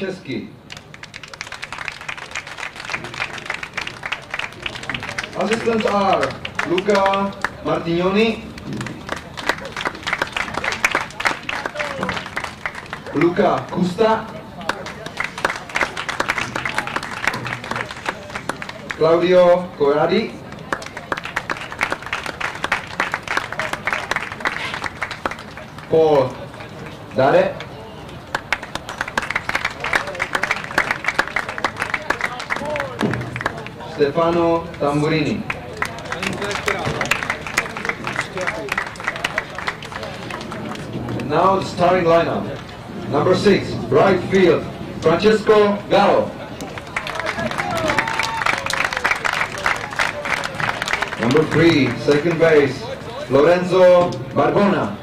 Česky. Assistants are Luca Martignoni, Luca Custa, Claudio Corradi, Paul Dare, Stefano Tamburini. And now the starting lineup. Number 6, right field, Francesco Gallo. Number 3, second base, Lorenzo Barbona.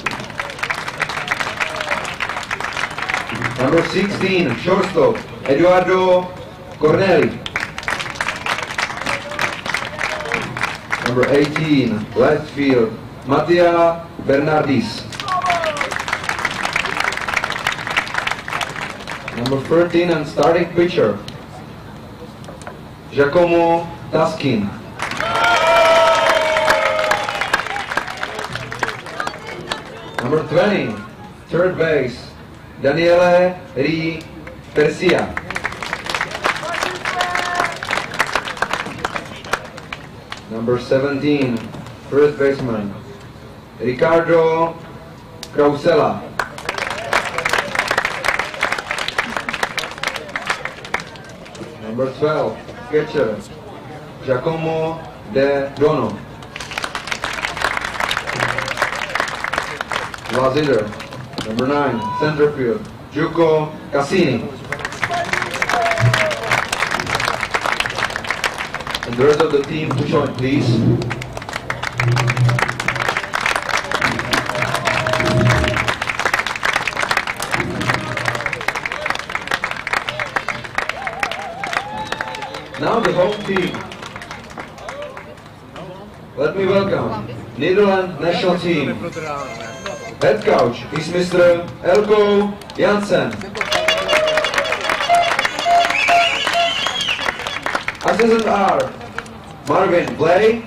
Number 16, shortstop, Eduardo Corneli. Number 18, left field, Mattia Bernardis. Number 13 and starting pitcher, Giacomo Taskin. Number 20, third base, Daniele Ri Persia. Number 17, first baseman, Ricardo Krausella. Number 12, catcher, Giacomo De Dono. Last hitter, number 9, center field, Giuco Cassini. And the rest of the team to join, please. Now the home team. Let me welcome Netherlands national team. Head coach is Mr. Elko Jansen. Assistants are Marvin Blay,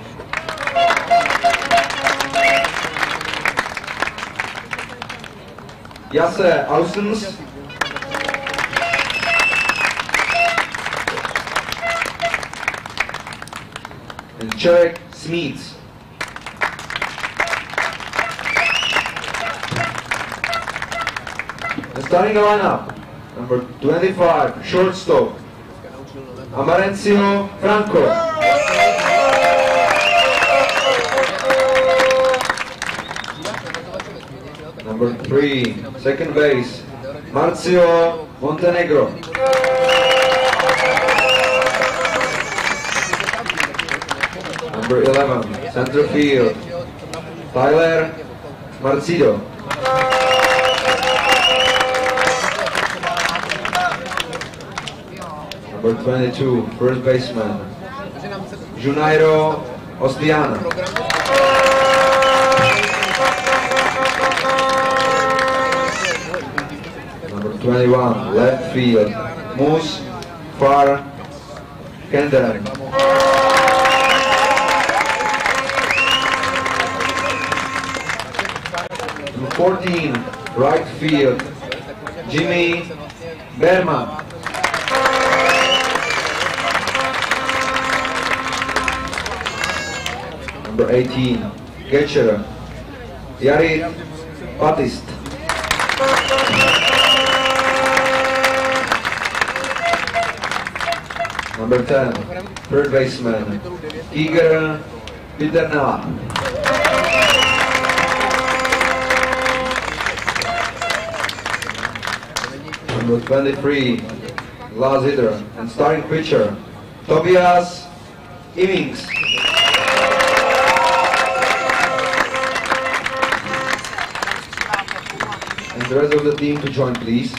Jasse Ausens, and Czech Smits. The starting lineup, number 25, shortstop, Amarencio Franco. Number 3, second base, Mauricio Montenegro. Number 11, center field, Tyler Marcido. Number 22, first baseman, Junairo Ostiana. Number 21, left field, Moose Far Kenderen. Number 14, right field, Jimmy Biermann. Number 18, catcher, Yarit Batist. Number 10, third baseman, Igor Piternella. Number 23, last hitter and starting pitcher, Tobias Immings. And the rest of the team to join, please.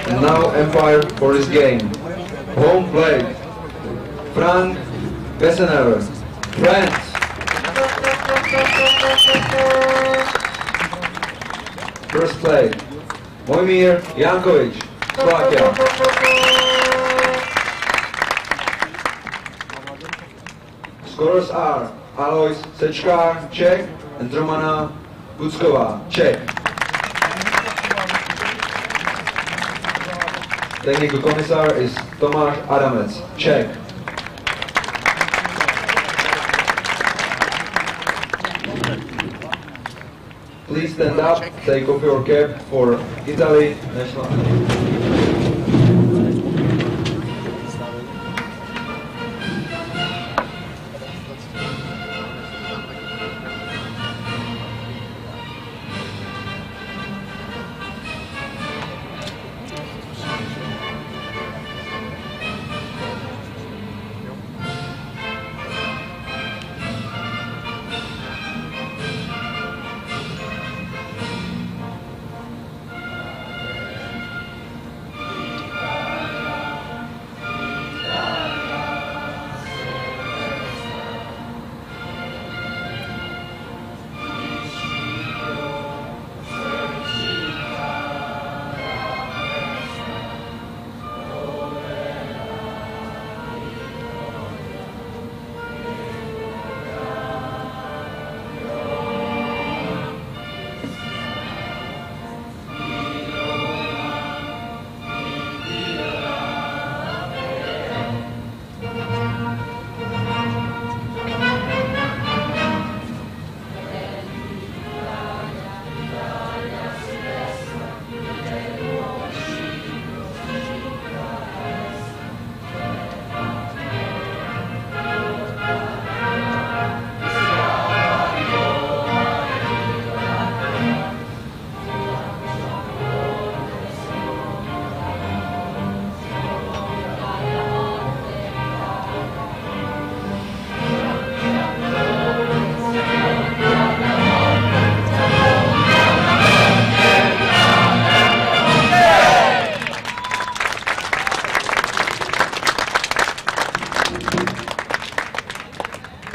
And now umpire for this game. Home plate, Frank Bessener, France. First play, Mojmír Jankovič, Slovakia. Scorers are Alois Sečkár, Czech, and Romana Bucková, Czech. Technical commissar is Tomáš Adamec, Czech. Please stand up, take off your cap for Italy national anthem.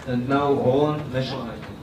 And now Holland national anthem.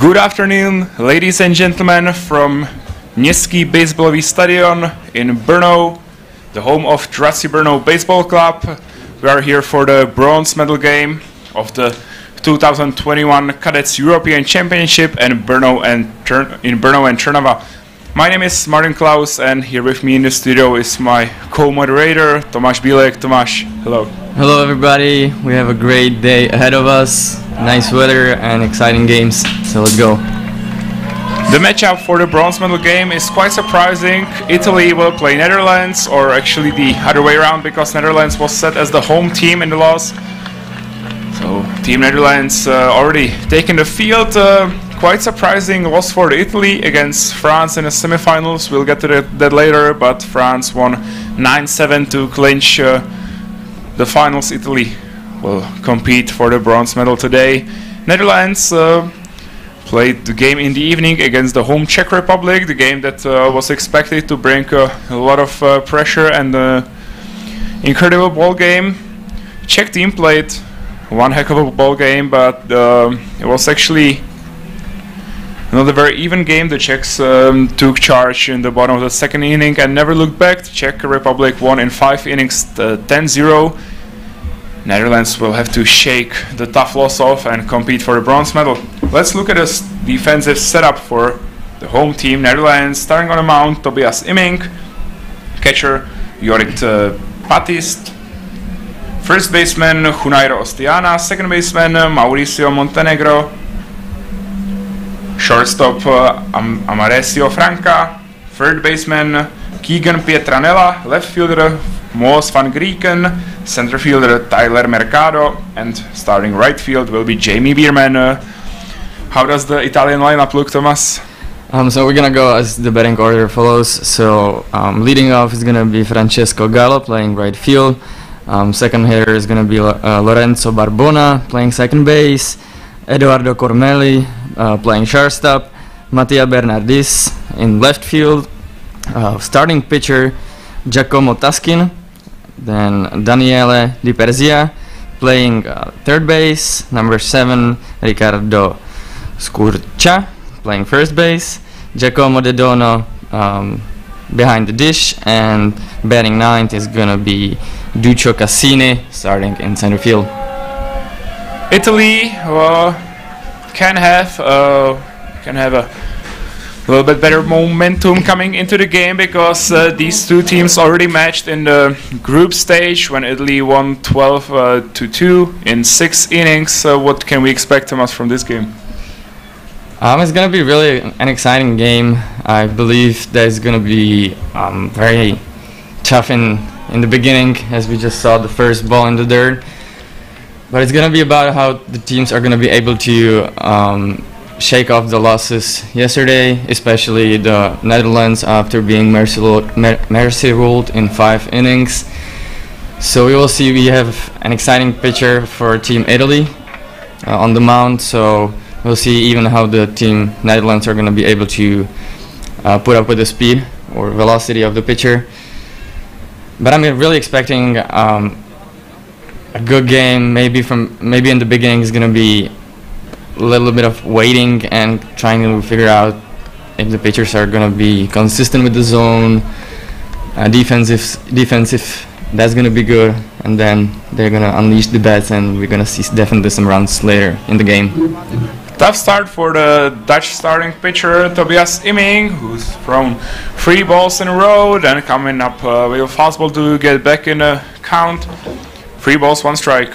Good afternoon, ladies and gentlemen, from Městský baseballový stadion in Brno, the home of Draci Brno Baseball Club. We are here for the bronze medal game of the 2021 Cadets European Championship in Brno and Trnava. My name is Martin Klaus, and here with me in the studio is my co-moderator Tomáš Bílek. Tomáš, hello. Hello everybody, we have a great day ahead of us, nice weather and exciting games, so let's go. The matchup for the bronze medal game is quite surprising. Italy will play Netherlands, or actually the other way around, because Netherlands was set as the home team in the loss. So Team Netherlands already taken the field. Quite surprising loss for Italy against France in the semifinals. We'll get to that later, but France won 9-7 to clinch the finals. Italy will compete for the bronze medal today. Netherlands played the game in the evening against the home Czech Republic, the game that was expected to bring a lot of pressure and incredible ball game. Czech team played one heck of a ball game, but it was actually not a very even game. The Czechs took charge in the bottom of the second inning and never looked back. The Czech Republic won in 5 innings 10-0. Netherlands will have to shake the tough loss off and compete for the bronze medal. Let's look at this defensive setup for the home team. Netherlands starting on the mound, Tobias Imming, catcher Jorit Patist, first baseman Junairo Ostiana, second baseman Mauricio Montenegro, shortstop Amarecio Franca, third baseman Keegan Pietranella, left fielder Moos van Grieken, center fielder Tyler Mercado, and starting right field will be Jamie Biermann. How does the Italian lineup look, Thomas? So we're gonna go as the batting order follows. So leading off is gonna be Francesco Gallo playing right field. Second hitter is gonna be Lorenzo Barbona playing second base. Eduardo Cormelli playing shortstop. Mattia Bernardis in left field. Starting pitcher Giacomo Taskin. Then Daniele Di Perzia playing third base. Number 7 Ricardo Scurcia playing first base. Giacomo De Dono behind the dish, and batting ninth is gonna be Duccio Cassini starting in center field. Italy can have a little bit better momentum coming into the game because these two teams already matched in the group stage when Italy won 12-2 in 6 innings. What can we expect, Thomas, from this game? It's gonna be really an exciting game. I believe that it's gonna be very tough in the beginning, as we just saw the first ball in the dirt. But it's gonna be about how the teams are gonna be able to shake off the losses yesterday, especially the Netherlands after being mercy ruled in 5 innings. So we will see. We have an exciting pitcher for Team Italy on the mound. So we'll see even how the team Netherlands are going to be able to put up with the speed or velocity of the pitcher. But I'm really expecting a good game. Maybe in the beginning is going to be a little bit of waiting and trying to figure out if the pitchers are going to be consistent with the zone. Defensive, that's going to be good, and then they're going to unleash the bats, and we're going to see definitely some runs later in the game. Tough start for the Dutch starting pitcher Tobias Imming, who's thrown 3 balls in a row, then coming up with a fastball to get back in the count. 3 balls, 1 strike.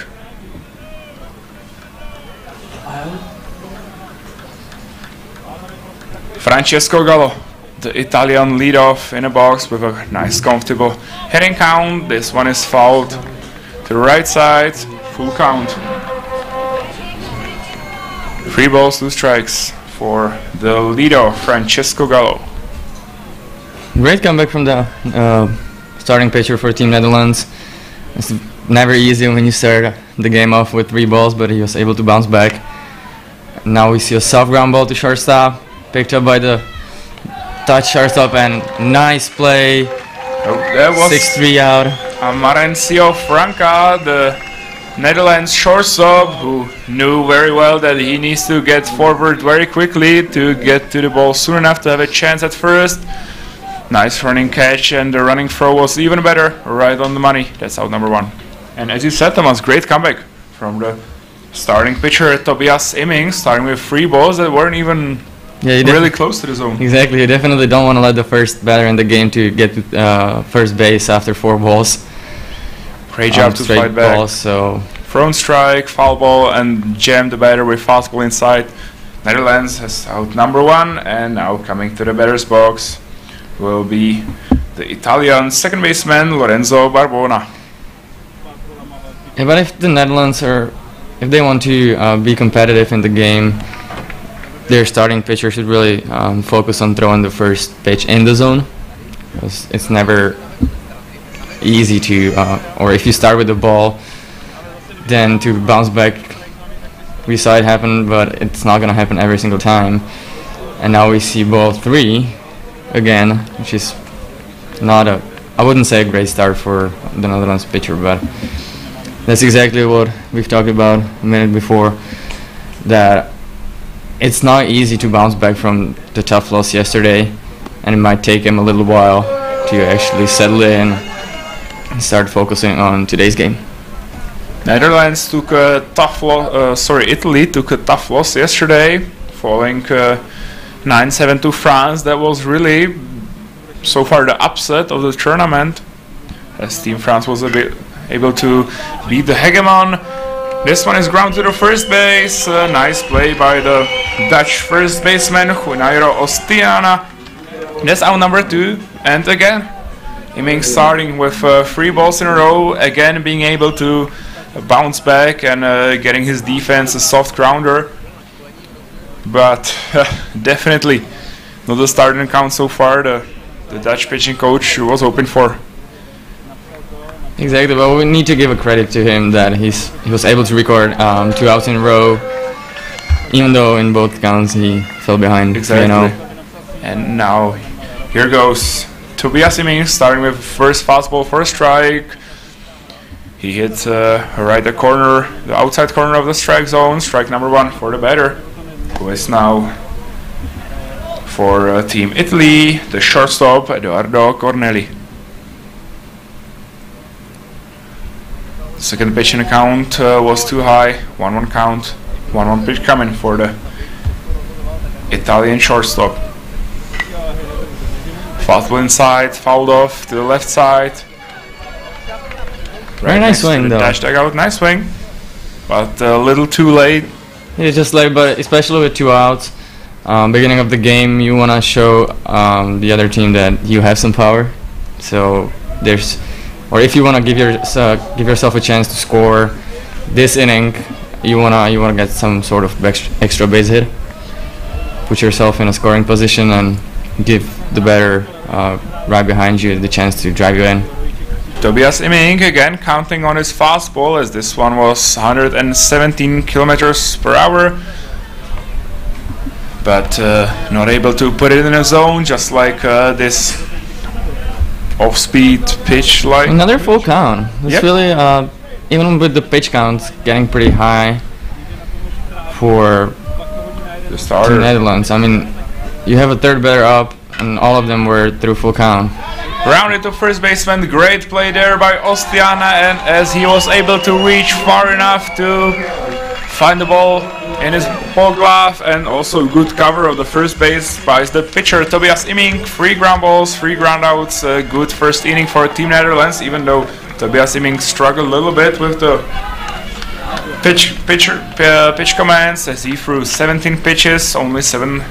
Francesco Gallo, the Italian leadoff in a box with a nice comfortable hitting count. This one is fouled to the right side, full count. 3 balls, 2 strikes for the leadoff, Francesco Gallo. Great comeback from the starting pitcher for Team Netherlands. It's never easy when you start the game off with 3 balls, but he was able to bounce back. Now we see a soft ground ball to shortstop, picked up by the Dutch shortstop, and nice play. That was 6-3 out. Mauricio Franca, the Netherlands shortstop, who knew very well that he needs to get forward very quickly to get to the ball soon enough to have a chance at first. Nice running catch, and the running throw was even better, right on the money. That's out number 1. And as you said, Thomas, great comeback from the starting pitcher Tobias Imming, starting with 3 balls that weren't even really close to the zone. Exactly, you definitely don't want to let the first batter in the game to get to first base after 4 balls. Great job to fight back. Balls, so thrown strike, foul ball, and jammed the batter with fastball inside. Netherlands has out number 1, and now coming to the batter's box will be the Italian second baseman Lorenzo Barbona. Yeah, but if the Netherlands if they want to be competitive in the game, their starting pitcher should really focus on throwing the first pitch in the zone. It's never easy to, or if you start with the ball, then to bounce back. We saw it happen, but it's not going to happen every single time. And now we see ball 3 again, which is not I wouldn't say a great start for the Netherlands pitcher, but that's exactly what we've talked about a minute before, that it's not easy to bounce back from the tough loss yesterday, and it might take him a little while to actually settle in and start focusing on today's game. Netherlands took a tough loss. Italy took a tough loss yesterday, falling 9-7 to France. That was really, so far, the upset of the tournament, as Team France was able to beat the hegemon. This one is ground to the first base. Nice play by the Dutch first baseman Junairo Ostiana. That's out number 2, and again, Iming starting with 3 balls in a row, again being able to bounce back and getting his defense a soft grounder, but definitely not the starting count so far the Dutch pitching coach was hoping for. Exactly, but we need to give a credit to him that he was able to record 2 outs in a row, even though in both counts he fell behind. Exactly. And now here goes Tobias Iming, starting with first fastball for a strike. He hit right the outside corner of the strike zone. Strike number 1 for the batter, who is now for Team Italy, the shortstop Edoardo Corneli. Second pitch in the count was too high. 1-1 count. 1-1 pitch coming for the Italian shortstop. Fastball inside, fouled off to the left side. Very nice swing, though. Dash dugout, nice swing, but a little too late. Yeah, just late, but especially with 2 outs, beginning of the game, you wanna show the other team that you have some power. So or if you wanna give yourself a chance to score this inning, you wanna get some sort of extra base hit, put yourself in a scoring position, and give the batter right behind you the chance to drive you in. Tobias Iming again counting on his fastball, as this one was 117 kilometers per hour, but not able to put it in a zone, just like this off-speed pitch. Like another full count. It's really even with the pitch counts getting pretty high for the starter. The Netherlands. I mean, you have a third batter up, and all of them were through full count. Rounded to first baseman, great play there by Ostiana, and as he was able to reach far enough to find the ball in his ball glove, and also good cover of the first base by the pitcher Tobias Iming. 3 ground balls, 3 ground outs, good first inning for Team Netherlands, even though Tobias Iming struggled a little bit with the pitch commands, as he threw 17 pitches, only 7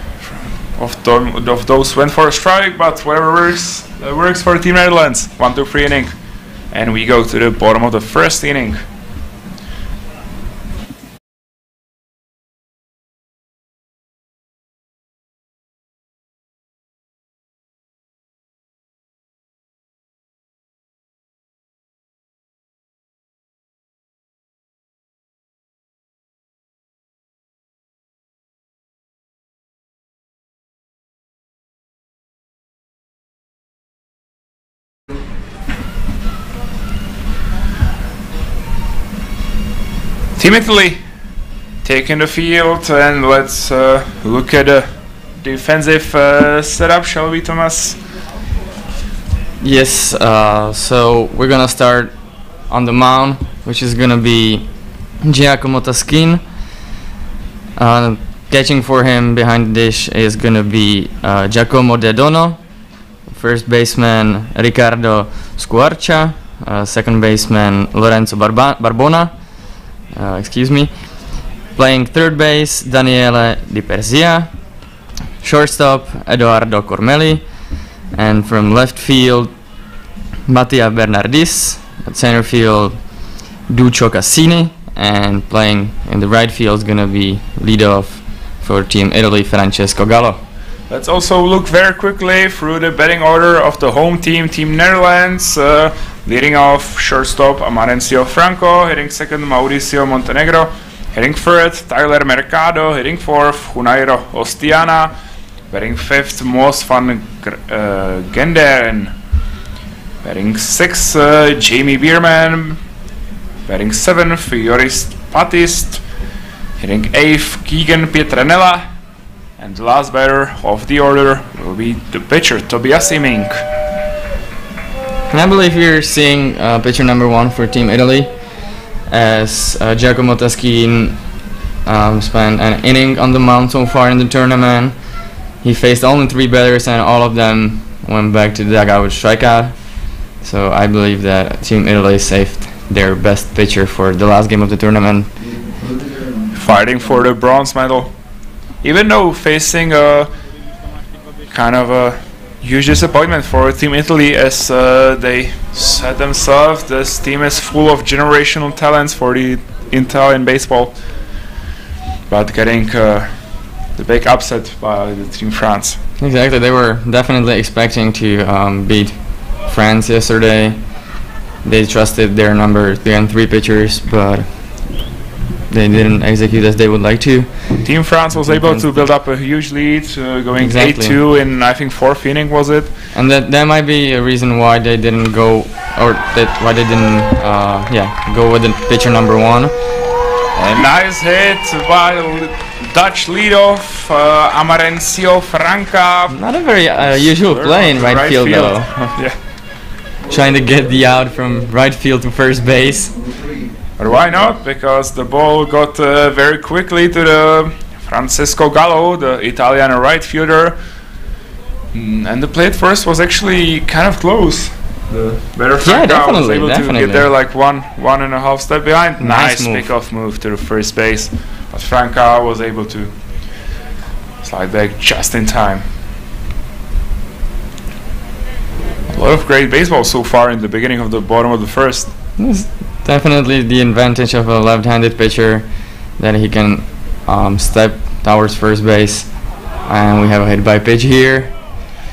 of those went for a strike, but whatever works for Team Netherlands. 1-2-3 inning, and we go to the bottom of the first inning. Team Italy taking the field, and let's look at the defensive setup, shall we, Thomas? Yes, so we're gonna start on the mound, which is gonna be Giacomo Taskin. Catching for him behind the dish is gonna be Giacomo De Dono. First baseman Ricardo Squarcia. Second baseman Lorenzo Barbona. Playing third base, Daniele Di Perzia. Shortstop, Edoardo Cormeli. And from left field, Mattia Bernardis. At center field, Duccio Cassini. And playing in the right field is going to be leadoff for Team Italy, Francesco Gallo. Let's also look very quickly through the batting order of the home team, Team Netherlands. Leading off, shortstop Amarencio Franco, hitting second Mauricio Montenegro, hitting third Tyler Mercado, hitting fourth Junairo Ostiana, batting fifth Moos van Genderen, batting sixth Jamie Biermann, Batting 7th, Joris Patist. Hitting 8th, Keegan Pietranella. And the last batter of the order will be the pitcher, Tobias Imink. And I believe we're seeing pitcher number 1 for Team Italy, as Giacomo Taschin spent an inning on the mound so far in the tournament. He faced only 3 batters and all of them went back to the dugout with strikeout. So I believe that Team Italy saved their best pitcher for the last game of the tournament. Fighting for the bronze medal. Even though facing a kind of a huge disappointment for Team Italy, as they said themselves, this team is full of generational talents for the Italian baseball. But getting the big upset by the Team France. Exactly, they were definitely expecting to beat France yesterday. They trusted their number 3 and 3 pitchers, but they didn't execute as they would like to. Team France was able to build up a huge lead, going 8-2 in, I think, 4th inning was it. And that might be a reason why they didn't go, or why they didn't, go with the pitcher number 1. A nice hit by the Dutch leadoff, Amarencio Franca. Not a very usual play in right field though. Yeah. Trying to get the out from right field to first base. But why not? Because the ball got very quickly to the Francesco Gallo, the Italian right fielder. And the play at first was actually kind of close. The better Franca was able to get there like one and a half step behind. Nice pickoff move to the first base. But Franca was able to slide back just in time. A lot of great baseball so far in the beginning of the bottom of the first. It's definitely the advantage of a left-handed pitcher, that he can step towards first base. And we have a hit by pitch here.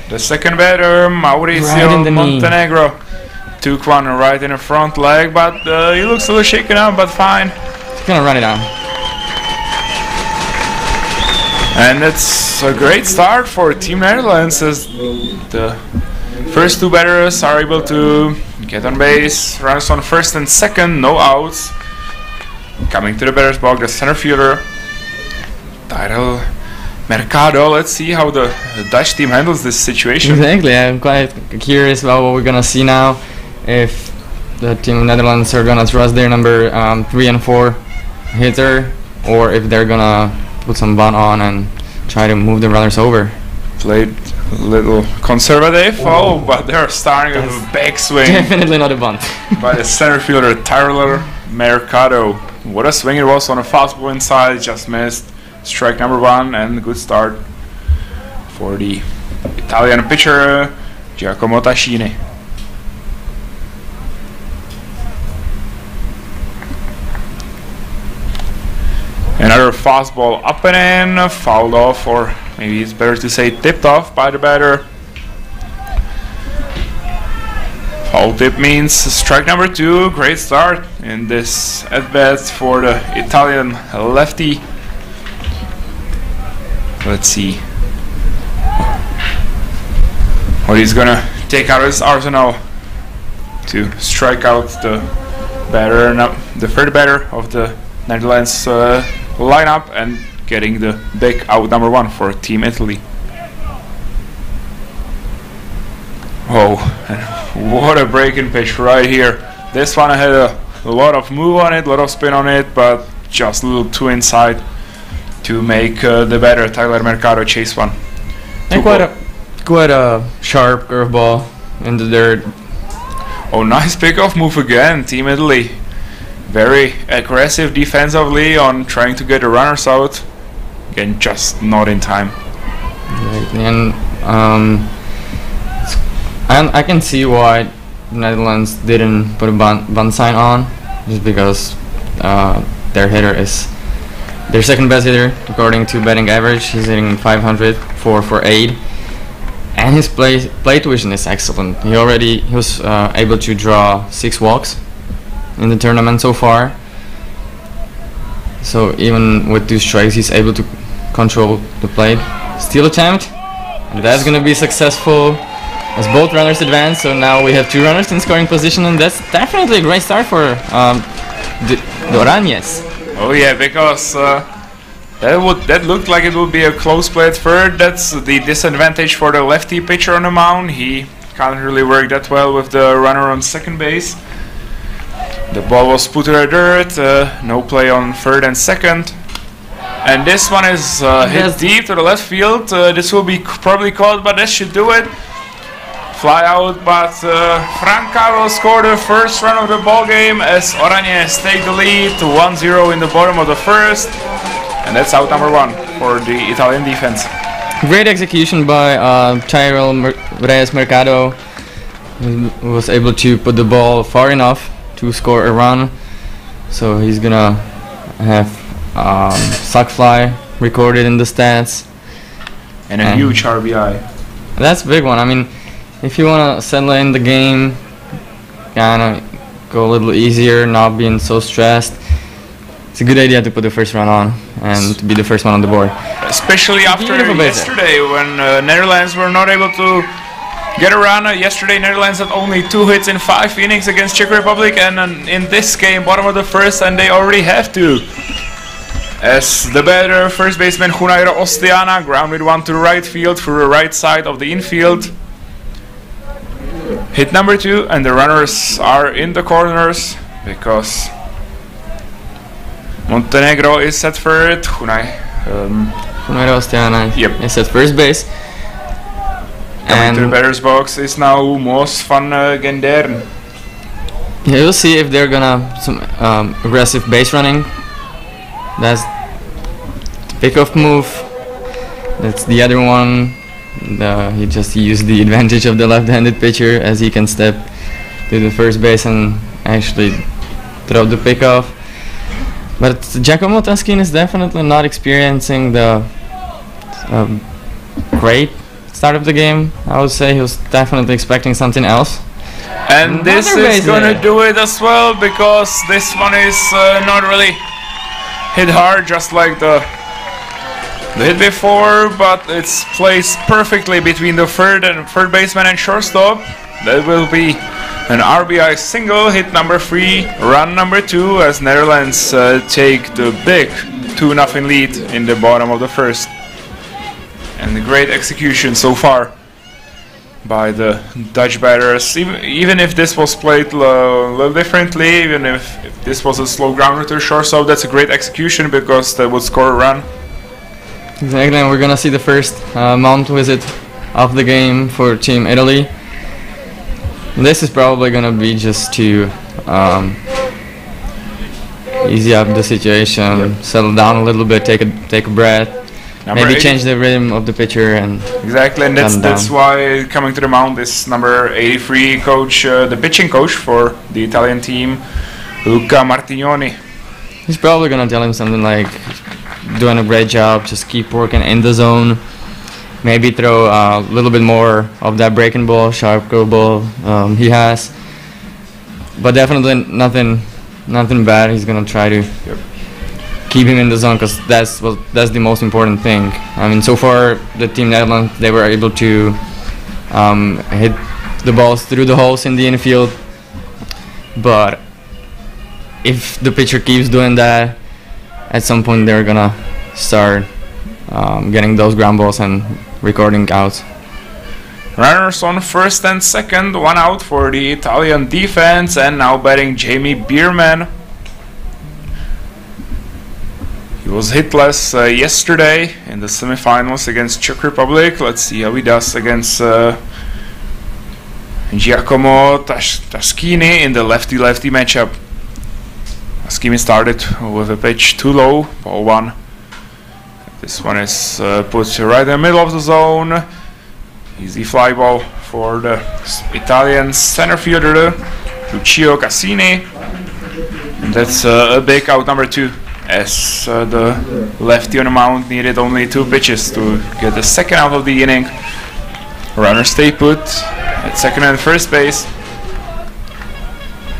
The second batter, Mauricio Montenegro, took one right in the front leg, but he looks a little shaken up, but fine. He's gonna run it down. And it's a great start for Team Netherlands, as the first 2 batters are able to get on base. Runners on first and second, no outs. Coming to the batter's box, the center fielder, Untitled Mercado. Let's see how the Dutch team handles this situation. Exactly, I'm quite curious about what we're gonna see now. If the Team of Netherlands are gonna trust their number 3 and 4 hitter, or if they're gonna put some bunt on and try to move the runners over. Played a little conservative, but they're starting with a backswing. Definitely not a bunt. By the center fielder, Tyler Mercado. What a swing it was on a fastball inside, just missed. Strike number 1, and good start for the Italian pitcher, Giacomo Taschin. Another fastball up and in, fouled off, or maybe it's better to say tipped off by the batter. Foul tip means strike number 2. Great start in this at-bat for the Italian lefty. Let's see what he's gonna take out of his arsenal to strike out the batter, the third batter of the Netherlands lineup, and getting the big out number 1 for Team Italy. Oh, and what a breaking pitch right here. This one had a lot of move on it, a lot of spin on it, but just a little too inside to make the batter Tyler Mercado chase one. And quite a sharp curveball in the dirt. Oh, nice pickoff move again, Team Italy. Very aggressive defensively on trying to get the runners out. Again, just not in time. Right. And I can see why the Netherlands didn't put a bunt sign on, just because their hitter is their second best hitter according to batting average. He's hitting 500 for 8, and his plate vision is excellent. He was able to draw 6 walks in the tournament so far. So even with 2 strikes, he's able to control the plate. Steal attempt, and that's gonna be successful as both runners advance. So now we have 2 runners in scoring position, and that's definitely a great start for the Orañez. Oh yeah, because that looked like it would be a close play at third. That's the disadvantage for the lefty pitcher on the mound. He can't really work that well with the runner on second base. The ball was put to the dirt, no play on third and second. And this one is hit deep to the left field. This will be probably caught, but that should do it. Fly out, but Franca will score the first run of the ball game as Orañez take the lead to 1-0 in the bottom of the first. And that's out number 1 for the Italian defense. Great execution by Tyrell Reyes Mercado, who was able to put the ball far enough to score a run. So he's gonna have sac fly recorded in the stats. And a huge RBI. That's a big one. I mean, if you want to settle in the game, kind of go a little easier, not being so stressed, it's a good idea to put the first run on and to be the first one on the board. Especially after yesterday when Netherlands were not able to get a run. Yesterday Netherlands had only 2 hits in 5 innings against Czech Republic, and in this game, bottom of the first, and they already have to. As the better first baseman Junairo Ostiana grounded one to the right field through the right side of the infield. Hit number 2, and the runners are in the corners because Montenegro is at third. Junairo Ostiana is at first base. Coming to the batter's box is now Moos van Gendern. Yeah, we'll see if they're gonna some aggressive base running. That's the pickoff move. That's the other one. He just used the advantage of the left-handed pitcher as he can step to the first base and actually throw the pickoff. But Giacomo Taschini is definitely not experiencing the great start of the game. I would say he was definitely expecting something else. And this is gonna do it as well, because this one is not really hit hard, just like the hit before, but it's placed perfectly between the third baseman and shortstop. That will be an RBI single, hit number 3, run number 2, as Netherlands take the big 2-0 lead in the bottom of the first. And a great execution so far by the Dutch batters. Even if this was played a little differently, even if this was a slow grounder to shortstop, that's a great execution because that would score a run. Exactly, and we're gonna see the first mound visit of the game for Team Italy. This is probably gonna be just to easy up the situation, settle down a little bit, take a breath, maybe change the rhythm of the pitcher, and exactly, and that's why coming to the mound is number 83 coach, the pitching coach for the Italian team, Luca Martignoni. He's probably gonna tell him something like, doing a great job, just keep working in the zone, maybe throw a little bit more of that breaking ball, sharp curveball he has, but definitely nothing bad. He's gonna try to keep him in the zone, because that's the most important thing. I mean, so far the Team Netherlands, they were able to hit the balls through the holes in the infield, but if the pitcher keeps doing that, at some point they're gonna start getting those ground balls and recording outs. Runners on first and second, 1 out for the Italian defense, and now batting Jamie Biermann. He was hitless yesterday in the semifinals against Czech Republic. Let's see how he does against Giacomo Taschini in the lefty-lefty matchup. Taschini started with a pitch too low, ball 1. This one is put right in the middle of the zone. Easy fly ball for the Italian center fielder, Lucio Cassini. And that's a big out number 2, as the lefty on the mound needed only 2 pitches to get the second out of the inning. Runners stay put at second and first base.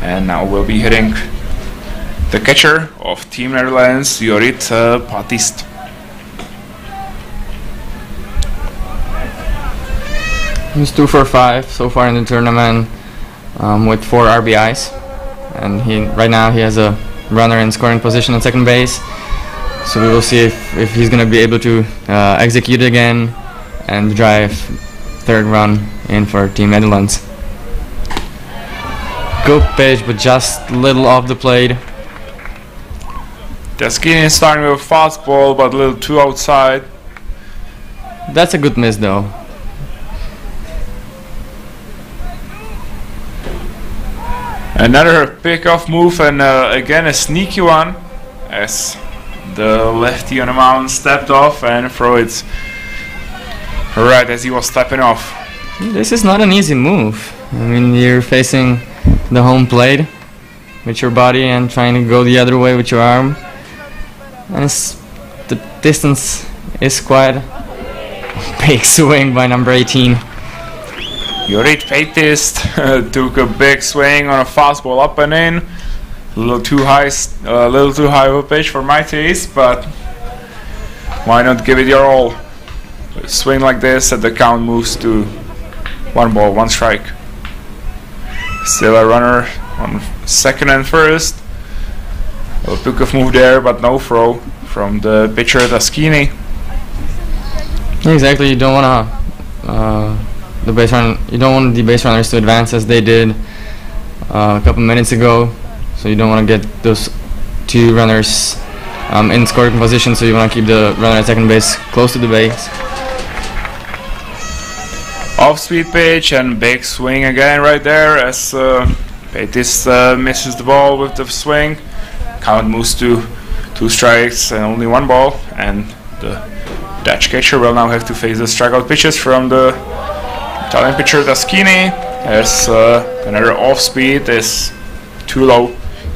And now we'll be hitting the catcher of Team Netherlands, Jorrit Patist. He's 2 for 5 so far in the tournament, with 4 RBIs, and right now he has a runner in scoring position at second base. So we will see if he's going to be able to execute again and drive third run in for Team Netherlands. Good pitch, but just a little off the plate. Taskini is starting with a fastball, but a little too outside. That's a good miss though. Another pickoff move, and again a sneaky one, as the lefty on the mound stepped off and throw it right as he was stepping off. This is not an easy move. I mean, you're facing the home plate with your body and trying to go the other way with your arm, and the distance is quite a big swing by number 18. Jorit Peitist took a big swing on a fastball up and in. A little too high of a pitch for my taste, but why not give it your all? A swing like this and the count moves to 1 ball, 1 strike. Still a runner on second and first. A pickoff move there, but no throw from the pitcher Taskini. Exactly, you don't want the base runners to advance as they did a couple minutes ago. So you don't want to get those 2 runners in scoring position. So you want to keep the runner at second base close to the base. Off-speed pitch and big swing again right there as Peitist misses the ball with the swing. Count moves to 2 strikes and only 1 ball, and the Dutch catcher will now have to face the strikeout pitches from the Italian pitcher Taskini, as another off-speed is too low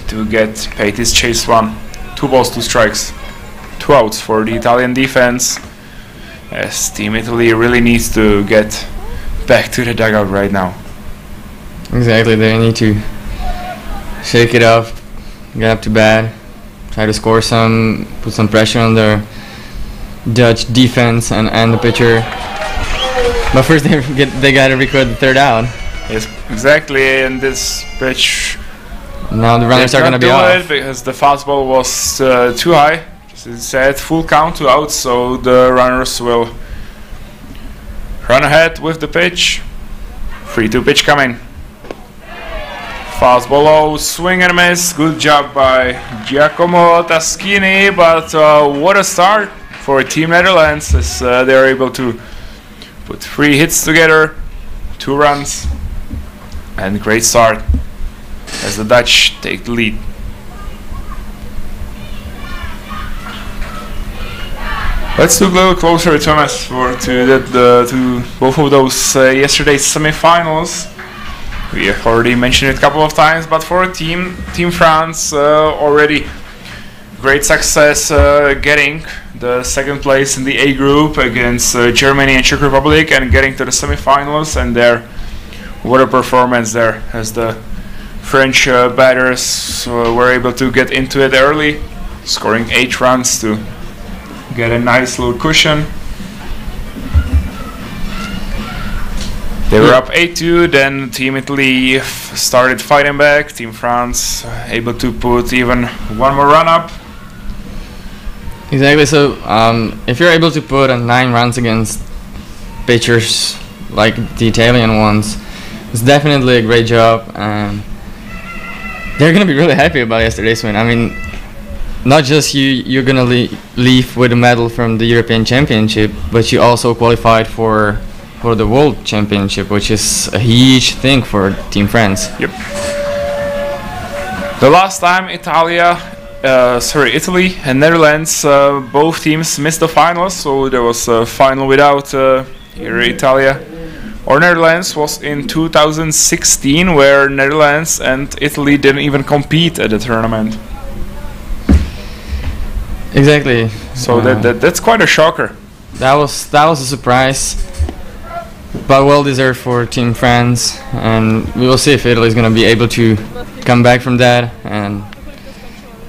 to get Peitist chase 1. 2 balls, 2 strikes, 2 outs for the Italian defense, as Team Italy really needs to get back to the dugout right now. Exactly, they need to shake it up, get up to bat, try to score some, put some pressure on their Dutch defense and the pitcher. But first they gotta record the 3rd out. Yes, exactly, and this pitch now the runners are gonna be off because the fastball was too high. As it said, full count, 2 outs, so the runners will run ahead with the pitch. 3-2 pitch coming. Fastball low, swing and a miss. Good job by Giacomo Taskini, but what a start for Team Netherlands, as they are able to put 3 hits together, 2 runs, and great start as the Dutch take the lead. Let's look a little closer, Thomas, to both of those yesterday's semi-finals. We have already mentioned it a couple of times, but for Team France, already great success getting the 2nd place in the A group against Germany and Czech Republic, and getting to the semi-finals. And there, what a performance there, as the French batters were able to get into it early, scoring 8 runs to get a nice little cushion. They were up 8-2, then Team Italy started fighting back. Team France able to put even 1 more run up. Exactly, so if you're able to put 9 runs against pitchers like the Italian ones, it's definitely a great job, and they're going to be really happy about yesterday's win. I mean, not just you're going to leave with a medal from the European Championship, but you also qualified for the World Championship, which is a huge thing for Team France. Yep. The last time Italy and Netherlands, both teams missed the finals, so there was a final without either Italia or Netherlands, was in 2016, where Netherlands and Italy didn't even compete at the tournament. Exactly. So that's quite a shocker. That was a surprise, but well deserved for Team France, and we will see if Italy is going to be able to come back from that, and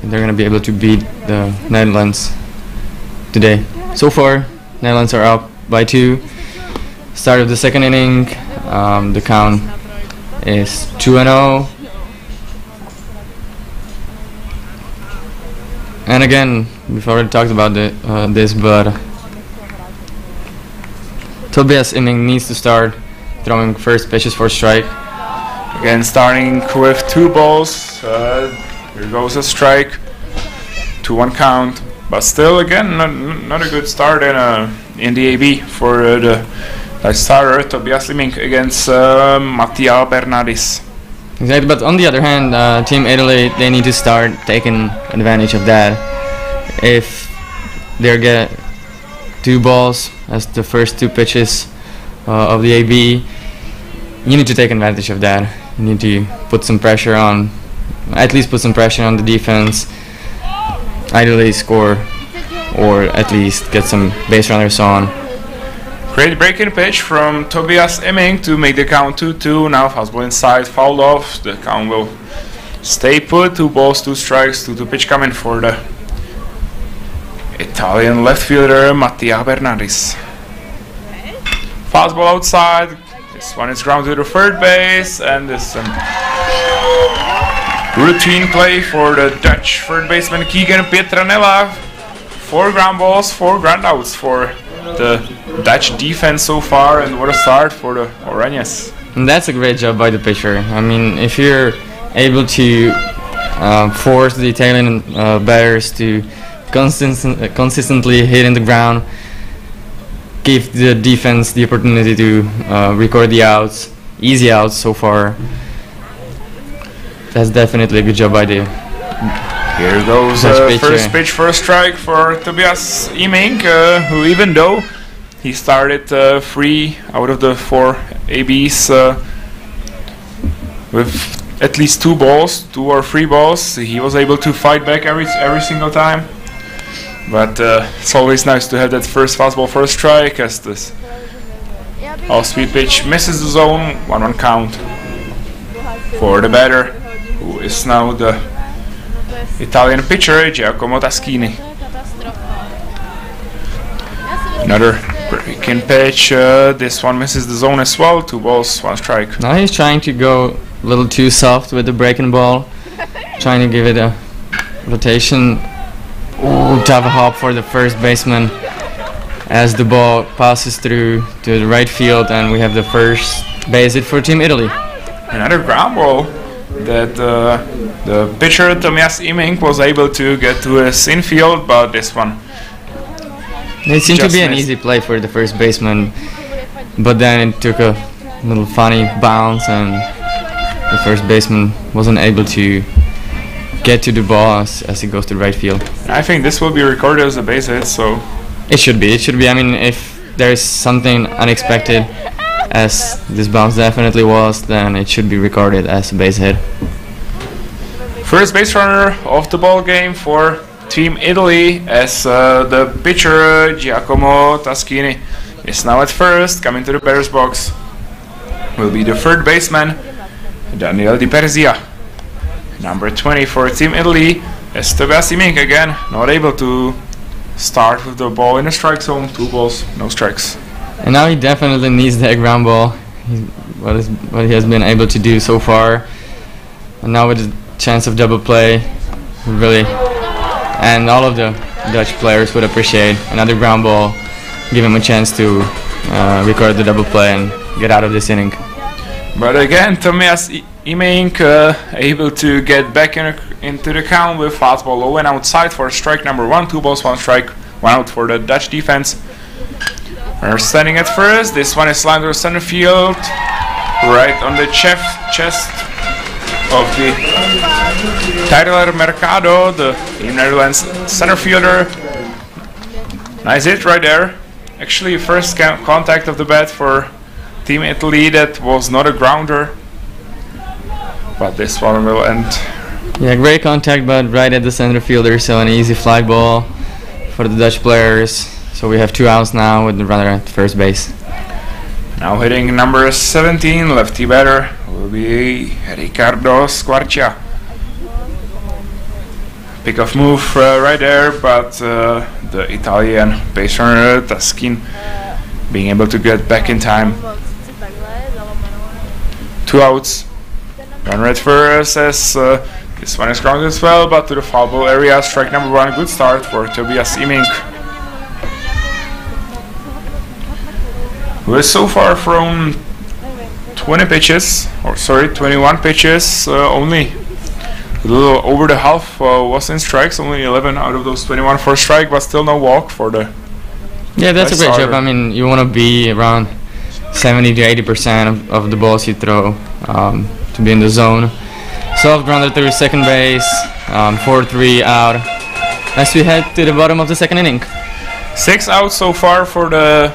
they're going to be able to beat the Netherlands today. So far, Netherlands are up by 2. Start of the 2nd inning, the count is 2-0. And again, we've already talked about this, but Tobias Imming needs to start throwing first pitches for strike. Again, starting with 2 balls. Here goes a strike. 2-1 count. But still, again, not a good start in the AB for the starter Tobias Imming against Mattia Bernardis. Exactly, but on the other hand, Team Italy, they need to start taking advantage of that. If they get 2 balls as the first 2 pitches of the AB, you need to take advantage of that. You need to put some pressure on, at least put some pressure on the defense, ideally score, or at least get some base runners on. Great breaking pitch from Tobias Imming to make the count 2-2. Now fastball inside, fouled off. The count will stay put. 2 balls, 2 strikes, 2-2 pitch coming for the Italian left fielder Mattia Bernardis. Fastball outside. This one is grounded to third base, and this routine play for the Dutch third baseman Keegan Pietranella. 4 ground balls, 4 ground outs for the Dutch defense so far, and what a start for the Oranjes. And that's a great job by the pitcher. I mean, if you're able to force the Italian batters to consistently hit in the ground, give the defense the opportunity to record the outs, easy outs so far, that's definitely a good job by the Here goes first pitch for a strike for Tobias Imming, who, even though he started 3 out of the 4 ABs with at least 2 balls, 2 or 3 balls, he was able to fight back every single time. But it's always nice to have that first fastball for a strike, as this off-speed pitch misses the zone. 1-1 count for the batter, who is now the Italian pitcher Giacomo Taschini. Another breaking pitch. This one misses the zone as well. 2 balls, 1 strike. Now he's trying to go a little too soft with the breaking ball, trying to give it a rotation. Ooh, tough hop for the first baseman as the ball passes through to the right field, and we have the first base hit for Team Italy. Another ground ball that the pitcher Tobias Imming was able to get to his infield, but this one it seemed to be an easy play for the first baseman, but then it took a little funny bounce, and the first baseman wasn't able to get to the ball as it goes to the right field. I think this will be recorded as a base hit, so it should be. I mean, if there's something unexpected, as this bounce definitely was, then it should be recorded as a base hit. First base runner of the ball game for Team Italy, as the pitcher Giacomo Taschini is now at first. Coming to the batter's box will be the third baseman Daniel Di Perzia. Number 20 for Team Italy, as Tobias Imming again not able to start with the ball in the strike zone. 2 balls, no strikes. And now he definitely needs that ground ball, what he has been able to do so far. And now with the chance of double play, really, and all of the Dutch players would appreciate another ground ball, give him a chance to record the double play and get out of this inning. But again, Tobias Imming able to get back into the count with fastball low and outside for strike number 1. 2 balls, 1 strike, 1 out for the Dutch defense. We're standing at first. This one is slammed to center field, right on the chest of the Tyler Mercado, the Netherlands center fielder. Nice hit right there. Actually, first contact of the bat for Team Italy. That was not a grounder, but this one will end. Yeah, great contact, but right at the center fielder, so an easy fly ball for the Dutch players. So we have 2 outs now with the runner at first base. Now hitting number 17, lefty batter, will be Ricardo Squarcia. Pick-off move right there, but the Italian base runner Taschini being able to get back in time. 2 outs. Runner at first, as This one is grounded as well, but to the foul ball area. Strike number 1. Good start for Tobias Iming, who has so far thrown 21 pitches. Only a little over the half was in strikes. Only 11 out of those 21 for strike, but still no walk for the. Yeah, that's a great job. I mean, you want to be around 70 to 80% of the balls you throw to be in the zone. Soft grounded through second base, 4-3 out. As we head to the bottom of the second inning. 6 outs so far for the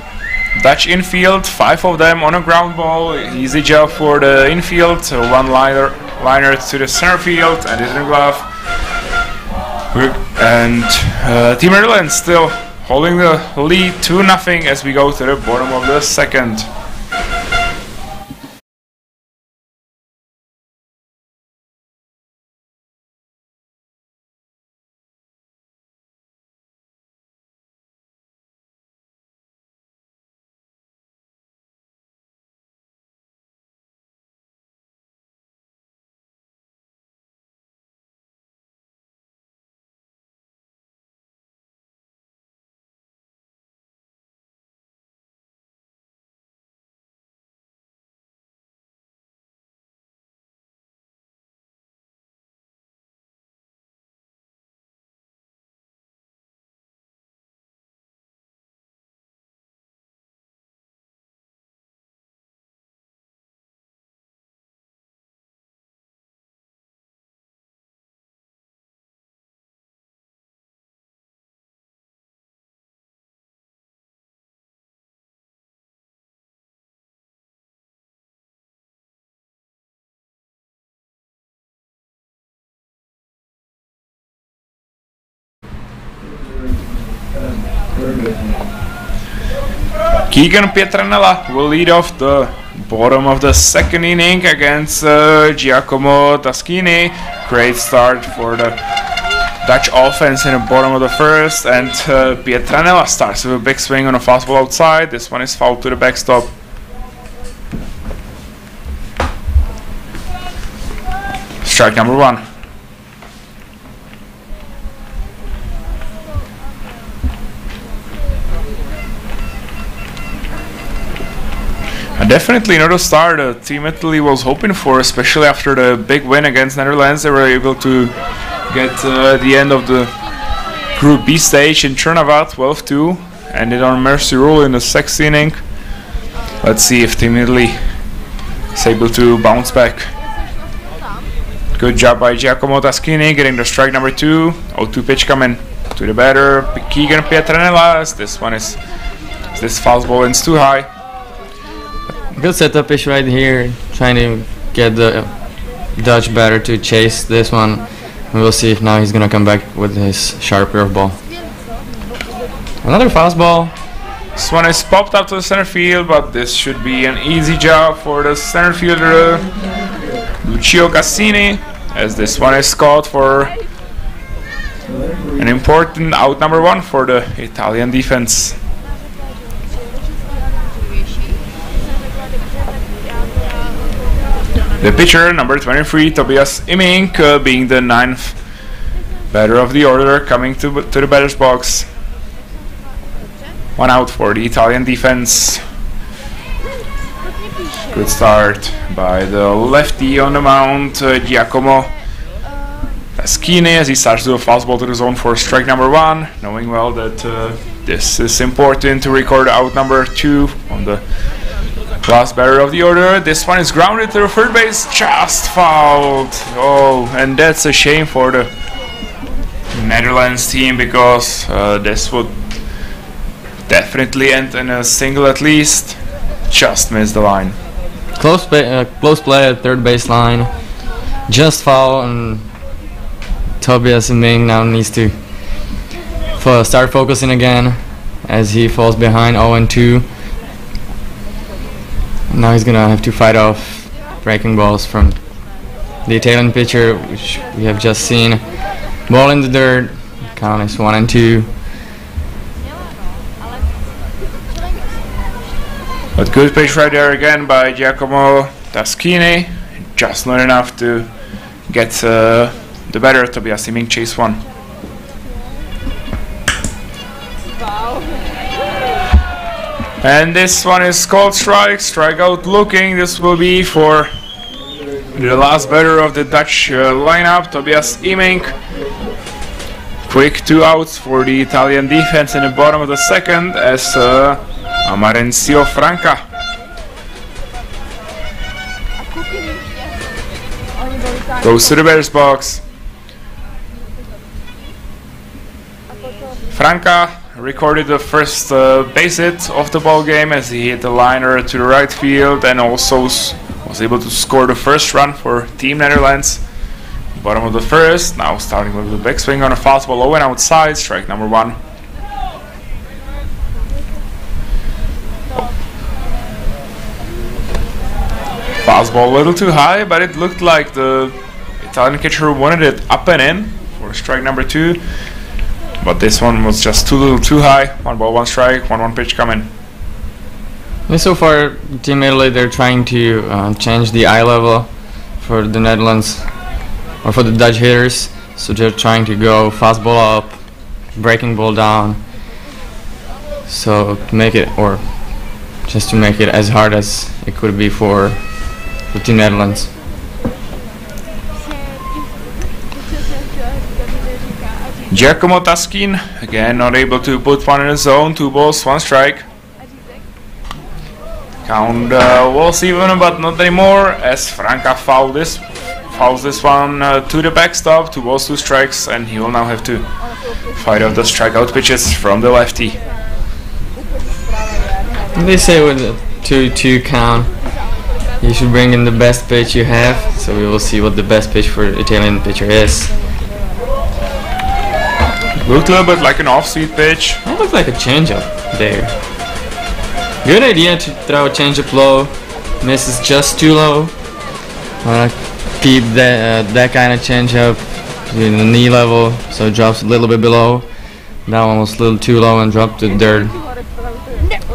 Dutch infield, 5 of them on a ground ball. Easy job for the infield. One liner to the center field and is in the glove. And Team Netherlands still holding the lead 2-0 as we go to the bottom of the second. Keegan Pietranella will lead off the bottom of the second inning against Giacomo Taschini. Great start for the Dutch offense in the bottom of the first, and Pietranella starts with a big swing on a fastball outside. This one is fouled to the backstop. Strike number 1. Definitely not a star the Team Italy was hoping for, especially after the big win against Netherlands. They were able to get the end of the Group B stage in Trnava 12-2, ended on mercy rule in the 6th inning. Let's see if Team Italy is able to bounce back. Good job by Giacomo Taschini getting the strike number 2. 0-2 pitch coming to the batter, Keegan Pietranella. This fastball ends too high. Good setup pitch right here, trying to get the Dutch batter to chase this one. We'll see if now he's gonna come back with his sharp curveball. Another fastball. This one is popped up to the center field, but this should be an easy job for the center fielder Lucio Cassini, as this one is caught for an important out number 1 for the Italian defense. The pitcher, number 23, Tobias Iming, being the 9th batter of the order, coming to the batter's box. 1 out for the Italian defense. Good start by the lefty on the mound, Giacomo Taschini, as he starts to do a fastball to the zone for strike number 1, knowing well that this is important to record out number 2 on the last batter of the order. This one is grounded to the third base, just fouled. Oh, and that's a shame for the Netherlands team, because this would definitely end in a single at least. Just missed the line. Close play at third base line. Just foul, and Tobias Iming now needs to start focusing again as he falls behind 0-2. Now he's gonna have to fight off breaking balls from the Italian pitcher, which we have just seen. Ball in the dirt. Count is 1-2. But good pitch right there again by Giacomo Taschini. Just not enough to get the batter, Tobias Iming, chase one. And this one is called strike, strikeout looking. This will be for the last batter of the Dutch lineup, Tobias Iming. Quick 2 outs for the Italian defense in the bottom of the second as Mauricio Franca goes to the batter's box. Franca recorded the first base hit of the ball game as he hit the liner to the right field and also was able to score the first run for Team Netherlands. Bottom of the first, now starting with the backswing on a fastball low and outside, strike number 1. Fastball a little too high, but it looked like the Italian catcher wanted it up and in for strike number 2. But this one was just too little too high. 1 ball, 1 strike, 1-1 pitch coming. And so far, Team Italy, they're trying to change the eye level for the Netherlands, or for the Dutch hitters. So they're trying to go fastball up, breaking ball down. So to make it, or just to make it as hard as it could be for Team Netherlands. Giacomo Taskin, again not able to put one in the zone. 2 balls, 1 strike. Count was even, but not anymore as Franca fouls this one to the backstop. 2 balls, 2 strikes, and he will now have to fight off the strikeout pitches from the lefty. They say with a 2-2 count, you should bring in the best pitch you have. So we will see what the best pitch for the Italian pitcher is. Looked a little bit like an off-speed pitch. That looked like a changeup there. Good idea to throw a changeup low. Misses just too low. Wanna keep that kind of changeup in the knee level, so it drops a little bit below. That one was a little too low and dropped to dirt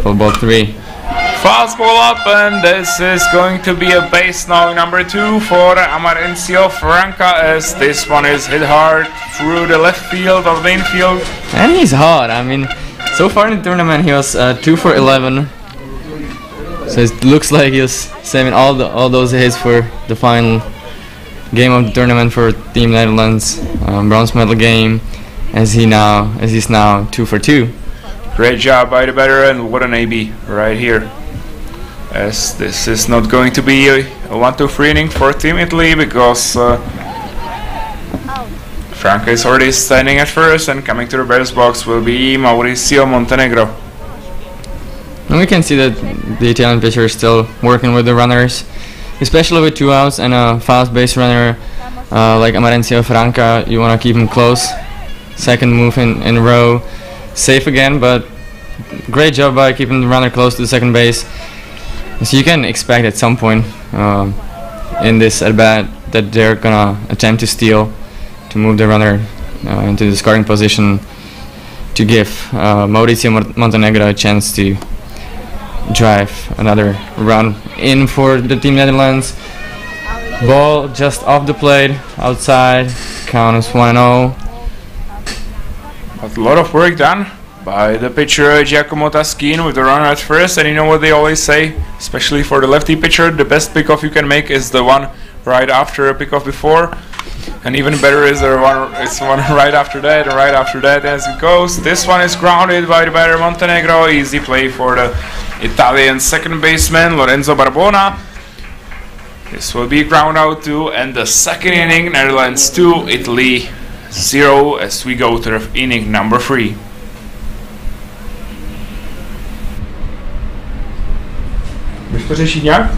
for ball 3. Fastball up, and this is going to be a base now, number 2 for Mauricio Franca, as this one is hit hard through the left field of the infield. And he's hot. I mean, so far in the tournament he was 2 for 11. So it looks like he was saving all those hits for the final game of the tournament for Team Netherlands, bronze medal game, as he's now 2 for 2. Great job by the batter, and what an AB right here. As this is not going to be a 1-2-3 inning for Team Italy, because Franca is already standing at first, and coming to the batter's box will be Mauricio Montenegro. And we can see that the Italian pitcher is still working with the runners, especially with 2 outs and a fast base runner like Mauricio Franca. You want to keep him close. Second move in a row, safe again, but great job by keeping the runner close to the second base. So you can expect at some point in this at bat that they're gonna attempt to steal, to move the runner into the scoring position, to give Mauricio Montenegro a chance to drive another run in for the Team Netherlands. Ball just off the plate, outside, count is 1-0. A lot of work done by the pitcher Giacomo Taskin with the runner at first, and you know what they always say, especially for the lefty pitcher, the best pickoff you can make is the one right after a pickoff before, and even better is the one right after that, and right after that as it goes. This one is grounded by the batter Montenegro. Easy play for the Italian second baseman Lorenzo Barbona. This will be ground out too, and the second inning, Netherlands 2, Italy 0, as we go to the inning number 3. Chceš to řešit nějak?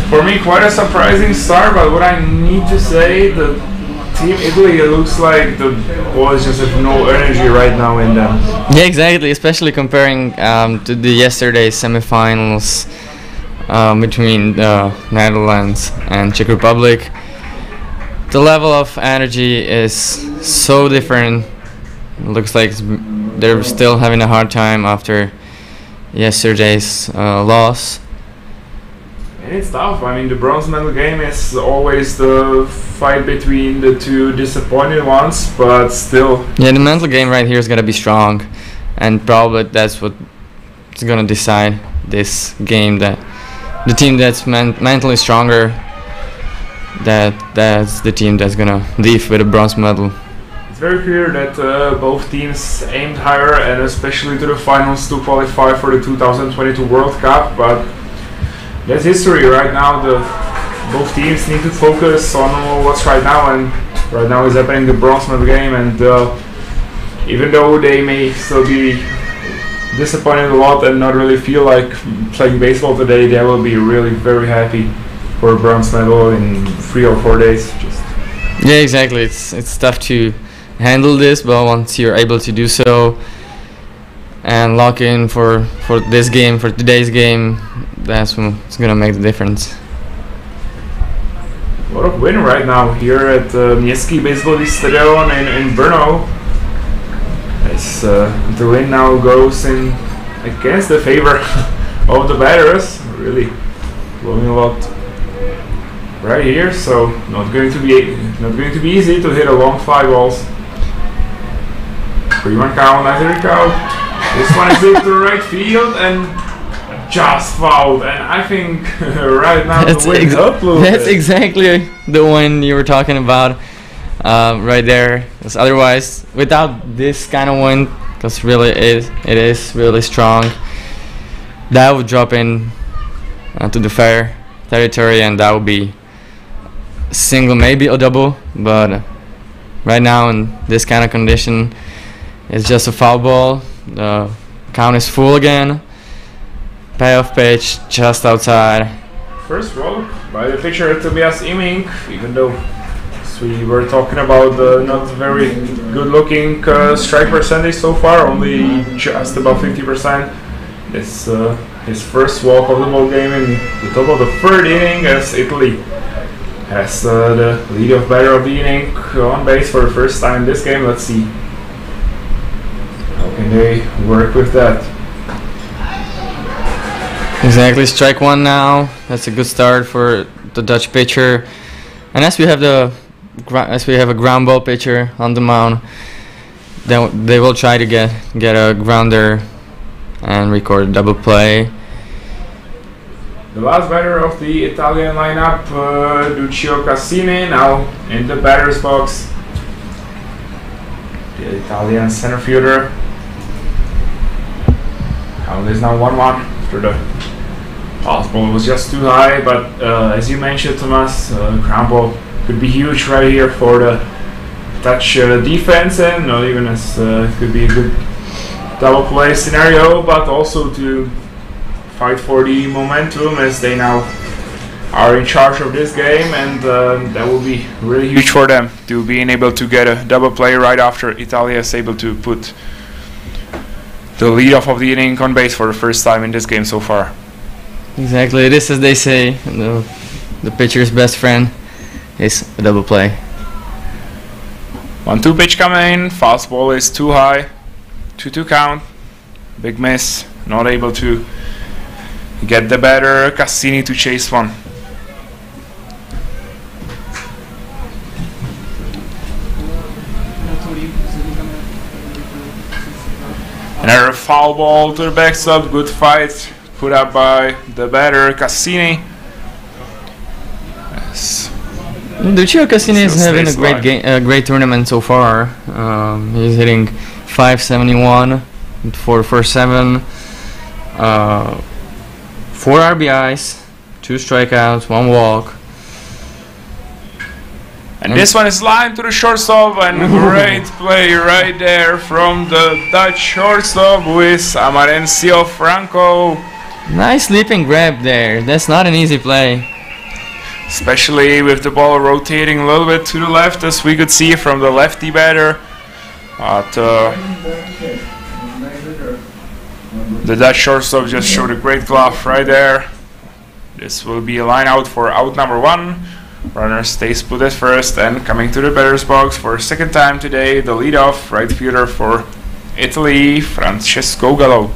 For me, quite a surprising start, but what I need to say, the Team Italy, it looks like the boys just have no energy right now in them. Yeah, exactly, especially comparing to the yesterday's semifinals between the Netherlands and Czech Republic. The level of energy is so different. It looks like they're still having a hard time after yesterday's loss. And it's tough. I mean, the bronze medal game is always the fight between the two disappointed ones, but still. Yeah, the mental game right here is gonna be strong, and probably that's what's gonna decide this game. That the team that's mentally stronger, that's the team that's gonna leave with a bronze medal. It's very clear that both teams aimed higher, and especially to the finals to qualify for the 2022 World Cup, but that's history right now. Both teams need to focus on what's right now, and right now is happening the bronze medal game, and even though they may still be disappointed a lot and not really feel like playing baseball today, they will be really very happy for a bronze medal in 3 or 4 days. Yeah, exactly. It's tough to handle this, but once you're able to do so and lock in for this game, for today's game, that's what's gonna make the difference. What a win right now here at Městský baseball stadion in Brno. As the win now goes in against the favor of the batters, really blowing a lot right here. So not going to be easy to hit a long fly balls. 3-1 count, nice count. This one is hit to right field and just fouled, and I think right now the wind up a little That's bit. exactly the one you were talking about right there. Because otherwise, without this kind of wind, because really it is really strong, that would drop in to the fair territory, and that would be single, maybe a double. But right now in this kind of condition, it's just a foul ball. The count is full again. Payoff pitch just outside. First walk by the pitcher Tobias Iming, even though we were talking about the not very good looking strike percentage so far, only just above 50%. It's his first walk of the ball game in the top of the 3rd inning, as Italy has the lead of batter of the inning on base for the first time in this game. Let's see how can they work with that. Exactly, strike one now. That's a good start for the Dutch pitcher. And as we have a ground ball pitcher on the mound, then they will try to get a grounder and record a double play. The last batter of the Italian lineup, Lucio Cassini, now in the batter's box. The Italian center fielder. Count is now 1-1 after the fastball was just too high, but as you mentioned, Thomas, ground ball could be huge right here for the Dutch defense, and not even as it could be a good double play scenario, but also to fight for the momentum as they now are in charge of this game, and that will be really huge for them to being able to get a double play right after Italia is able to put the leadoff of the inning on base for the first time in this game so far. Exactly, it is as they say, the pitcher's best friend is a double play. 1-2 pitch coming, fastball is too high, 2-2 count, big miss, not able to get the batter Cassini to chase one. Another foul ball to the backstop, good fight put up by the batter Cassini. Yes. Lucio Cassini is having a great line. game, great tournament so far. He's hitting .571 for 4-7, 4 RBIs, 2 strikeouts, 1 walk. And this one is lined to the shortstop, and great play right there from the Dutch shortstop with Amarencio Franco. Nice leaping grab there. That's not an easy play. especially with the ball rotating a little bit to the left, as we could see from the lefty batter. But the Dutch shortstop just showed a great glove right there. This will be a line out for out number 1. Runner stays put at first, and coming to the batter's box for a second time today, the leadoff right fielder for Italy, Francesco Gallo.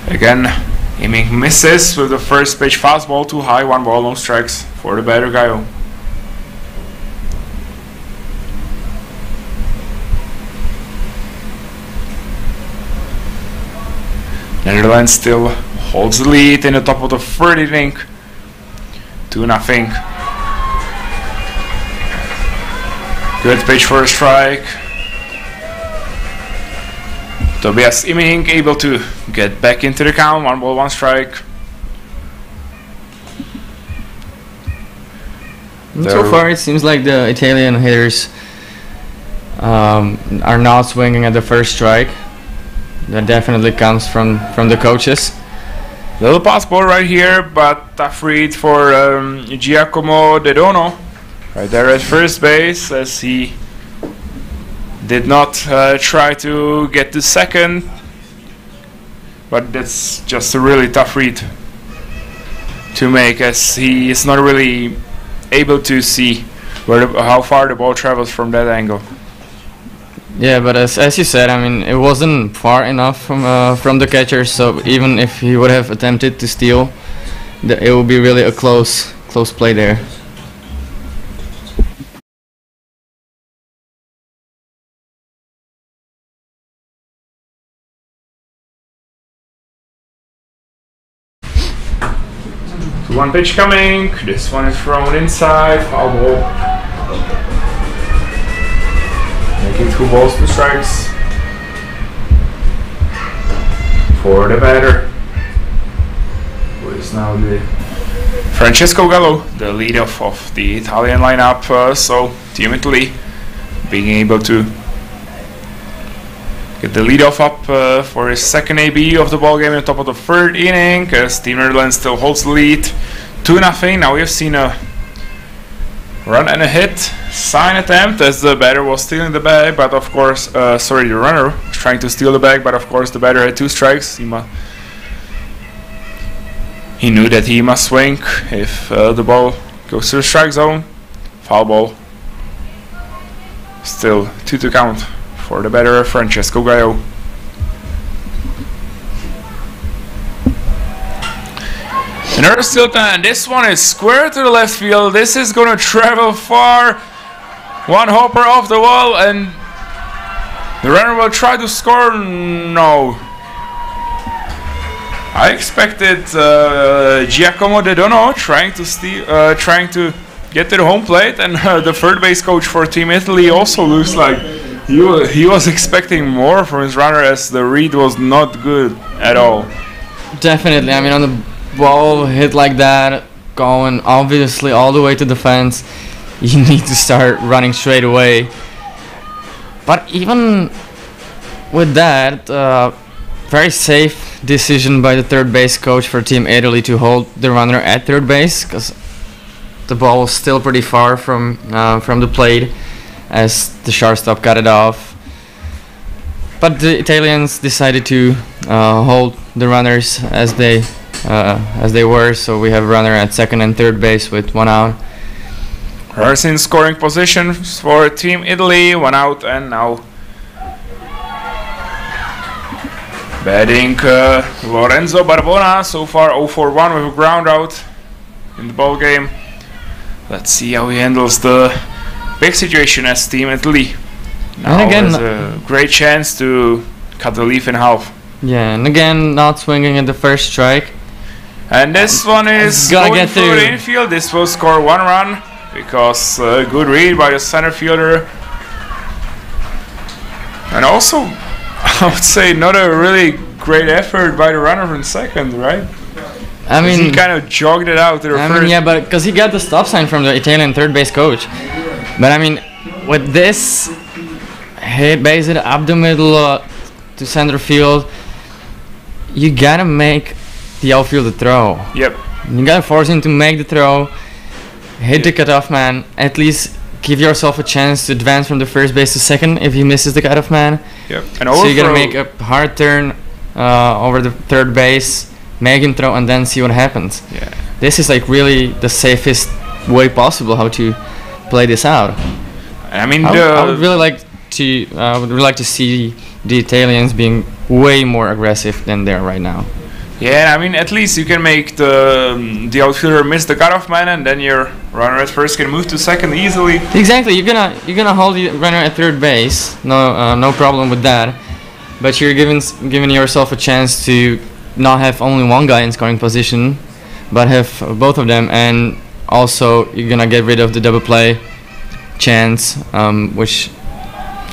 Again, aiming misses with the first pitch fastball too high, 1 ball, no strikes for the batter Gallo. Netherlands still holds the lead in the top of the 3rd inning, 2-0. Good pitch for a strike. Tobias Imming able to get back into the count, 1 ball, 1 strike. So far it seems like the Italian hitters are not swinging at the first strike. That definitely comes from the coaches. Little pass ball right here, but tough read for Giacomo De Dono right there at first base, as he did not try to get to second, but that's just a really tough read to make, as he is not really able to see how far the ball travels from that angle. Yeah, but as you said, I mean, it wasn't far enough from the catcher, so even if he would have attempted to steal, it would be really a close play there. One pitch coming, this one is thrown inside, foul ball. Making 2 balls, 2 strikes for the batter, who is now the Francesco Gallo, the leadoff of the Italian lineup. So Team Italy being able to get the leadoff up for his 2nd AB of the ball game in the top of the 3rd inning, as Team Netherlands still holds the lead, 2-0. Now we have seen a run and a hit sign attempt, as the batter was stealing the bag, but of course, the runner was trying to steal the bag, but of course the batter had 2 strikes. He knew that he must swing if the ball goes to the strike zone. Foul ball. Still 2 to count for the batter Francesco Gallo. Another stilt, and this one is square to the left field. This is going to travel far. 1 hopper off the wall, and the runner will try to score. No. I expected Giacomo De Dono trying to get to the home plate, and the 3rd base coach for Team Italy also looks like he was expecting more from his runner, as the read was not good at all. Definitely, I mean, on the ball hit like that, going obviously all the way to the fence, you need to start running straight away. But even with that, very safe decision by the 3rd base coach for Team Italy to hold the runner at 3rd base, because the ball was still pretty far from the plate, as the shortstop got it off. But the Italians decided to hold the runners as they were, so we have a runner at 2nd and 3rd base with 1 out. Runners in scoring position for Team Italy, 1 out, and now batting Lorenzo Barbona, so far 0-for-1 with a ground out in the ball game. Let's see how he handles the big situation as Team Italy now and again, has a great chance to cut the leaf in half. Yeah, and again, not swinging at the first strike. And this one is going through the infield. This will score 1 run, because good read by the center fielder. And also, I would say not a really great effort by the runner from 2nd, right? I mean, he kind of jogged it out to the first. Yeah, but because he got the stop sign from the Italian 3rd base coach. But I mean, with this hit, base it up the middle to center field, you gotta make the outfielder throw. Yep. You gotta force him to make the throw, hit the cutoff man, at least give yourself a chance to advance from the first base to second if he misses the cutoff man. Yep. And so you gotta make a hard turn over the third base, make him throw, and then see what happens. Yeah. This is like really the safest way possible how to play this out. I mean, I would really like to see the Italians being way more aggressive than they are right now. Yeah, I mean, at least you can make the outfielder miss the cutoff man, and then your runner at first can move to second easily. Exactly, you're gonna hold the runner at third base. No problem with that. But you're giving yourself a chance to not have only one guy in scoring position, but have both of them, and also you're gonna get rid of the double play chance, which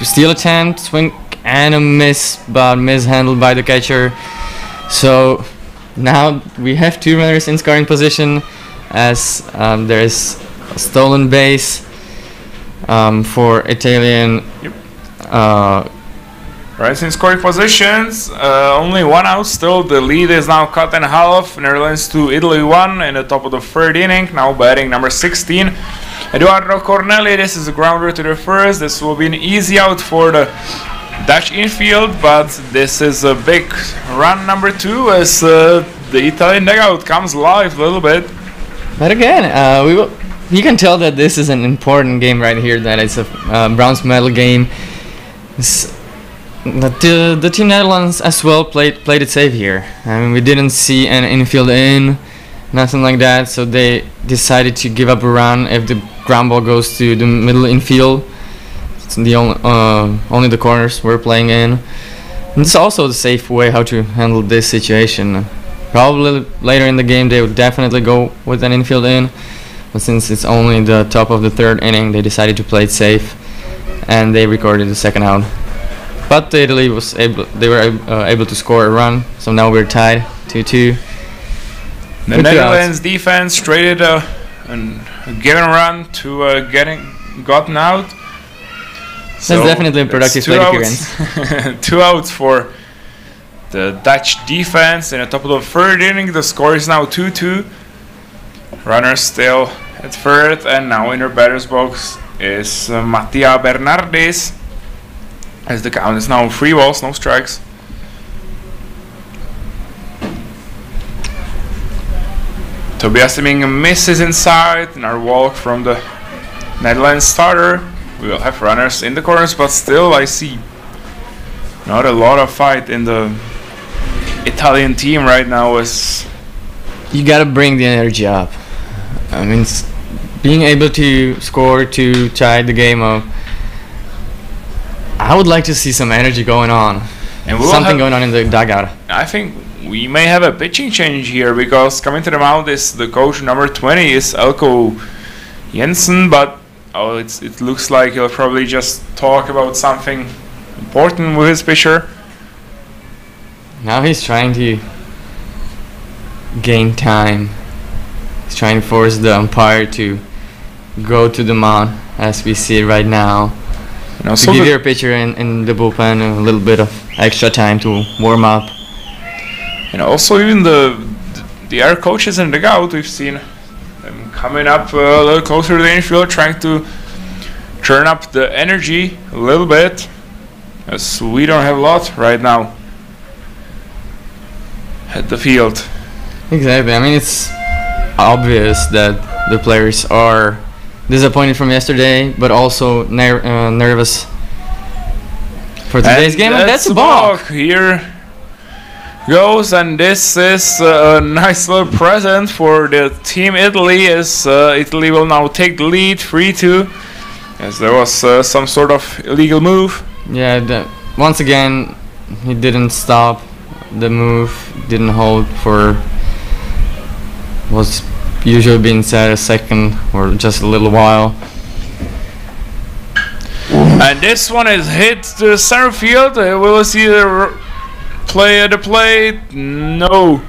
steal attempt, swing and a miss, but mishandled by the catcher. So now we have two runners in scoring position, as there is a stolen base for Italian. Yep. Right, in scoring positions, only one out still. The lead is now cut in half. Netherlands 2, Italy 1 in the top of the third inning. Now batting number 16, Eduardo Corneli. This is a grounder to the first. This will be an easy out for the Dutch infield, but this is a big run number 2 as the Italian dugout comes alive a little bit. But again, you can tell that this is an important game right here, that it's a bronze medal game. The Team Netherlands as well played it safe here. I mean, we didn't see an infield in, nothing like that, so they decided to give up a run if the ground ball goes to the middle infield. It's the only the corners we're playing in. And it's also the safe way how to handle this situation. Probably later in the game they would definitely go with an infield in, but since it's only the top of the third inning, they decided to play it safe, and they recorded the second out. But Italy were able to score a run, so now we're tied 2-2. The Netherlands defense traded a given run to gotten out. So that's definitely a productive plate appearance. 2 outs for the Dutch defense in the top of the third inning. The score is now 2-2. Runner still at third, and now in their batter's box is Mattia Bernardes, as the count is now 3 balls, no strikes. Tobias Hemming misses inside, and our walk from the Netherlands starter. We will have runners in the corners, but still I see not a lot of fight in the Italian team right now. As you gotta bring the energy up. I mean, being able to score to tie the game up, I would like to see some energy going on, and something going on in the dugout. I think we may have a pitching change here, because coming to the mound is the coach number 20 is Elko Jensen, but it looks like he'll probably just talk about something important with his pitcher. Now he's trying to gain time. He's trying to force the umpire to go to the mound, as we see it right now. And also to give your pitcher in the bullpen a little bit of extra time to warm up. And also even the other coaches in the dugout, we've seen them coming up a little closer to the infield, trying to turn up the energy a little bit, as we don't have a lot right now at the field. Exactly. I mean, it's obvious that the players are disappointed from yesterday, but also nervous for today's game, and that's a balk. Here goes, and this is a nice little present for the team Italy, as Italy will now take the lead 3-2, as there was some sort of illegal move. Yeah, once again he didn't stop the move, didn't hold for was usually being said a second or just a little while. And this one is hit to the center field. Will see the play at the plate? No.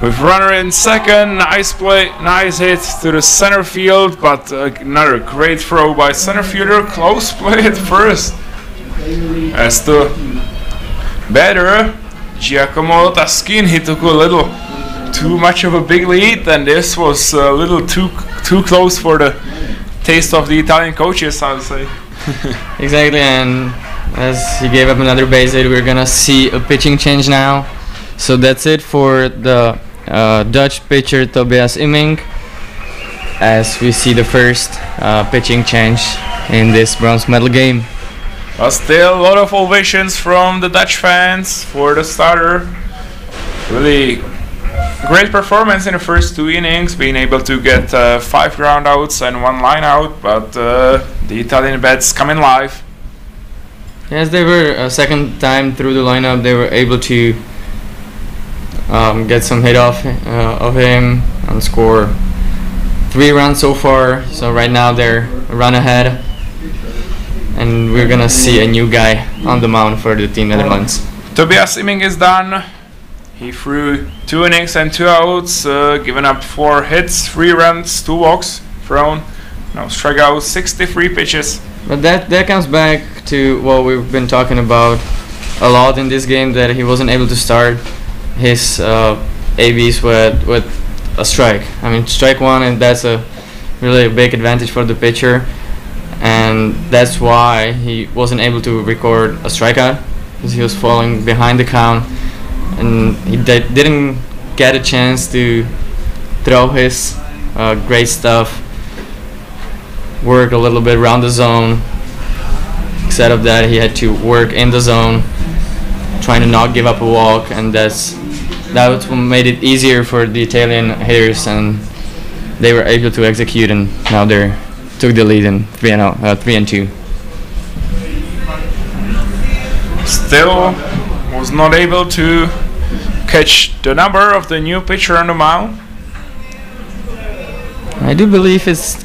With runner in second, nice play, nice hit to the center field, but another great throw by center fielder. Close play at first, as the batter Giacomo Taschini, he took a little too much of a big lead, and this was a little too close for the taste of the Italian coaches, I would say. Exactly, and as he gave up another base hit, we're gonna see a pitching change now. So that's it for the Dutch pitcher Tobias Imming, as we see the first pitching change in this bronze medal game. But still a lot of ovations from the Dutch fans for the starter. Really great performance in the first 2 innings, being able to get 5 ground outs and 1 line out, but the Italian bats come in live. Yes, they were a second time through the lineup, they were able to get some hit off of him and score 3 runs so far. So right now they're a run ahead, and we're gonna see a new guy on the mound for the Team Netherlands. Tobias Imming is done. He threw 2 innings and 2 outs, given up 4 hits, 3 runs, 2 walks thrown. Now struck out 63 pitches. But that comes back to what we've been talking about a lot in this game, that he wasn't able to start his ABs with a strike. I mean, strike one, and that's a really big advantage for the pitcher, and that's why he wasn't able to record a strikeout, because he was falling behind the count, and he didn't get a chance to throw his great stuff, work a little bit around the zone. Instead of that, he had to work in the zone, trying to not give up a walk, and that's what made it easier for the Italian hitters, and they were able to execute, and now they took the lead in 3-2. Still was not able to catch the number of the new pitcher on the mound. I do believe it's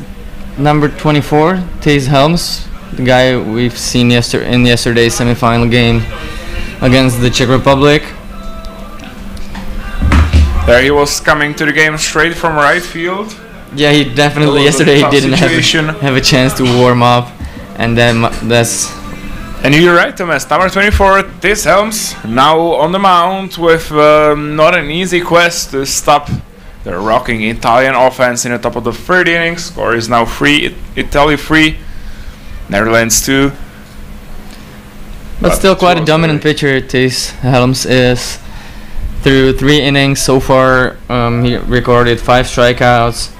number 24, Thijs Helms, the guy we've seen in yesterday's semi-final game against the Czech Republic. There he was coming to the game straight from right field. Yeah, he definitely yesterday he didn't have a chance to warm up, and then that's. And you're right, Thomas. Number 24, Thijs Helms, now on the mound with not an easy quest to stop the rocking Italian offense in the top of the 3rd inning. Score is now 3, Italy 3, Netherlands 2. But still quite a dominant pitcher, Thijs Helms is. Through 3 innings so far, he recorded 5 strikeouts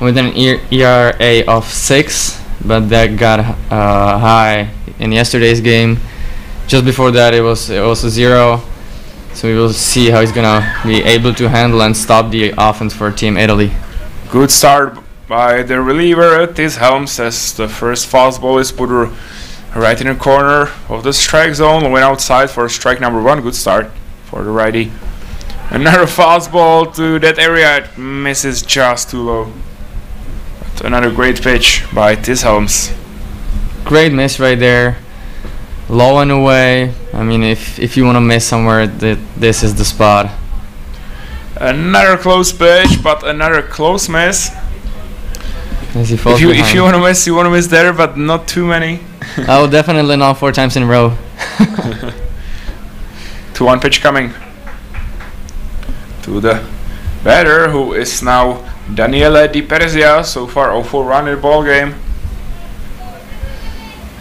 with an ERA of 6, but that got high in yesterday's game. Just before that, it was a 0. So we will see how he's gonna be able to handle and stop the offense for Team Italy. Good start by the reliever Thijs Helms, as the first fastball is put right in the corner of the strike zone, went outside for strike number 1. Good start for the righty. Another fastball to that area, it misses just too low. But another great pitch by Thijs Helms. Great miss right there, low and away. I mean, if you want to miss somewhere, this is the spot. Another close pitch, but another close miss. As he falls if you want to miss there, but not too many. Oh, definitely not 4 times in a row. 2-1 pitch coming to the batter, who is now Daniele Di Perzia. So far 0-4 run in the ball game,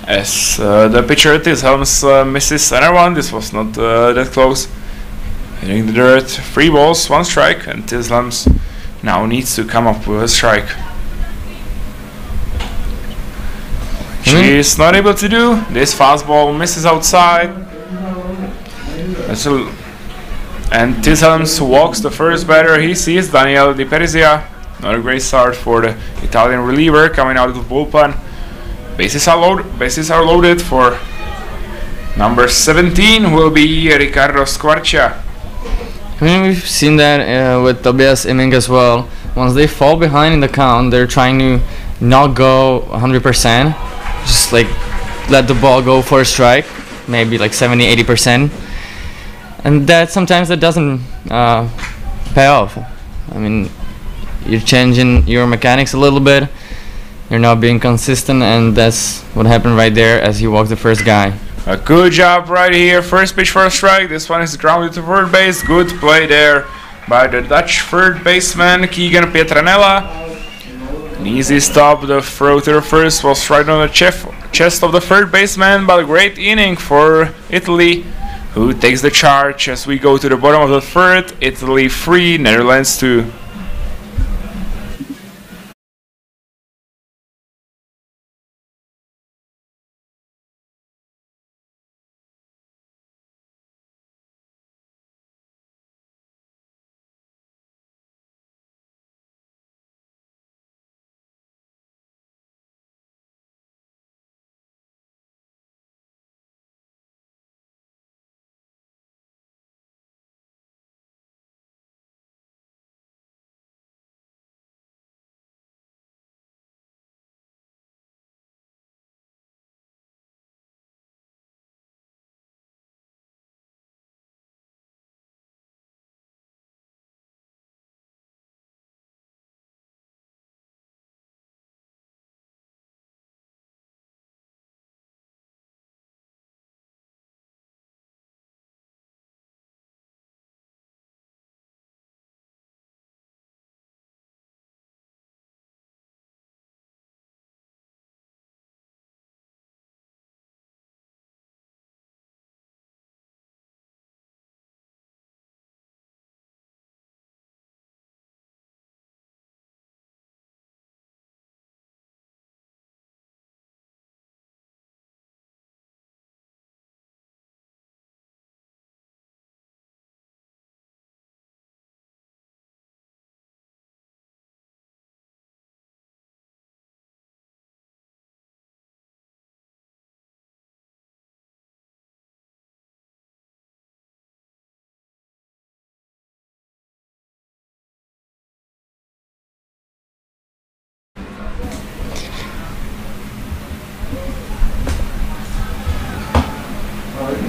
as the pitcher Thijs Helms misses another one. This was not that close, hitting the dirt. 3 balls, 1 strike, and Thijs Helms now needs to come up with a strike. She is not able to do. This fastball misses outside. And Thijs Helms walks the first batter. He sees Daniele Di Perzia. Not a great start for the Italian reliever coming out of the bullpen. Bases are loaded for number 17, will be Ricardo Squarcia. I mean, we've seen that with Tobias Imming as well. Once they fall behind in the count, they're trying to not go 100%. Just like let the ball go for a strike, maybe like 70-80%. And that sometimes that doesn't pay off. I mean, you're changing your mechanics a little bit, you're not being consistent, and that's what happened right there as he walked the first guy. A good job right here. First pitch for a strike. This one is grounded to third base. Good play there by the Dutch third baseman Keegan Pietranella. An easy stop, the throw to the first was right on the chest of the third baseman, but a great inning for Italy, who takes the charge as we go to the bottom of the third. Italy 3, Netherlands 2.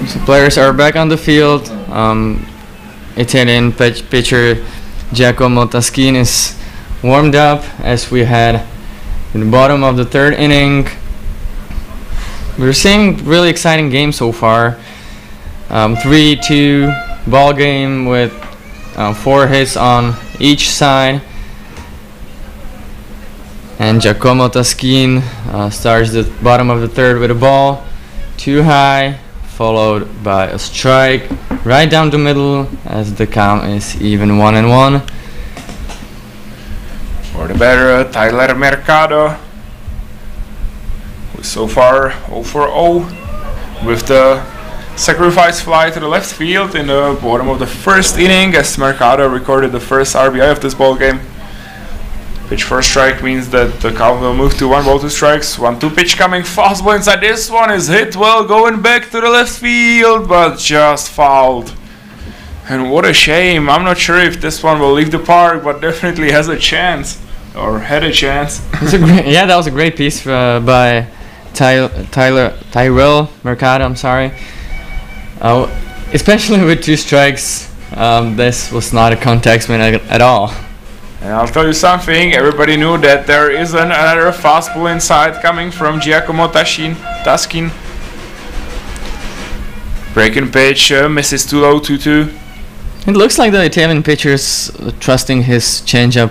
So players are back on the field. Italian pitcher Giacomo Taschin is warmed up as we had in the bottom of the third inning. We're seeing really exciting game so far. 3-2 ball game with 4 hits on each side. And Giacomo Taschin starts the bottom of the third with a ball too high, followed by a strike right down the middle as the count is even 1-1. For the batter, Tyler Mercado, who's so far 0 for 0 with the sacrifice fly to the left field in the bottom of the first inning, as Mercado recorded the first RBI of this ball game. Pitch for a strike means that the count will move to 1 ball 2 strikes. 1-2 pitch coming, fastball inside. This one is hit well, going back to the left field, but just fouled. And what a shame. I'm not sure if this one will leave the park, but definitely has a chance, or had a chance. Yeah, that was a great piece by Tyrell Mercado. I'm sorry. Especially with 2 strikes, this was not a contact win at all. And I'll tell you something, everybody knew that there is another fastball inside coming from Giacomo Taschin. Breaking pitch, misses too low, 2-2. It looks like the Italian pitcher is trusting his changeup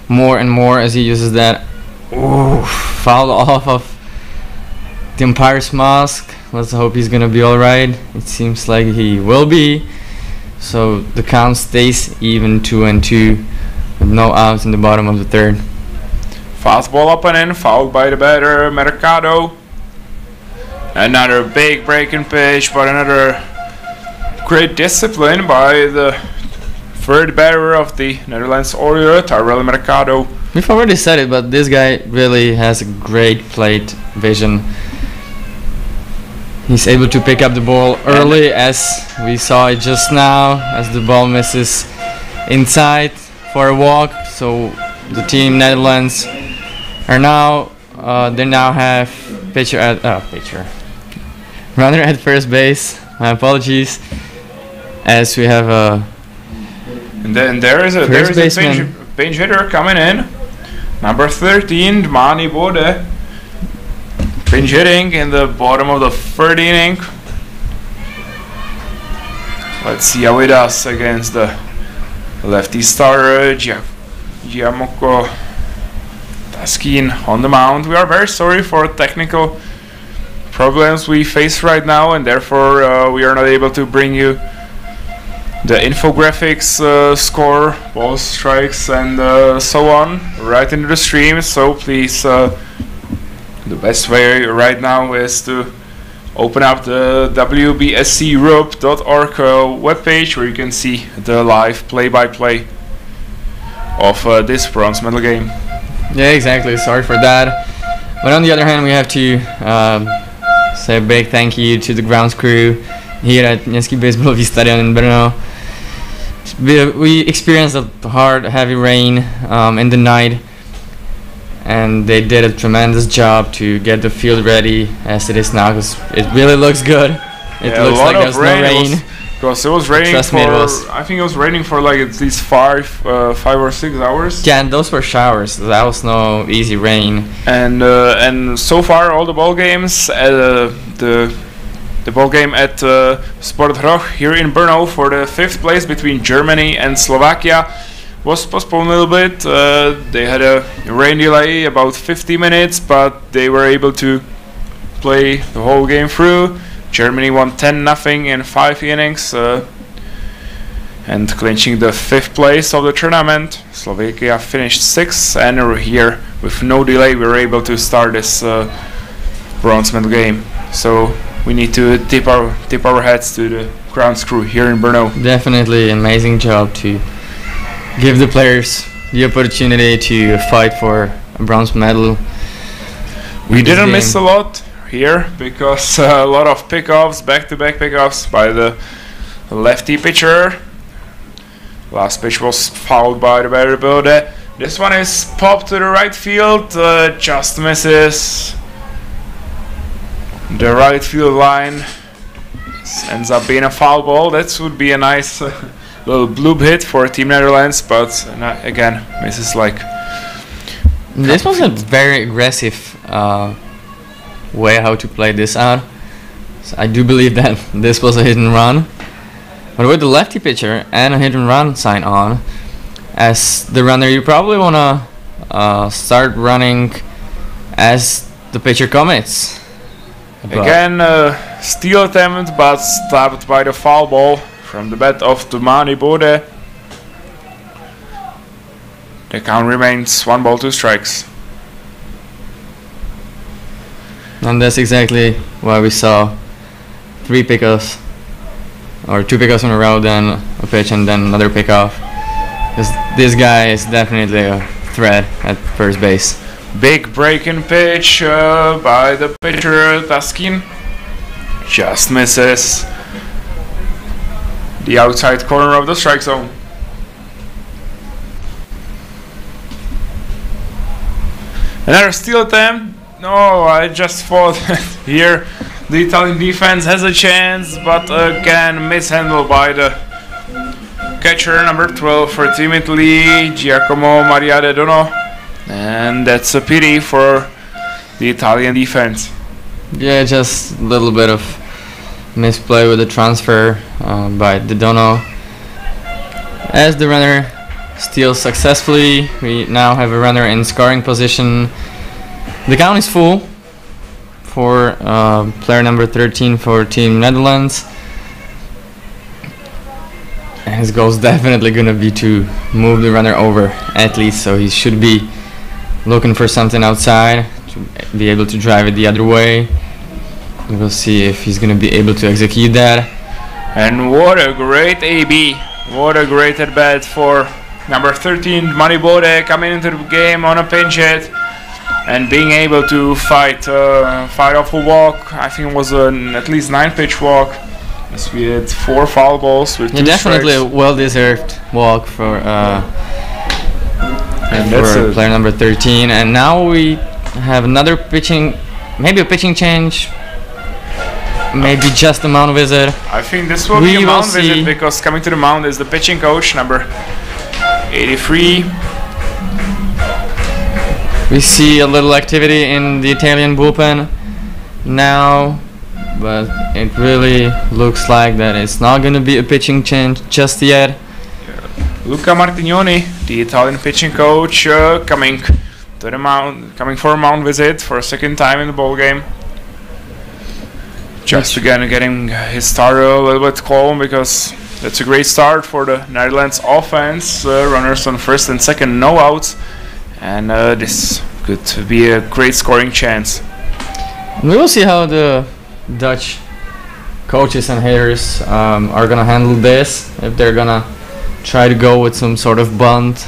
more and more as he uses that. Ooh, fouled off of the umpire's mask. Let's hope he's gonna be alright. It seems like he will be. So the count stays even 2-2. With no outs in the bottom of the third. Fastball up and in, fouled by the batter Mercado. Another big breaking pitch, but another great discipline by the third batter of the Netherlands Order, Tyrell Mercado. We've already said it, but this guy really has a great plate vision. He's able to pick up the ball early, as we saw it just now, as the ball misses inside for a walk. So the team Netherlands are now they now have runner at first base. My apologies, as we have a and then there is a pinch hitter coming in, number 13, Dmani Bode, pinch hitting in the bottom of the third inning. Let's see how he does against the lefty starter Gianmocco Taskin on the mound. We are very sorry for technical problems we face right now, and therefore we are not able to bring you the infographics, score, balls, strikes, and so on right into the stream. So please, the best way right now is to open up the wbsceurope.org webpage, where you can see the live play-by-play of this bronze medal game. Yeah, exactly. Sorry for that. But on the other hand, we have to say a big thank you to the grounds crew here at Městský baseballový stadion in Brno. We experienced a hard, heavy rain in the night, and they did a tremendous job to get the field ready as it is now, because it really looks good. It looks like there's no rain. Because it was raining I think it was raining for like at least 5 or 6 hours. Yeah, and those were showers. That was no easy rain. And so far all the ball games, the ball game at Sport Hroch here in Brno for the 5th place between Germany and Slovakia was postponed a little bit. They had a rain delay about 50 minutes, but they were able to play the whole game through. Germany won 10-0 in 5 innings and clinching the 5th place of the tournament. Slovakia finished 6th, and here with no delay we were able to start this bronze medal game. So we need to tip our hats to the grounds crew here in Brno. Definitely amazing job to give the players the opportunity to fight for a bronze medal. We didn't miss a lot here because a lot of pickoffs, back-to-back pickoffs by the lefty pitcher. Last pitch was fouled by the batter Bode. This one is popped to the right field, just misses the right field line. This ends up being a foul ball. That would be a nice little bloop hit for Team Netherlands, but again misses like. This was a very aggressive way how to play this out. So I do believe that this was a hit and run, but with the lefty pitcher and a hit and run sign on, as the runner you probably wanna start running as the pitcher commits. Again, steal attempt, but stopped by the foul ball from the bat of Tumani Bode. The count remains 1 ball, 2 strikes. And that's exactly why we saw 3 pickoffs, or 2 pickoffs in a row, then a pitch and then another pickoff. Because this guy is definitely a threat at first base. Big breaking pitch by the pitcher Taskin. Just misses the outside corner of the strike zone. Another steal attempt. No, I just thought here the Italian defense has a chance, but again mishandled by the catcher number 12 for Team Italy, Giacomo Maria De Dono. And that's a pity for the Italian defense. Yeah, just a little bit of misplay with the transfer by De Dono. As the runner steals successfully, we now have a runner in scoring position. The count is full for player number 13 for Team Netherlands. And his goal is definitely going to be to move the runner over at least, so he should be looking for something outside to be able to drive it the other way. We will see if he's going to be able to execute that. And what a great AB, what a great at bat for number 13 Mani Bode, coming into the game on a pinch hit and being able to fight off a walk. I think it was an at least 9-pitch walk, as we had 4 foul balls with 2 definitely strikes. A well-deserved walk for player number 13. And now we have another pitching, maybe a pitching change, maybe just a mound visit. I think this will be a mound visit, because coming to the mound is the pitching coach number 83. We see a little activity in the Italian bullpen now, but it really looks like that it's not going to be a pitching change just yet. Luca Martignoni, the Italian pitching coach, coming to the mound, coming for a mound visit for a second time in the ball game. Just again getting his start a little bit calm, because that's a great start for the Netherlands offense. Runners on first and second, no outs, and this could be a great scoring chance. We will see how the Dutch coaches and hitters are gonna handle this. If they're gonna try to go with some sort of bunt,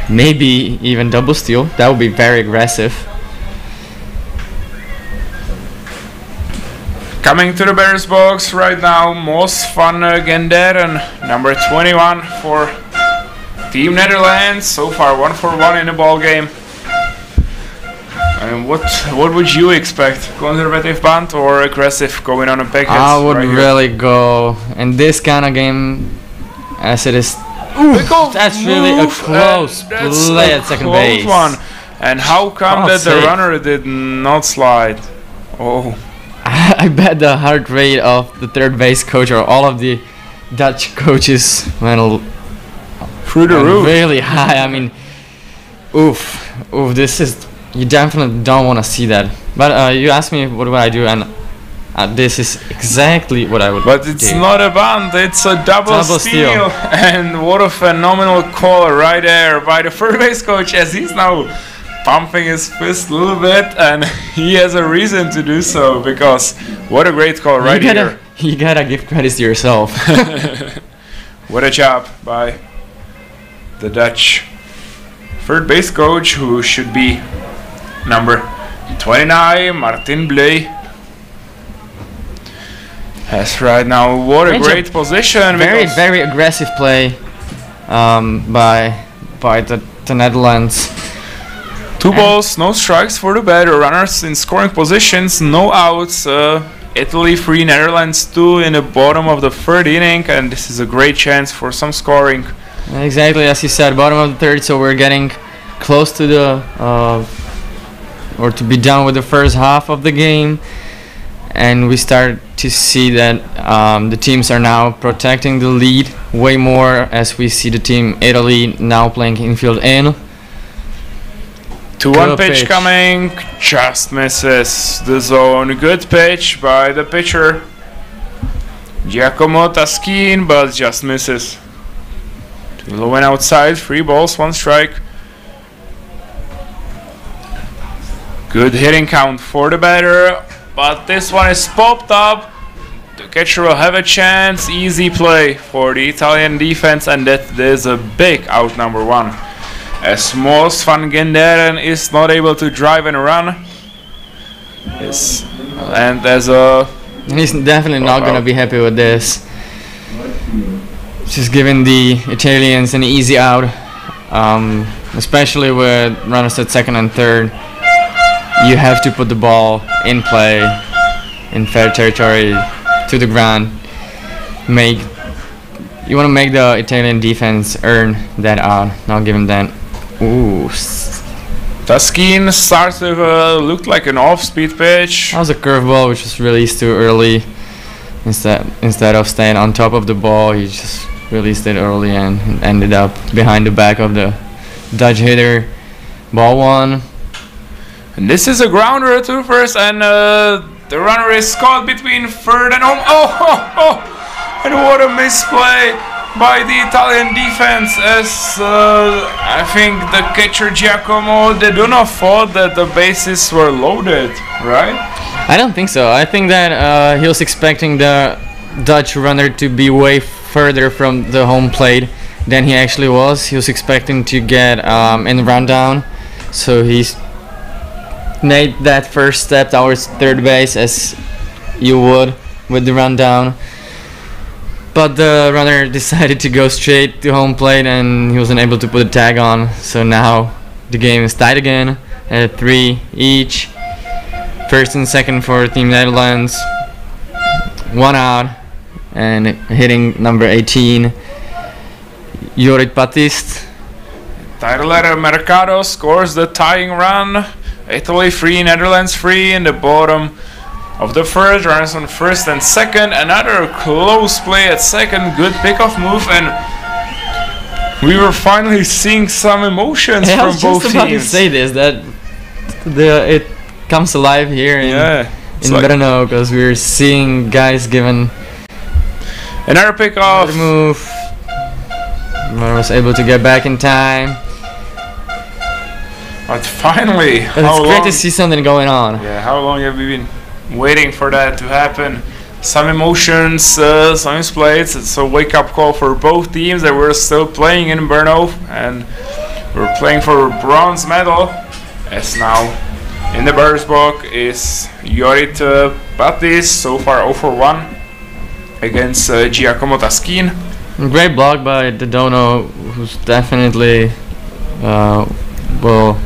maybe even double steal. That would be very aggressive. Coming to the Bears box right now, most fun Gender, and number 21 for Team Netherlands. So far 1 for 1 in the ball game. And what would you expect? Conservative bunt or aggressive going on a big hit? I would right really go in this kind of game, as it is. That's really a close play at second base. One. And how come that the runner did not slide? Oh. I bet the heart rate of the third base coach or all of the Dutch coaches went through the roof. Really high. I mean, oof. This is, you definitely don't want to see that. But you asked me what would I do, and this is exactly what I would do. But it's not a bunt, it's a double steal. And what a phenomenal call right there by the third base coach, as he's now pumping his fist a little bit, and he has a reason to do so, because what a great call right here. You gotta give credit to yourself. What a job by the Dutch third base coach, who should be number 29, Martin Bley. Has right now, what a great position. Very aggressive play by the Netherlands. 2 balls, no strikes for the batter. Runners in scoring positions, no outs. Italy 3, Netherlands 2 in the bottom of the third inning, and this is a great chance for some scoring. Exactly as you said, bottom of the third, so we're getting close to the or to be done with the first half of the game, and we start to see that the teams are now protecting the lead way more, as we see the team Italy now playing infield in. 2-1 pitch coming, just misses the zone. Good pitch by the pitcher Giacomo Taskin, but just misses. Too low and outside, 3 balls, 1 strike. Good hitting count for the batter, but this one is popped up. The catcher will have a chance. Easy play for the Italian defense, and that is a big out, number 1. As most Van Genderen is not able to drive and run. Yes. And as a... He's definitely not going to be happy with this. Just giving the Italians an easy out. Especially with runners at second and third. You have to put the ball in play, in fair territory, to the ground. You want to make the Italian defense earn that out, not give him that. Ooh. Taskin starts with looked like an off-speed pitch. That was a curveball which was released too early. Instead of staying on top of the ball, he just released it early and ended up behind the back of the Dutch hitter. Ball 1. And this is a grounder to first, and the runner is caught between third and home. Oh! And what a misplay by the Italian defense, as I think the catcher Giacomo De Dona thought that the bases were loaded, right? I don't think so. I think that he was expecting the Dutch runner to be way further from the home plate than he actually was. He was expecting to get in the rundown, so he's made that first step towards third base as you would with the rundown. But the runner decided to go straight to home plate, and he wasn't able to put a tag on. So now the game is tied again at 3 each. First and second for Team Netherlands. 1 out, and hitting number 18, Jorit Batist. Tyler Mercado scores the tying run. Italy 3, Netherlands 3 in the bottom of the third. Runners on first and second. Another close play at second. Good pickoff move, and We were finally seeing some emotions Yeah, I from was both just about to teams. say this, that it comes alive here in like Brno, because we're seeing guys giving another pick off. the move. I was able to get back in time. But finally, But it's great to see something going on. Yeah, how long have we been waiting for that to happen? Some emotions, some misplays. It's a wake-up call for both teams that we're still playing in Brno, and we're playing for a bronze medal. As now in the batter's box is Jorit Batis, so far 0-for-1 against Giacomo Taschin. Great block by the Dono, who's definitely will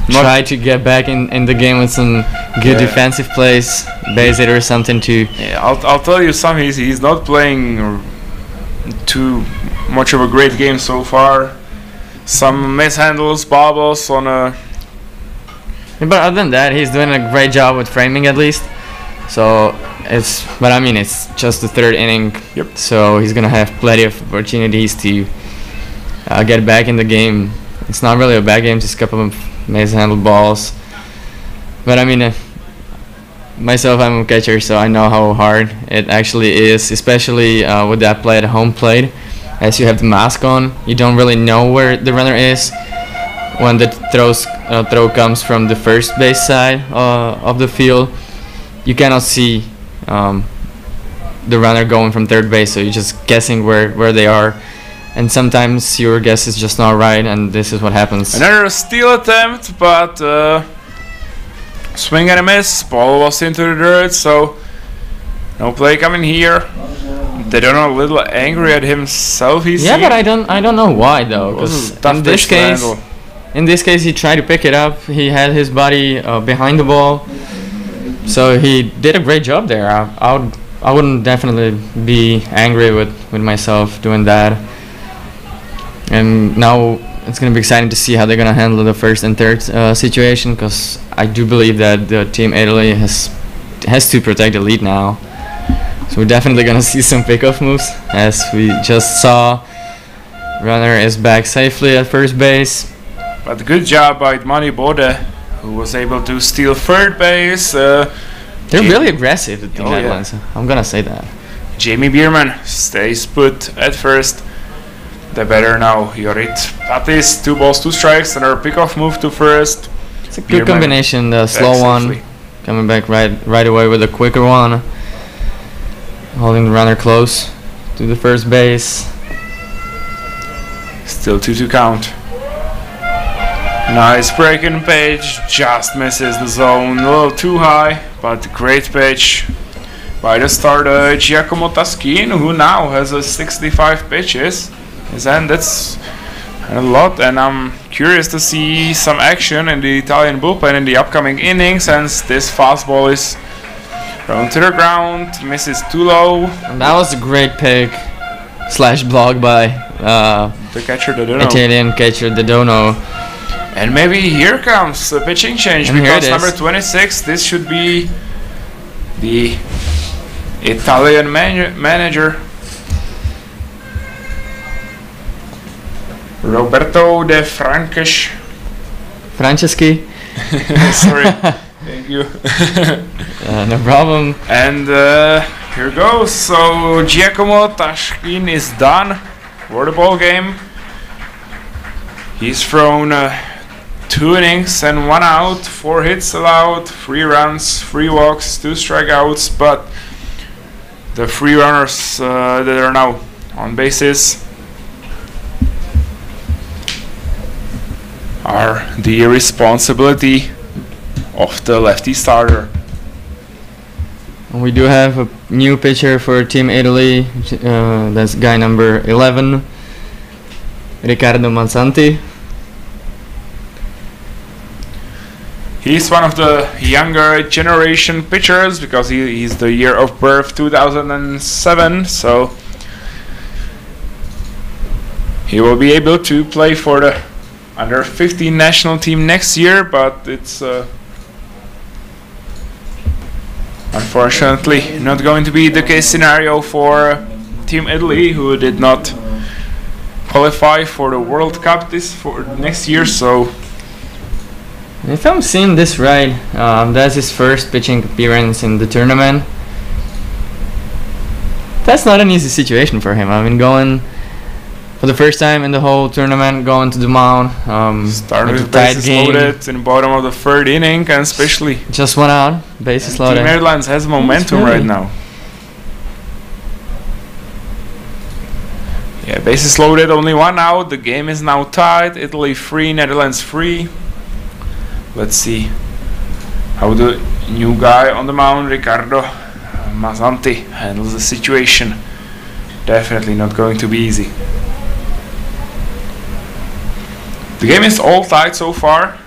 try to get back in the game with some good defensive plays, base it or something to. Yeah, I'll tell you some. He's not playing too much of a great game so far. Some mishandles, bobbles on a. But other than that, he's doing a great job with framing at least. So but I mean, it's just the third inning. Yep. So he's gonna have plenty of opportunities to get back in the game. It's not really a bad game, just a couple of mishandled balls. But I mean, myself, I'm a catcher, so I know how hard it actually is, especially with that play at home plate. As you have the mask on, you don't really know where the runner is when the throw comes from the first base side of the field. You cannot see the runner going from third base, so you're just guessing where they are, and sometimes your guess is just not right, and this is what happens. Another steal attempt, but swing and a miss. Ball was into the dirt, so no play coming here. They don't know, a little angry at himself. But I don't know why though, because in this case he tried to pick it up. He had his body behind the ball. So he did a great job there. I wouldn't definitely be angry with myself doing that. And now it's going to be exciting to see how they're going to handle the first and third situation, because I do believe that the Team Italy has to protect the lead now. So we're definitely going to see some pickoff moves, as we just saw. Runner is back safely at first base. But good job by Dmani Bode, who was able to steal third base. They're really aggressive, the Team Netherlands. I'm gonna say that. Jamie Biermann stays put at first. The batter now, Jorit Batis, 2 balls, 2 strikes, and our pickoff move to first. It's a good combination, the slow one, coming back right away with a quicker one. Holding the runner close to the first base. Still 2-2 count. Nice breaking pitch, just misses the zone, a little too high, but great pitch by the starter Giacomo Taschin, who now has 65 pitches. And that's a lot, and I'm curious to see some action in the Italian bullpen in the upcoming innings, since this fastball is thrown to the ground, misses too low. And that was a great pick / block by the catcher, the Dono. Italian catcher, the Dono. And maybe here comes a pitching change, and because number 26, this should be the Italian manager, Roberto De Franceschi. Sorry, thank you. No problem. And here goes. So Giacomo Taschin is done for the ball game. He's thrown 2 innings and 1 out, 4 hits allowed, 3 runs, 3 walks, 2 strikeouts, but the 3 runners that are now on bases are the responsibility of the lefty starter. We do have a new pitcher for Team Italy, that's guy number 11, Ricardo Manzanti. He's one of the younger generation pitchers, because he's the year of birth 2007, so he will be able to play for the under 15 national team next year, but it's unfortunately not going to be the case scenario for Team Italy, who did not qualify for the World Cup for next year. So if I'm seeing this right, that's his first pitching appearance in the tournament. That's not an easy situation for him. I mean, going for the first time in the whole tournament, going to the mound, starting with bases loaded in the bottom of the third inning, and especially just one out, bases loaded. Team Netherlands has momentum right now. Yeah, bases loaded, only one out. The game is now tied. Italy 3, Netherlands 3. Let's see how the new guy on the mound, Ricardo Manzanti, handles the situation. Definitely not going to be easy. The game is all tied so far.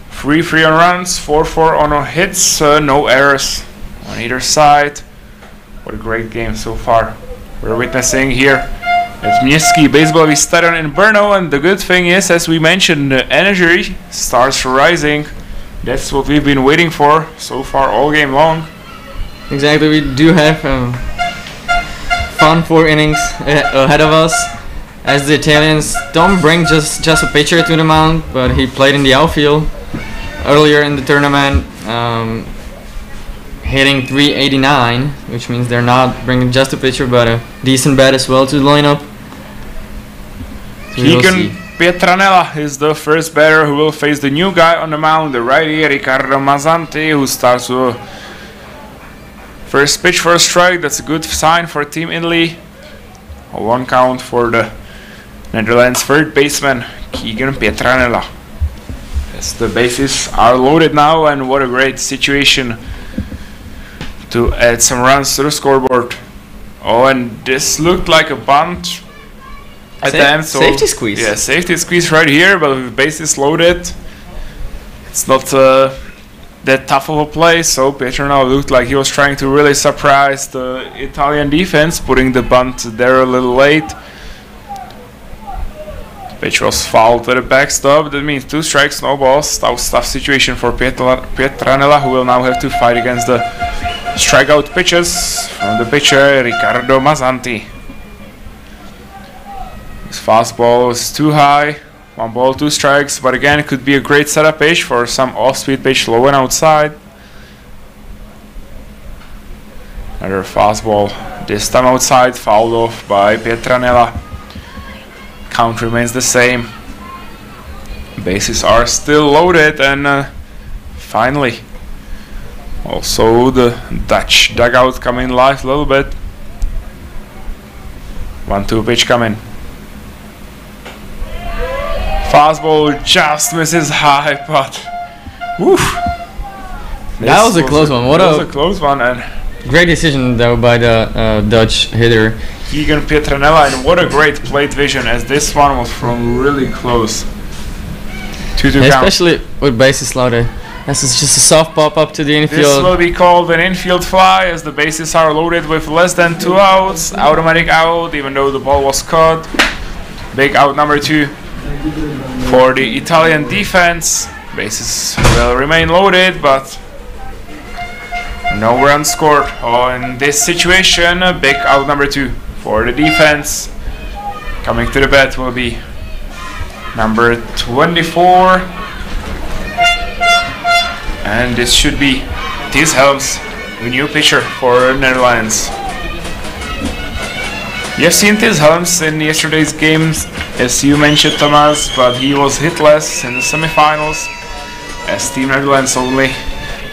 3-3 on runs, 4-4 on hits, no errors on either side. What a great game so far. We're witnessing here at Miejski Baseballowy Stadion in Brno, and the good thing is, as we mentioned, the energy starts rising. That's what we've been waiting for so far all game long. Exactly, we do have fun 4 innings ahead of us, as the Italians don't bring just a pitcher to the mound, but he played in the outfield earlier in the tournament, hitting .389, which means they're not bringing just a pitcher but a decent bat as well to the lineup. So Pietranella is the first batter who will face the new guy on the mound, the righty Ricardo Manzanti, who starts with first pitch for a strike. That's a good sign for Team Italy. A 1 count for the Netherlands third baseman Pietranella. Yes, the bases are loaded now, and what a great situation to add some runs to the scoreboard. Oh, and this looked like a bunt at the end. So safety squeeze. Yeah, safety squeeze right here, but with bases loaded, it's not that tough of a play. So Pietranella looked like he was trying to really surprise the Italian defense, putting the bunt there a little late. Pitch was fouled at the backstop. That means 2 strikes, no balls. Tough situation for Pietranella, who will now have to fight against the strikeout pitches from the pitcher Ricardo Manzanti. His fastball is too high. 1 ball, 2 strikes, but again, it could be a great setup pitch for some off-speed pitch low and outside. Another fastball, this time outside, fouled off by Pietranella. Count remains the same. Bases are still loaded, and finally, also the Dutch dugout coming live a little bit. 1-2 pitch coming. Fastball just misses high, but woof. That was a close one. That was a close one, and great decision though by the Dutch hitter Pietranella, and what a great plate vision, as this one was from really close. 2-2 count. Especially with bases loaded. This is just a soft pop up to the infield. This will be called an infield fly, as the bases are loaded with less than 2 outs. Automatic out, even though the ball was caught. Big out number 2 for the Italian defense. Bases will remain loaded, but no runs scored. Oh, in this situation, a big out number 2 for the defense. Coming to the bat will be number 24. And this should be Thijs Helms, the new pitcher for Netherlands. You have seen Thijs Helms in yesterday's games, as you mentioned, Thomas, but he was hitless in the semifinals, as Team Netherlands only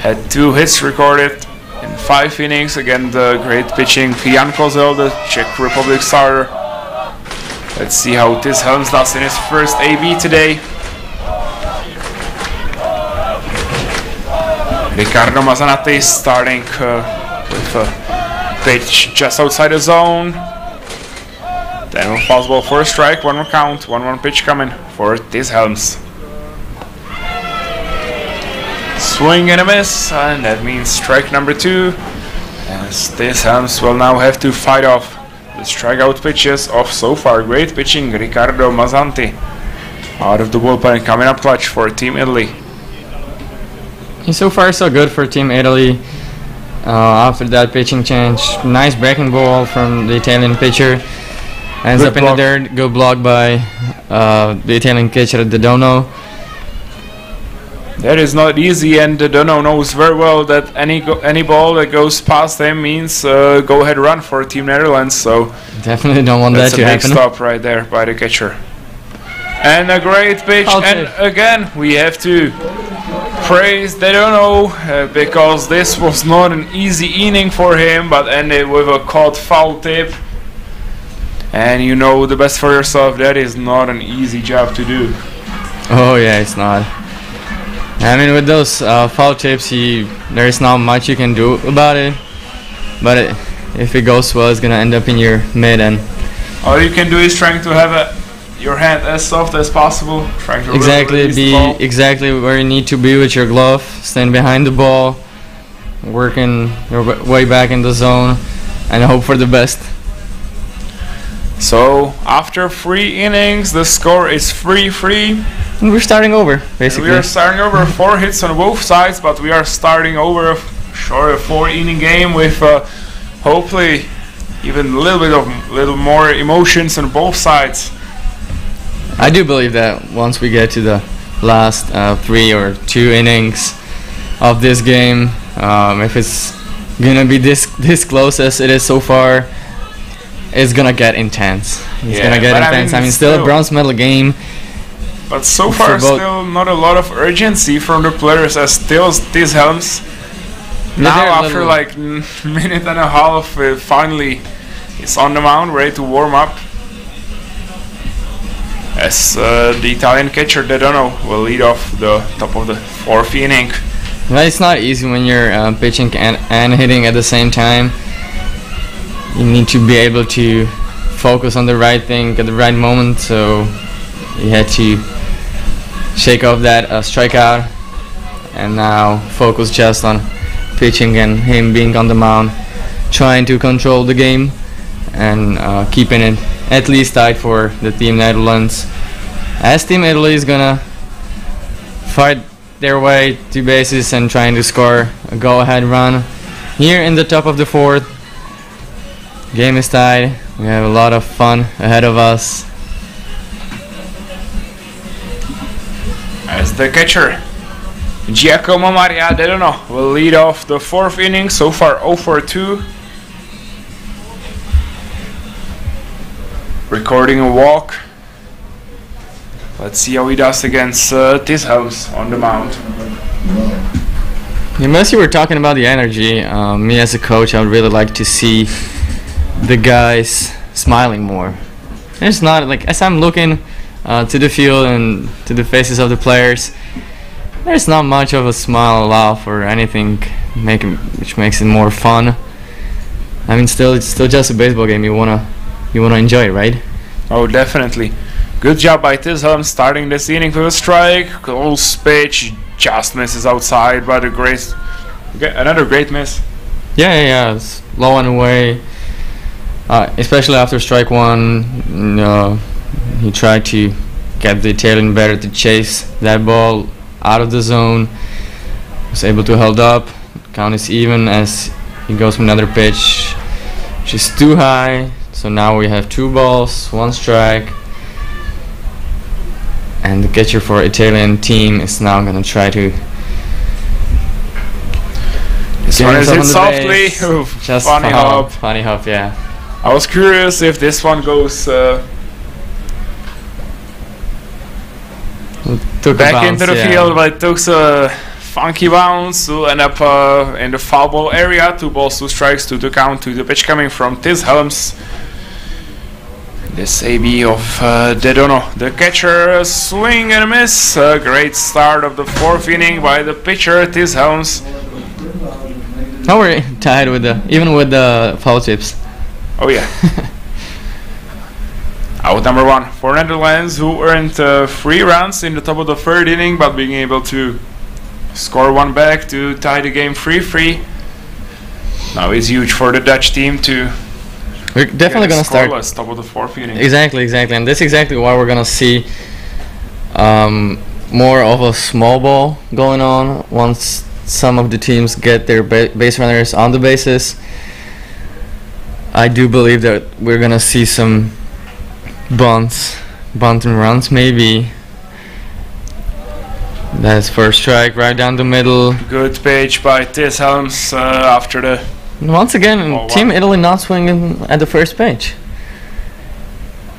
had 2 hits recorded in 5 innings against the great pitching Jan Kozel, the Czech Republic starter. Let's see how Thijs Helms does in his first AB today. Ricardo Manzanti starting with a pitch just outside the zone. Then a fastball for a strike, 1-1 count, 1-1 pitch coming for Thijs Helms. Swing and a miss, and that means strike number 2. As Thijs Helms will now have to fight off the strikeout pitches of so far great pitching Ricardo Manzanti. Out of the bullpen, coming up clutch for Team Italy. So far so good for Team Italy. After that pitching change, nice breaking ball from the Italian pitcher. Ends Good up in block. the dirt, good block by the Italian catcher Dono. That is not easy, and Dono knows very well that any ball that goes past him means go ahead run for Team Netherlands. So Definitely don't want that's that a to big happen. stop right there by the catcher. And a great pitch, Foul and tip. again we have to praise Dono because this was not an easy inning for him, but ended with a caught foul tip. And you know the best for yourself, that is not an easy job to do. Oh yeah, it's not. I mean, with those foul tips, there is not much you can do about it. But if it goes well, it's gonna end up in your mid, and All you can do is trying to have your hand as soft as possible, trying to exactly release the ball. exactly where you need to be with your glove. Stand behind the ball, working your way back in the zone, and hope for the best. So after 3 innings, the score is 3-3. And we're starting over, And basically. we are starting over 4 hits on both sides, but we are starting over a 4-inning game with hopefully even a little more emotions on both sides. I do believe that once we get to the last 3 or 2 innings of this game, if it's gonna be this close as it is so far, it's gonna get intense. It's Yeah, gonna get but I intense. mean, I mean, still a still- bronze medal game. But so For far both- still not a lot of urgency from the players, as still these helms now they're a after little- like minute and a half finally is on the mound ready to warm up. As the Italian catcher Dono will lead off the top of the 4th inning. Well, it's not easy when you're pitching and hitting at the same time. You need to be able to focus on the right thing at the right moment, so you had to shake off that strikeout and now focus just on pitching and him being on the mound, trying to control the game and keeping it at least tight for the Team Netherlands, as Team Italy is gonna fight their way to bases and trying to score a go-ahead run here in the top of the 4th. Game is tied. We have a lot of fun ahead of us. As the catcher Giacomo Maria Dono will lead off the 4th inning, so far 0 for 2. Recording a walk. Let's see how he does against Tishouse on the mound. Unless you were talking about the energy, me as a coach, I would really like to see the guys smiling more. It's not like, as I'm looking to the field and to the faces of the players, there's not much of a smile, laugh, or anything which makes it more fun. I mean, it's still just a baseball game. You wanna enjoy it, right? Oh, definitely. Good job by Tisholm starting this inning with a strike. Close pitch, just misses outside, but another great miss. Yeah. It's low and away. Especially after strike 1, he tried to get the Italian batter to chase that ball out of the zone. Was able to hold up. Count is even as he goes for another pitch, which is too high. So now we have 2 balls, 1 strike. And the catcher for Italian team is now gonna try to. This get one is himself hit on the softly. base. Oof, Just funny hop. Funny hop, yeah. I was curious if this one goes Took a back bounce, into the yeah. field, but it took a funky bounce to end up in the foul ball area. 2 balls, 2 strikes to the count to the pitch coming from Tisholms. This AB of Dono, the catcher, swing and a miss. A great start of the 4th inning by the pitcher Tisholms. Now we're tied even with the foul tips. Oh yeah. Out number 1 for Netherlands, who earned 3 runs in the top of the 3rd inning, but being able to score 1 back to tie the game 3-3. Now it's huge for the Dutch team to We're definitely gonna start. scoreless top of the 4th inning. Exactly, and that's exactly why we're gonna see more of a small ball going on once some of the teams get their base runners on the bases. I do believe that we're gonna see some bunt and runs maybe. That's first strike right down the middle. Good pitch by Tishelms after the... Once again, Team Italy not swinging at the first pitch.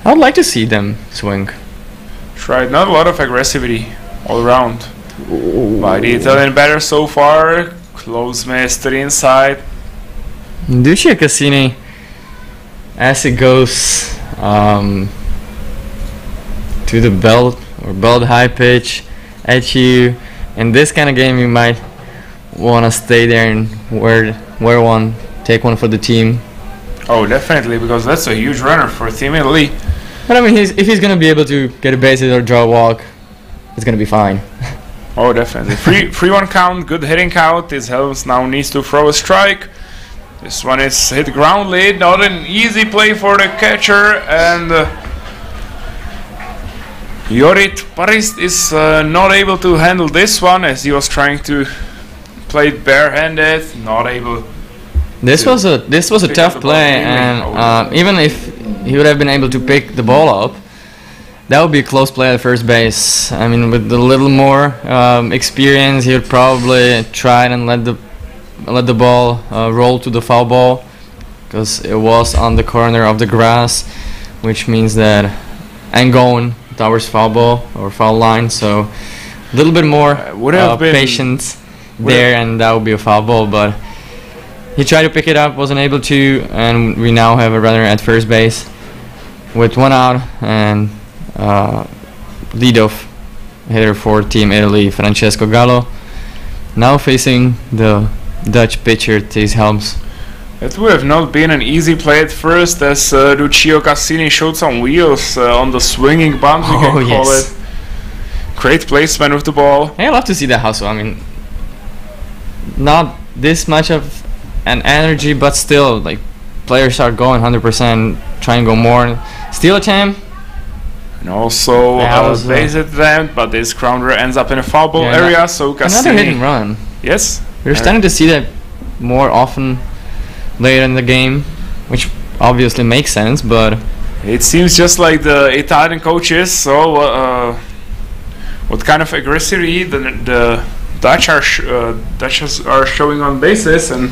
I would like to see them swing. Tried not a lot of aggressivity all around by the Italian batter so far. Close miss to the inside. Duccio Cassini, as it goes to the belt or belt high pitch at you. In this kind of game, you might want to stay there and wear one, take one for the team. Oh, definitely, because that's a huge runner for Team Italy. But I mean, if he's gonna be able to get a base hit or draw a walk, it's gonna be fine. Oh, definitely. 3-1 count, good hitting count. Tishelms now needs to throw a strike. This one is hit ground lead, not an easy play for the catcher, and Jorit Paris is not able to handle this one as he was trying to play it barehanded, not able. This was a tough play, and even if he would have been able to pick the ball up, that would be a close play at first base. I mean, with a little more experience, he would probably try and let the ball roll to the foul ball, because it was on the corner of the grass, which means that and going towards foul ball or foul line. So a little bit more patience there, and that would be a foul ball. But he tried to pick it up, wasn't able to, and we now have a runner at first base with one out, and leadoff hitter for Team Italy, Francesco Gallo, now facing the Dutch pitcher Tishelms. It would have not been an easy play at first, as Duccio Cassini showed some wheels on the swinging bunt, we can call it. Great placement with the ball. Hey, I love to see that hustle. I mean, not this much of an energy, but still, like, players are going 100%, trying to go more. Steal attempt. And also base attempt, but this grounder ends up in a foul ball area, so Cassini... Another hit and run. Yes. We're starting to see that more often later in the game, which obviously makes sense, but... It seems just like the Italian coaches, so what kind of aggressivity the Dutch are showing on bases, and...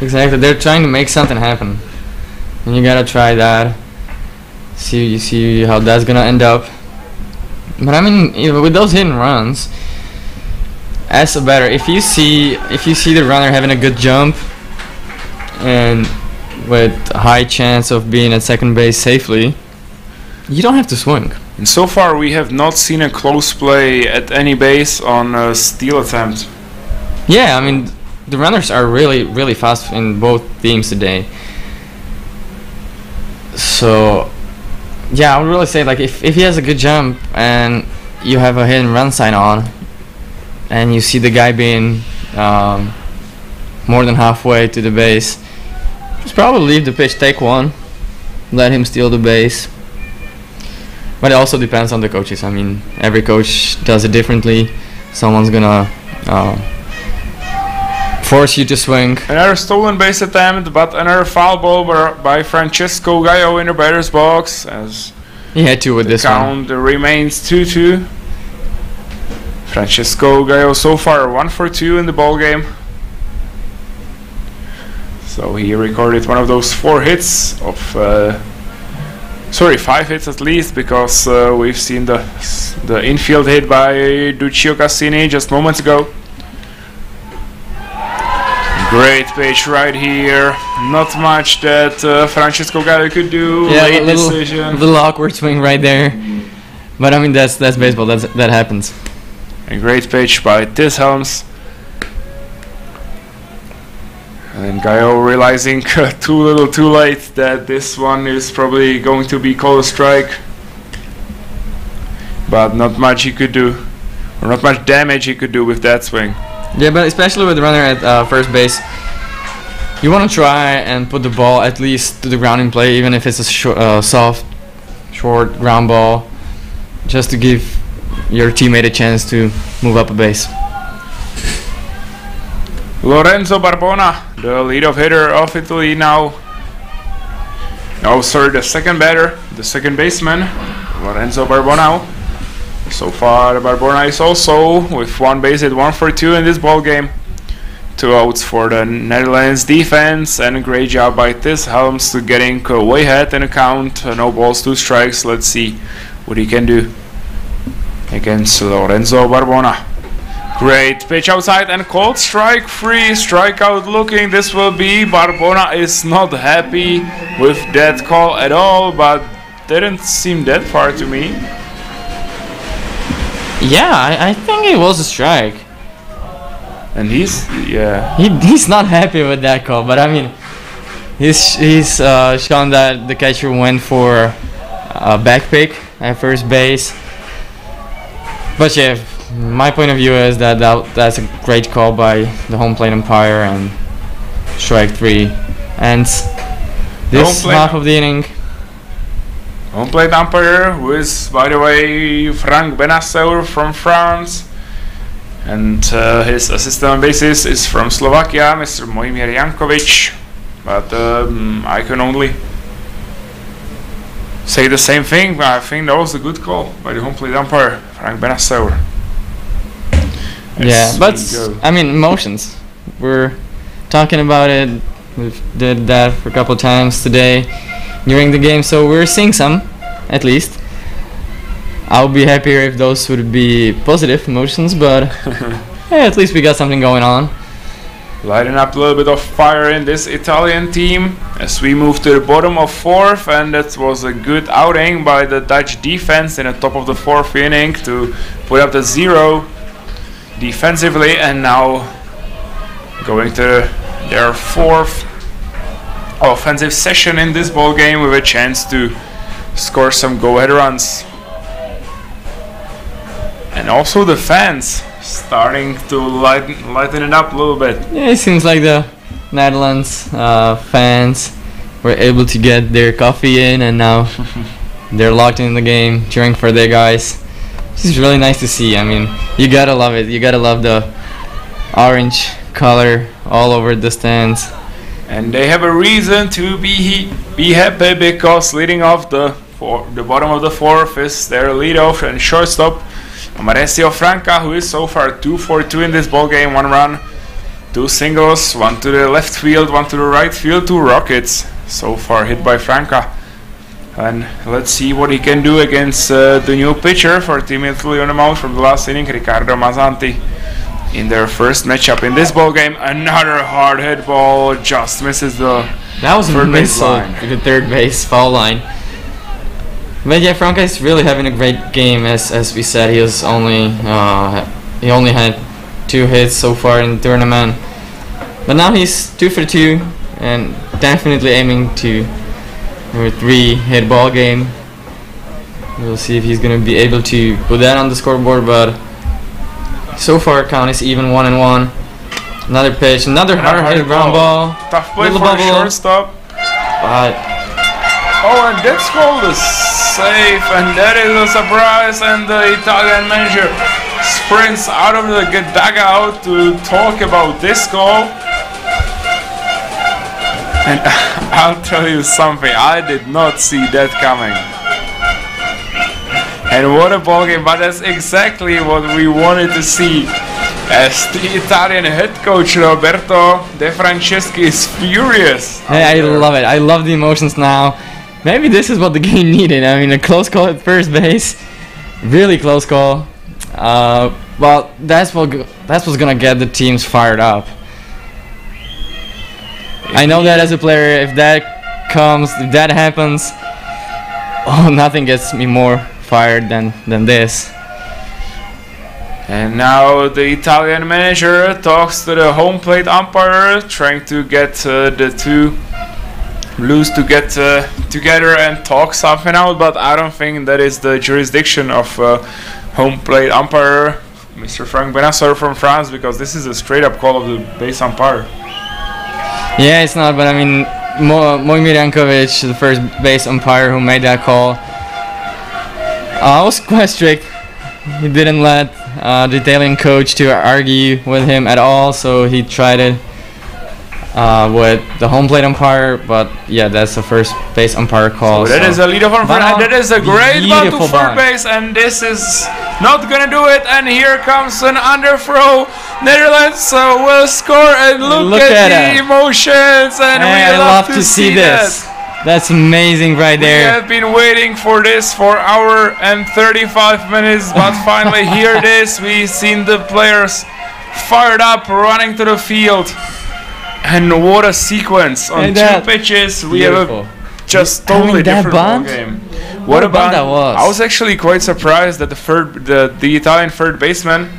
Exactly, they're trying to make something happen. And you gotta try that. See how that's gonna end up. But I mean, with those hit and runs, as a batter, if you see the runner having a good jump and with a high chance of being at second base safely, you don't have to swing. And so far we have not seen a close play at any base on a steal attempt. Yeah, I mean, the runners are really fast in both teams today. So yeah, I would really say, like, if he has a good jump and you have a hit and run sign on, and you see the guy being more than halfway to the base, just probably leave the pitch, take one, let him steal the base. But it also depends on the coaches. I mean, every coach does it differently. Someone's gonna force you to swing. Another stolen base attempt, but another foul ball by Francesco Gallo in the batter's box, as he had to with this count one. Remains 2-2. Francesco Gallo so far 1 for 2 in the ball game. So he recorded one of those 4 hits of 5 hits at least, because we've seen the infield hit by Duccio Cassini just moments ago. Great pitch right here. Not much that Francesco Gallo could do. Yeah, late decision. Little awkward swing right there. But I mean, that's baseball. That happens. A great pitch by Tishelms. And Gallo realizing too little too late that this one is probably going to be called a strike. But not much he could do, or not much damage he could do with that swing. Yeah, but especially with the runner at first base, you want to try and put the ball at least to the ground in play, even if it's a soft, short ground ball, just to give your teammate a chance to move up a base. Lorenzo Barbona, the leadoff hitter of Italy now. Oh, sorry, the second batter, the second baseman, Lorenzo Barbona. So far, Barbona is also with 1 base hit, 1 for 2 in this ball game. 2 outs for the Netherlands defense, and a great job by Tis Helms to getting way ahead in the count. No balls, 2 strikes. Let's see what he can do against Lorenzo Barbona. Great pitch outside and called strike 3, strikeout looking. This will be Barbona is not happy with that call at all, but didn't seem that far to me. Yeah, I think it was a strike. And he's not happy with that call, but I mean, he's shown that the catcher went for a back pick at first base. But yeah, my point of view is that's a great call by the home plate umpire, and strike 3 ends this half of the inning. Home plate umpire, who is, by the way, Frank Benasseur from France, and his assistant on bases is from Slovakia, Mr. Mojmír Jankovic. But I can only say the same thing. I think that was a good call by the home plate umpire, Frank Benasseur. Yeah, but I mean, emotions. We're talking about it. We did that for a couple times today during the game, so we're seeing some, at least. I'll be happier if those would be positive emotions, but yeah, at least we got something going on. Lighting up a little bit of fire in this Italian team as we move to the bottom of 4th, and that was a good outing by the Dutch defense in the top of the 4th inning to put up the 0 defensively, and now going to their 4th offensive session in this ball game with a chance to score some go-ahead runs. And also the fans starting to lighten it up a little bit. Yeah, it seems like the Netherlands fans were able to get their coffee in, and now they're locked in the game, cheering for their guys. This is really nice to see. I mean, you gotta love it. You gotta love the orange color all over the stands. And they have a reason to be happy, because leading off the bottom of the 4th is their leadoff and shortstop, Mauricio Franca, who is so far 2 for 2 in this ball game. 1 run, 2 singles, 1 to the left field, 1 to the right field, 2 rockets so far hit by Franca. And let's see what he can do against the new pitcher for Team Italy on the mound from the last inning, Ricardo Manzanti, in their first matchup in this ball game. Another hard hit ball, just misses the that was a missile to the third base foul line. But yeah, Franca is really having a great game. As we said, he only had 2 hits so far in the tournament, but now he's 2 for 2 and definitely aiming to a 3-hit ball game. We'll see if he's gonna be able to put that on the scoreboard, but so far count is even 1-1. Another pitch, another hard-hit ground ball. Tough play for the shortstop. But oh, and that's called a save, and that is a surprise, and the Italian manager sprints out of the dugout to talk about this call. And I'll tell you something, I did not see that coming. And what a ball game, but that's exactly what we wanted to see, as the Italian head coach Roberto De Franceschi is furious. Hey, I love it. I love the emotions now. Maybe this is what the game needed. I mean, a close call at first base, really close call. Well, that's what's gonna get the teams fired up. I know that as a player, if that happens, oh, nothing gets me more fired than this. And now the Italian manager talks to the home plate umpire, trying to get the two blues to get together and talk something out, but I don't think that is the jurisdiction of home plate umpire Mr. Frank Benasseur from France, because this is a straight up call of the base umpire. Yeah, it's not, but I mean, Mojmír Jankovic, the first base umpire who made that call, was quite strict. He didn't let the Italian coach to argue with him at all, so he tried it with the home plate umpire, but yeah, that's the first base umpire call. So that is a lead off on first, and that is a great bunt to third base, and this is not gonna do it. And here comes an underthrow. Netherlands will score, and look at the emotions, and we love to see this. That's amazing right there. We have been waiting for this for an hour and 35 minutes, but finally here it is. We've seen the players fired up, running to the field. And what a sequence on 2 pitches. We have a just totally different ball game. What a bunt that was. I was actually quite surprised that the Italian third baseman,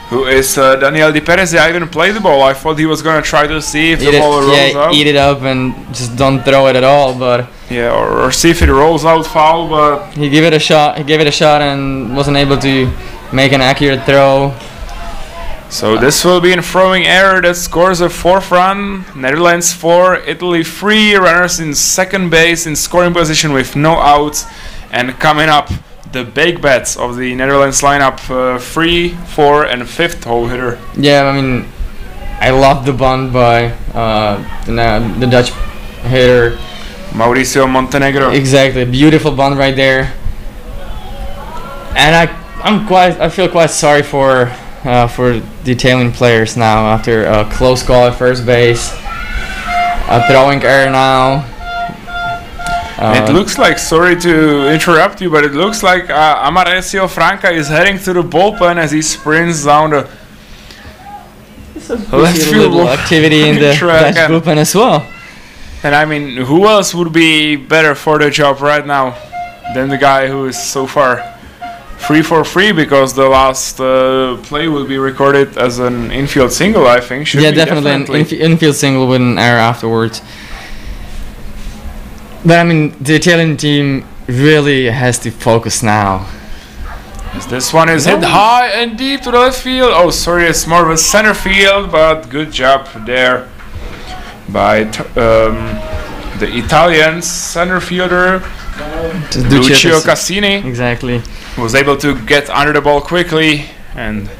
who is Daniel Di Perez, I didn't play the ball. I thought he was gonna try to see if the ball rolls out. Eat it up and just don't throw it at all. But yeah, or see if it rolls out foul. But he gave it a shot. He gave it a shot and wasn't able to make an accurate throw. So this will be a throwing error that scores a 4th run. Netherlands 4, Italy 3. Runners in second base in scoring position with no outs. And coming up, the big bets of the Netherlands lineup: 3, 4, and 5th hole hitter. Yeah, I mean, I love the bunt by the Dutch hitter Mauricio Montenegro. Exactly, beautiful bunt right there. And I feel quite sorry for the Italian players now after a close call at first base, a throwing error now. It looks like, sorry to interrupt you, but it looks like Amarecio Franca is heading to the bullpen as he sprints down the left field activity in the Dutch bullpen as well. And I mean, who else would be better for the job right now than the guy who is so far 3 for 3, because the last play will be recorded as an infield single, I think. Yeah, definitely an infield single with an error afterwards. But I mean, the Italian team really has to focus now. As this one is hit high and deep to the left field. Oh, sorry, it's more of a center field, but good job there by the Italian center fielder, Lucio Cassini. Exactly. Was able to get under the ball quickly and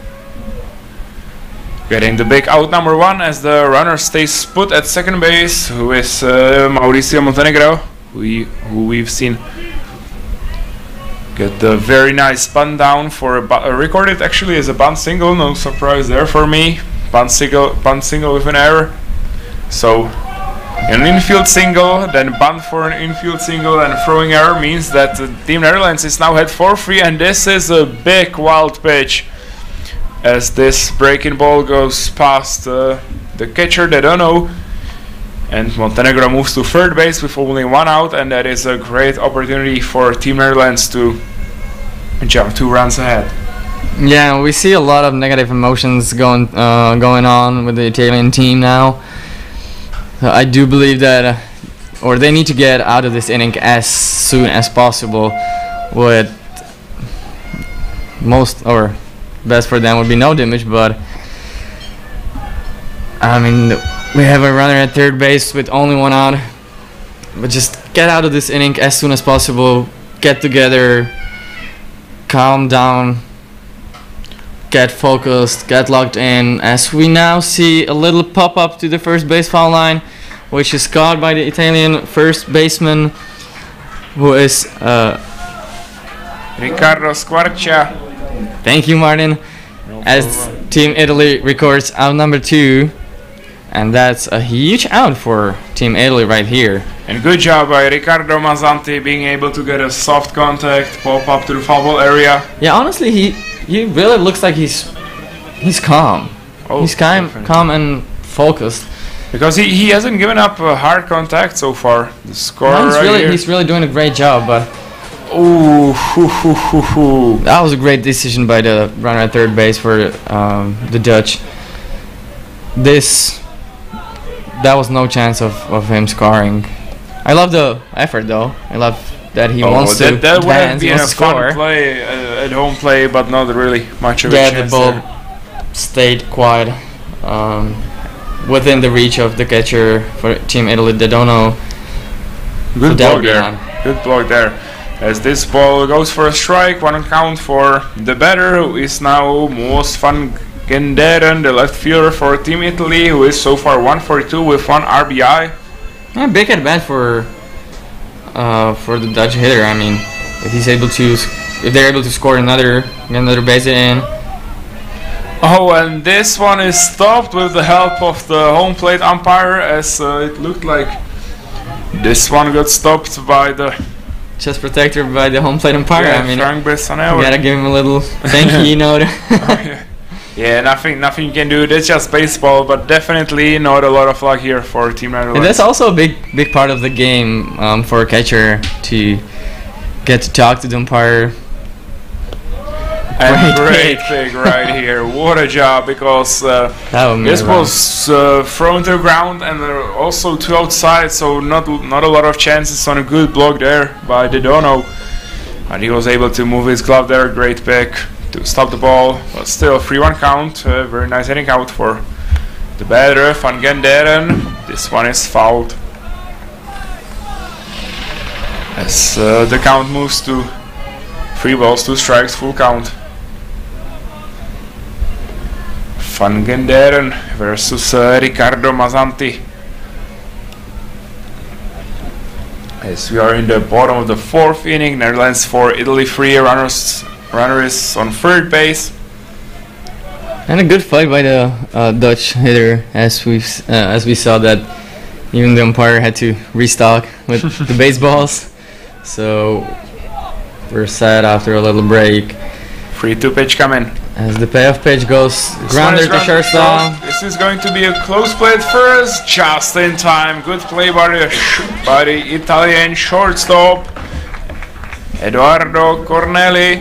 getting the big out number 1 as the runner stays put at second base, who is Mauricio Montenegro, who we've seen get the very nice bunt down for recorded actually as a bunt single. No surprise there for me. Bunt single with an error. So an infield single, then bunt for an infield single, and throwing error means that Team Netherlands is now head 4-3, and this is a big wild pitch as this breaking ball goes past the catcher, Dedono, and Montenegro moves to third base with only 1 out, and that is a great opportunity for Team Netherlands to jump 2 runs ahead. Yeah, we see a lot of negative emotions going on with the Italian team now. I do believe that, or they need to get out of this inning as soon as possible. With most, or best for them would be no damage, but I mean, we have a runner at third base with only 1 out. But just get out of this inning as soon as possible. Get together, calm down, get focused, get locked in, as we now see a little pop-up to the first base foul line, which is caught by the Italian first baseman, who is Ricardo Squarcia. Thank you, Martin. As Team Italy records out number 2, and that's a huge out for Team Italy right here. And good job by Ricardo Manzanti being able to get a soft contact, pop up to the foul ball area. Yeah, honestly, he really looks like he's calm. Oh, he's calm and focused. Because he hasn't given up a hard contact so far. The score he's really doing a great job, but ooh, that was a great decision by the runner at third base for the Dutch. That was no chance of him scoring. I love the effort though. I love that he wants to that advance, would have been a score. fun play at home play, but not really much of a chance. Yeah, the ball stayed quite within the reach of the catcher for Team Italy, Dedono. Good block there. Good block there. As this ball goes for a strike, 1 count for the batter, who is now most fun Genderen, the left fielder for Team Italy, who is so far 1 for 2 with 1 RBI. Yeah, big at bat for the Dutch hitter. I mean, if they're able to score get another base hit in. Oh, and this one is stopped with the help of the home plate umpire, as it looked like this one got stopped by the chest protector by the home plate umpire. Yeah, I mean, Frank Bessanel. You gotta give him a little thank you note. Yeah, nothing you can do. That's just baseball, but definitely not a lot of luck here for Team Netherlands. And that's also a big part of the game for a catcher to get to talk to the umpire. And great pick right here. What a job, because this was thrown to the ground and also to outside, so not a lot of chances on a good block there by Dedono. And he was able to move his glove there. Great pick to stop the ball, but still 3-1 count. Very nice hitting out for the batter Van Genderen. This one is fouled as the count moves to 3 balls, 2 strikes, full count. Van Genderen versus Ricardo Manzanti. As we are in the bottom of the 4th inning, Netherlands 4, Italy 3, runner is on 3rd base. And a good fight by the Dutch hitter, as we saw that even the umpire had to restock with the baseballs. So we're set after a little break. 3-2 pitch coming. As the payoff pitch goes grounder to shortstop. This is going to be a close play at first, just in time. Good play by the Italian shortstop Edoardo Corneli,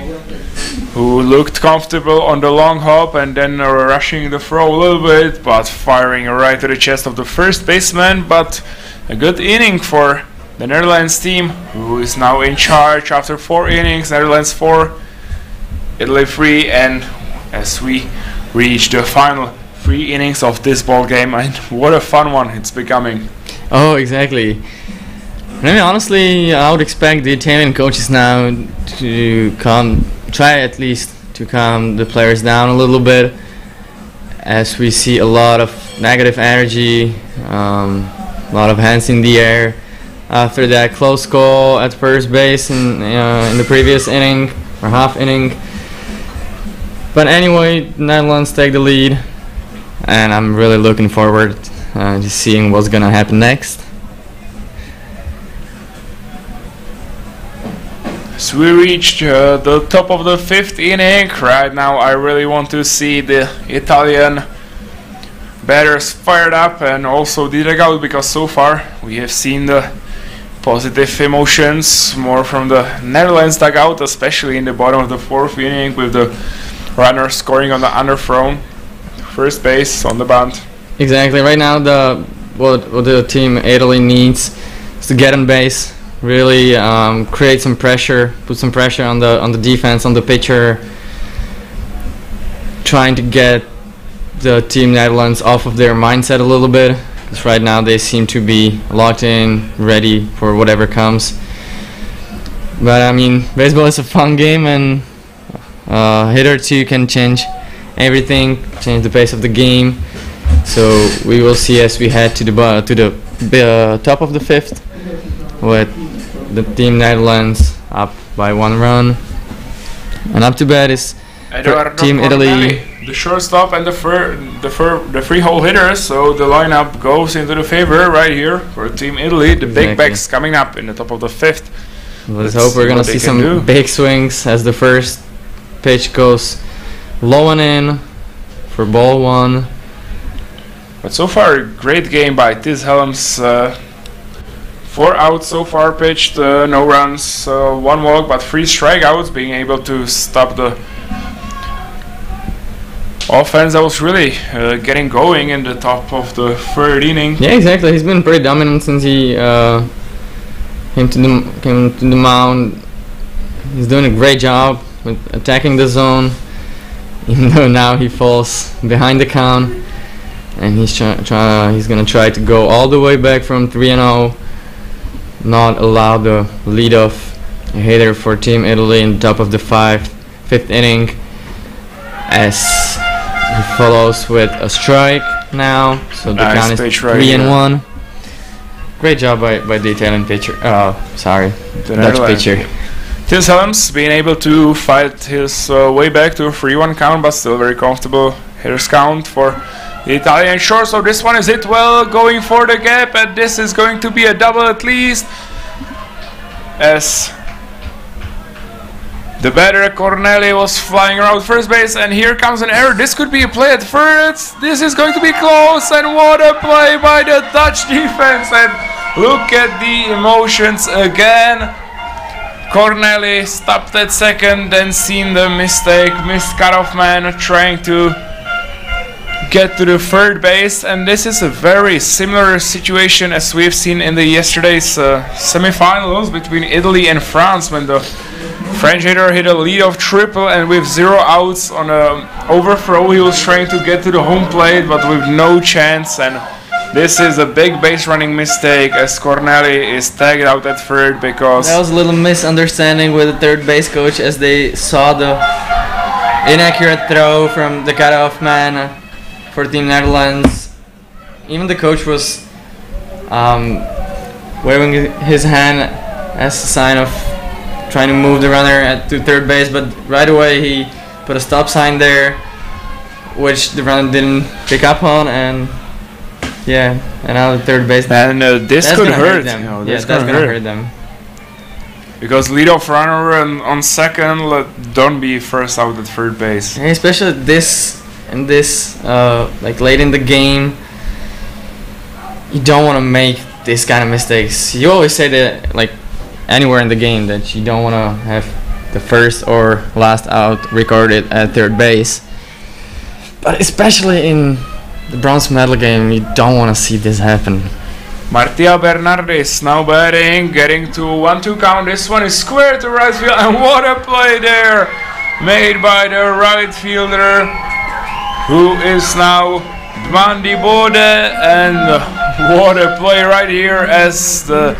who looked comfortable on the long hop and then rushing the throw a little bit, but firing right to the chest of the first baseman. But a good inning for the Netherlands team, who is now in charge after 4 innings. Netherlands 4, Italy 3, and as we reach the final 3 innings of this ball game, and what a fun one it's becoming. Oh, exactly. I mean, honestly, I would expect the Italian coaches now to try at least to calm the players down a little bit, as we see a lot of negative energy, a lot of hands in the air after that close call at first base in the previous inning or half inning. But anyway, Netherlands take the lead, and I'm really looking forward to seeing what's gonna happen next. So we reached the top of the 5th inning. Right now I really want to see the Italian batters fired up and also the dugout, because so far we have seen the positive emotions more from the Netherlands dugout, especially in the bottom of the 4th inning with the runner scoring on the underthrown first base on the bunt. Exactly. Right now, what the team Italy needs is to get on base, really create some pressure, put some pressure on the defense, on the pitcher, trying to get the team Netherlands off of their mindset a little bit, because right now they seem to be locked in, ready for whatever comes. But I mean, baseball is a fun game, and hit or two can change everything, change the pace of the game. So we will see as we head to the top of the 5th, with the team Netherlands up by 1 run, and up to bat is Team Italy, the shortstop and the 3-hole hitters. So the lineup goes into the favor right here for Team Italy. The big backs coming up in the top of the 5th. Let's hope we're gonna see some big swings as the first pitch goes low and in for ball 1. But so far, a great game by Tiz Helms. 4 outs so far pitched, no runs, 1 walk, but 3 strikeouts, being able to stop the offense that was really getting going in the top of the 3rd inning. Yeah, exactly. He's been pretty dominant since he came to the mound. He's doing a great job with attacking the zone, even though now he falls behind the count, and he's gonna try to go all the way back from 3-0, not allow the leadoff hitter for Team Italy in the top of the 5th inning, as he follows with a strike now, so the count is 3-1. Great job by the Italian pitcher. Sorry, the Dutch pitcher. Tils Helms being able to fight his way back to a 3-1 count, but still very comfortable hitters count for the Italian short. So this one is hit well, going for the gap, and this is going to be a double at least, as the batter Corneli was flying around first base, and here comes an error. This could be a play at first. This is going to be close, and what a play by the Dutch defense. And look at the emotions again. Corneli stopped at second, then seen the mistake, missed cutoff man trying to get to the third base, and this is a very similar situation as we've seen in the yesterday's semifinals between Italy and France, when the French hitter hit a lead-off triple, and with 0 outs on an overthrow he was trying to get to the home plate, but with no chance. And this is a big base running mistake, as Corneli is tagged out at third because that was a little misunderstanding with the third base coach, as they saw the inaccurate throw from the cutoff man for Team Netherlands. Even the coach was waving his hand as a sign of trying to move the runner to third base, but right away he put a stop sign there, which the runner didn't pick up on, and yeah, and now the third base. And this could hurt them. you know, Yes, that's gonna hurt them. Because leadoff runner on second, don't be first out at third base. And especially like late in the game, you don't want to make this kind of mistakes. You always say that, like anywhere in the game, that you don't want to have the first or last out recorded at third base. But especially in the bronze medal game, you don't want to see this happen. Martia Bernardis now batting, getting to 1-2 count. This one is square to right field, and what a play there made by the right fielder, who is now Bandi Bode, and what a play right here, as the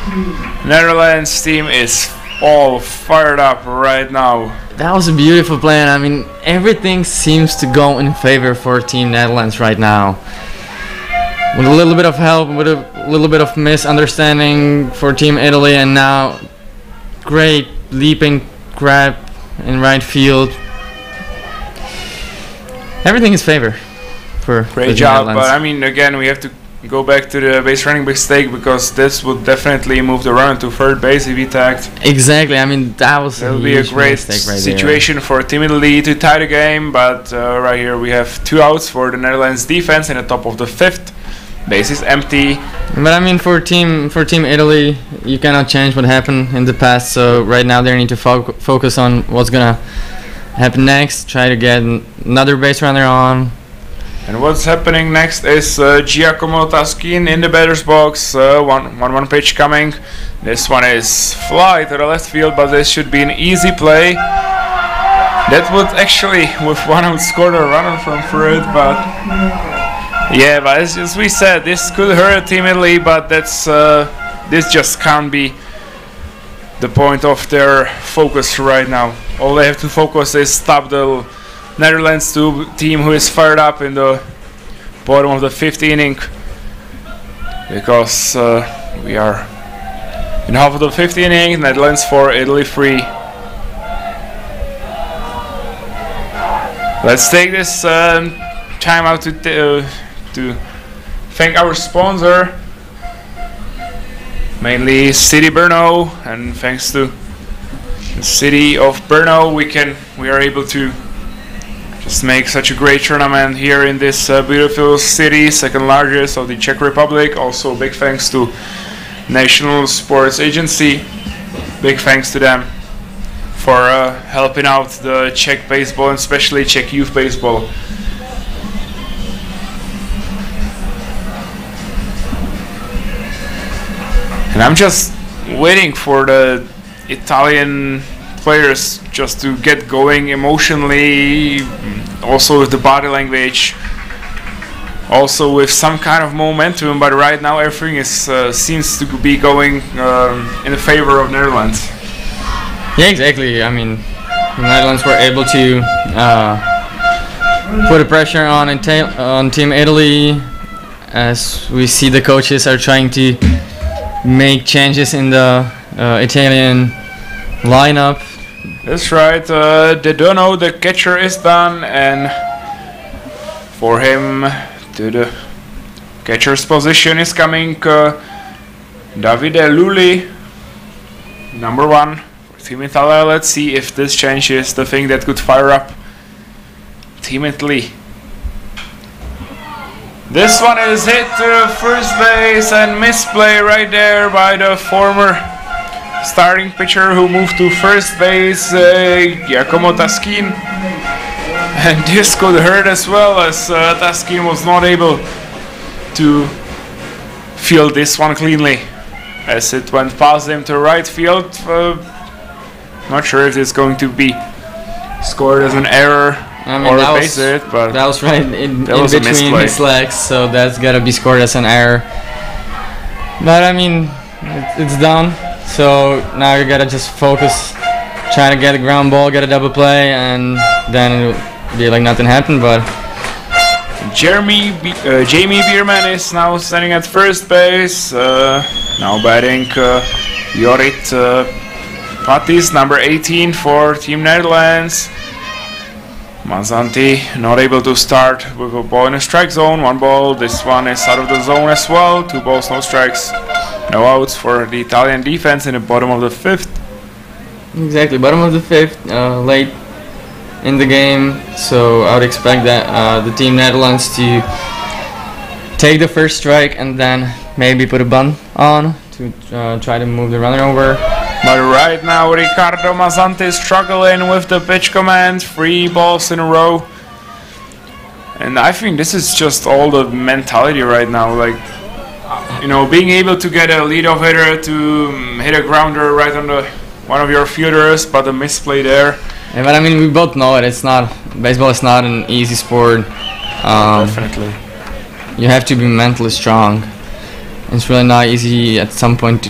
Netherlands team is all fired up right now. That was a beautiful play, and I mean, everything seems to go in favor for Team Netherlands right now. With a little bit of help, with a little bit of misunderstanding for Team Italy, and now great leaping grab in right field. Everything is favor for great job, but I mean, again, we have to go back to the base running mistake, because this would definitely move the runner to third base if he tagged. Exactly, I mean, that would be a great situation for Team Italy to tie the game, but right here we have 2 outs for the Netherlands defense in the top of the 5th. Base is empty. But I mean, for Team Italy, you cannot change what happened in the past, so right now they need to focus on what's gonna happen next, try to get another base runner on. And what's happening next is Giacomo Taskin in the batter's box. 1-1 pitch coming. This one is fly to the left field, but this should be an easy play. That would actually, with 1 out, score the runner from third, but yeah, but as we said, this could hurt Team Italy, but that's this just can't be the point of their focus right now. All they have to focus is stop the Netherlands team, who is fired up in the bottom of the 5th inning, because we are in half of the 5th inning. Netherlands 4, Italy 3. Let's take this time out to thank our sponsor, mainly City Brno, and thanks to the city of Brno we are able to just make such a great tournament here in this beautiful city, 2nd largest of the Czech Republic. Also big thanks to National Sports Agency, big thanks to them for helping out the Czech baseball, and especially Czech youth baseball. And I'm just waiting for the Italian players just to get going emotionally, also with the body language, also with some kind of momentum, but right now everything is seems to be going in the favor of Netherlands. Yeah, exactly. I mean, the Netherlands were able to put a pressure on Team Italy, as we see the coaches are trying to make changes in the Italian lineup. That's right. De Dono, the catcher, is done, and for him to the catcher's position is coming Davide Lulli, number 1 for Team Italia. Let's see if this change is the thing that could fire up Team Italy. This one is hit to first base and misplay right there by the former starting pitcher who moved to first base, Giacomo Taskin. And this could hurt as well, as Taskin was not able to field this one cleanly, as it went past him to right field. Not sure if it's going to be scored as an error or a base hit, but that was right in between his legs, so that's gotta be scored as an error. But I mean, it's done. So now you gotta just focus, trying to get a ground ball, get a double play, and then it'll be like nothing happened. But Jamie Biermann is now standing at first base. Now batting Jorrit Patis, number 18 for Team Netherlands. Manzanti not able to start with a ball in a strike zone. 1 ball. This one is out of the zone as well. 2 balls, no strikes, no outs for the Italian defense in the bottom of the 5th. Exactly, bottom of the 5th, late in the game. So I would expect that the Team Netherlands to take the first strike and then maybe put a bunt on to try to move the runner over. But right now Ricardo Manzanti is struggling with the pitch command. 3 balls in a row. And I think this is just all the mentality right now. Like, you know, being able to get a leadoff hitter to hit a grounder right on the one of your fielders, but a misplay there. Yeah, but I mean, we both know it. It's not, baseball is not an easy sport. Definitely. You have to be mentally strong. It's really not easy at some point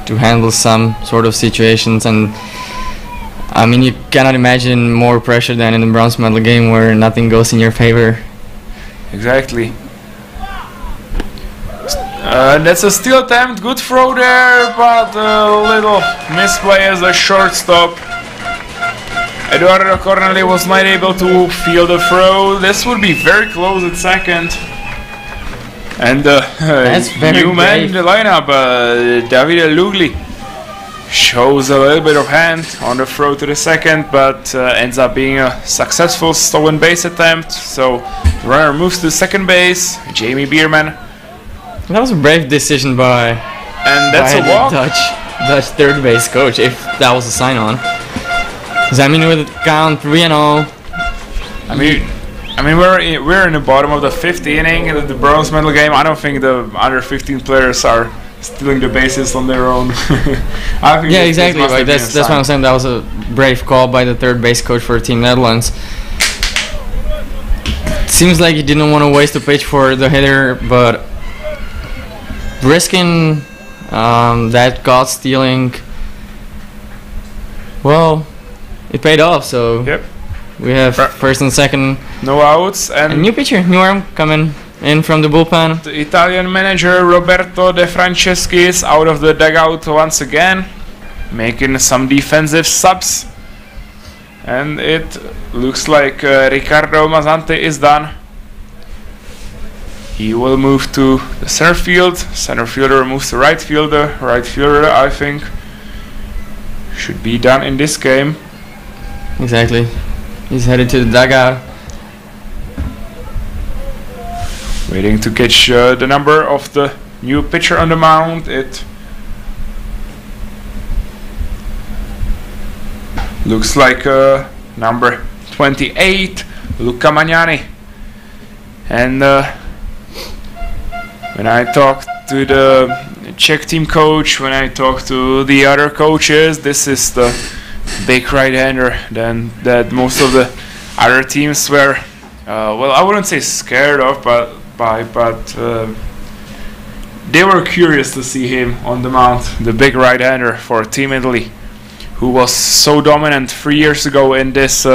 to handle some sort of situations, and I mean, you cannot imagine more pressure than in the bronze medal game where nothing goes in your favor. Exactly. That's a steal attempt, good throw there, but a little misplay as a shortstop. Eduardo Corneli was not able to field the throw. This would be very close at second. And new man in the lineup, Davide Lugli, shows a little bit of hand on the throw to the second, but ends up being a successful stolen base attempt. So the runner moves to second base, Jamie Biermann. That was a brave decision by a walk. Dutch third base coach, if that was a sign on. Because I mean, with the count 3-0. I mean, we're in the bottom of the 5th inning in the bronze medal game. I don't think the under 15 players are stealing the bases on their own. I think yeah, exactly. Right. That's what I'm saying. That was a brave call by the third base coach for Team Netherlands. Seems like he didn't want to waste a pitch for the hitter, but risking that caught stealing, well, it paid off. So yep. We have first and second, no outs, and a new pitcher, new arm coming in from the bullpen. The Italian manager Roberto De Franceschi is out of the dugout once again, making some defensive subs, and it looks like Ricardo Manzanti is done. He will move to the center field. Center fielder moves to right fielder. Right fielder, I think, should be done in this game. Exactly. He's headed to the dugout. Waiting to catch the number of the new pitcher on the mound. It looks like number 28, Luca Magnani. And when I talked to the Czech team coach, when I talked to the other coaches, this is the big right-hander that most of the other teams were, well, I wouldn't say scared of, but they were curious to see him on the mound, the big right-hander for Team Italy, who was so dominant 3 years ago in this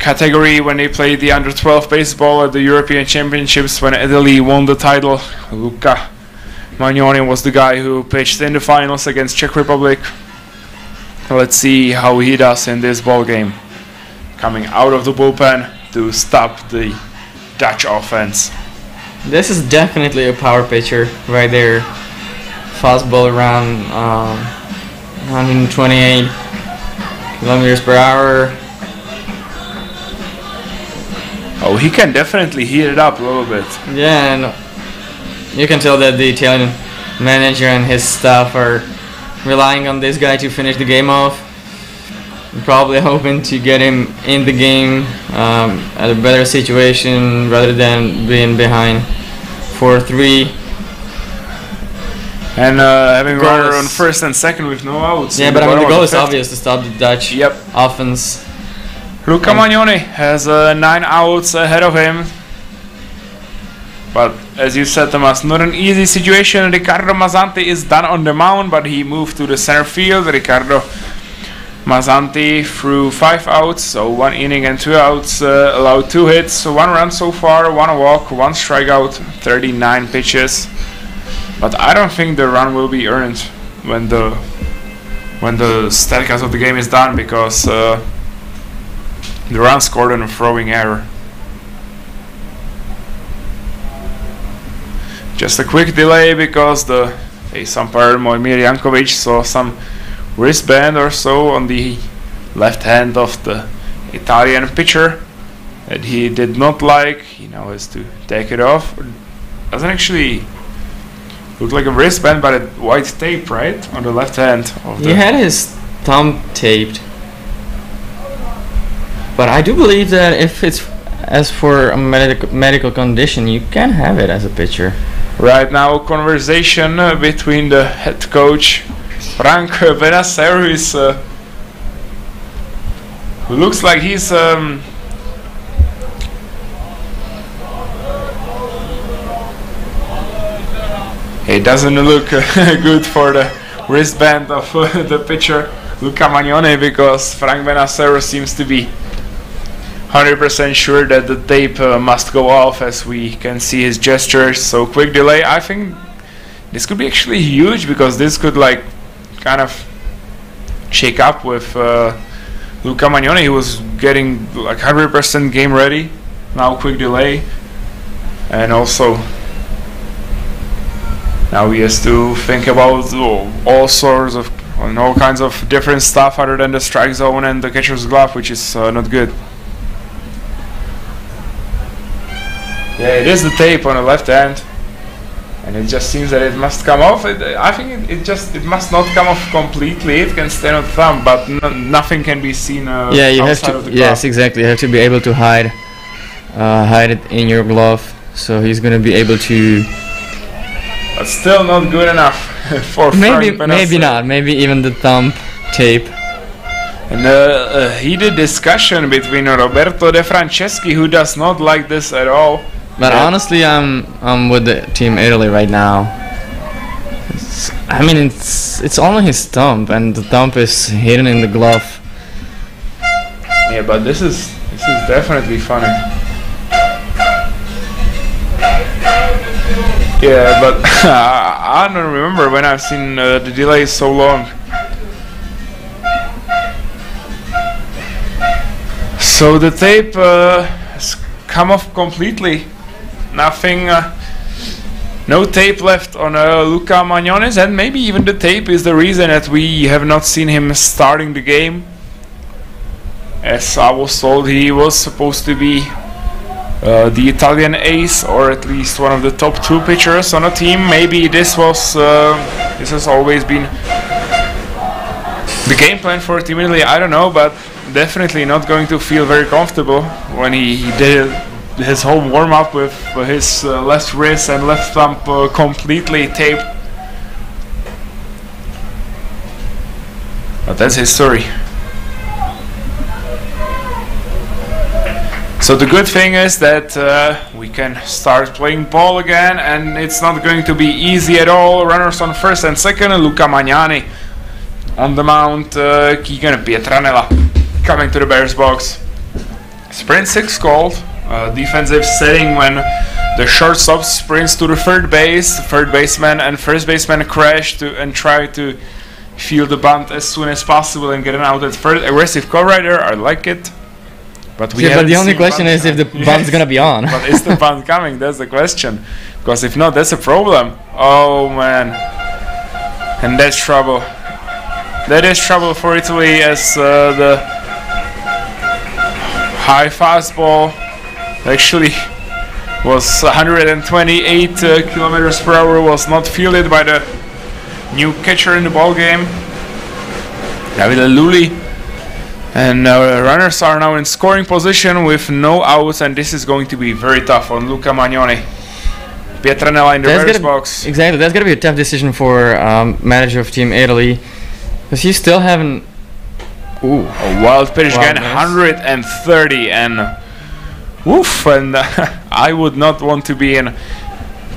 category when they played the under 12 baseball at the European Championships when Italy won the title. Luca Magnoni was the guy who pitched in the finals against Czech Republic. Let's see how he does in this ball game, coming out of the bullpen to stop the Dutch offense. This is definitely a power pitcher right there. Fastball around 128 kilometers per hour. Oh, he can definitely heat it up a little bit. Yeah, and you can tell that the Italian manager and his staff are relying on this guy to finish the game off. Probably hoping to get him in the game at a better situation rather than being behind 4-3. And having runner on first and second with no outs. Yeah, but I mean the goal is obvious to stop the Dutch Yep. offense. Luca Magnoni has 9 outs ahead of him. But as you said, Tomas, not an easy situation. Ricardo Manzanti is done on the mound, but he moved to the center field. Ricardo Manzanti threw 5 outs, so 1 inning and 2 outs, allowed 2 hits, 1 run so far, 1 walk, 1 strikeout, 39 pitches. But I don't think the run will be earned when the statcast of the game is done, because the run scored on a throwing error. Just a quick delay because the ace umpire Moimir Jankovic saw some wristband or so on the left hand of the Italian pitcher that he did not like. He now has to take it off. Doesn't actually look like a wristband, but a white tape, right, on the left hand of He had his thumb taped, but I do believe that if it's as for a medical condition, you can have it as a pitcher. Right now, conversation between the head coach Frank Benacer, who looks like he's it doesn't look good for the wristband of the pitcher Luca Magnoni, because Frank Benacer seems to be 100% sure that the tape must go off, as we can see his gestures. So quick delay. I think this could be actually huge, because this could like kind of shake up with Luca Magnoni. He was getting like 100% game ready. Now quick delay, and also now he has to think about all sorts of and all kinds of different stuff other than the strike zone and the catcher's glove, which is not good. Yeah, it is the tape on the left hand, and it just seems that it must come off. I think it must not come off completely. It can stay on the thumb, but nothing can be seen. Yeah, you have to. Yes, exactly. You have to be able to hide it in your glove, so he's gonna be able to. But still not good enough for maybe Frank maybe not. Maybe even the thumb tape. And a heated discussion between Roberto De Franceschi, who does not like this at all. But honestly, I'm with the Team Italy right now. It's only his thumb, and the thumb is hidden in the glove. Yeah, but this is definitely funny. Yeah, but I don't remember when I've seen the delay so long. So the tape has come off completely. Nothing, no tape left on Luca Magnoni, and maybe even the tape is the reason that we have not seen him starting the game. As I was told, he was supposed to be the Italian ace, or at least one of the top 2 pitchers on a team. Maybe this has always been the game plan for Team Italy. I don't know, but definitely not going to feel very comfortable when he did his whole warm-up with his left wrist and left thumb completely taped. But that's his story. So the good thing is that we can start playing ball again, and it's not going to be easy at all. Runners on first and second, Luca Magnani on the mound, Keegan Pietranella coming to the Bears box. Sprint 6 called. Defensive setting when the shortstop sprints to the third baseman and first baseman crash and try to field the bunt as soon as possible and get an out at third. Aggressive call right there, I like it. But but the only question is if the bunt's gonna be on. But is the bunt coming? That's the question. Because if not, that's a problem. Oh man. And that's trouble. That is trouble for Italy as the high fastball actually was 128 kilometers per hour, was not fielded by the new catcher in the ball game, Davide Lulli. And runners are now in scoring position with no outs, and this is going to be very tough on Luca Magnoni. Pietranella in the batter's box. Exactly, that's going to be a tough decision for manager of Team Italy, because you still haven't. Ooh, a wild pitch again, 130, and woof, and I would not want to be in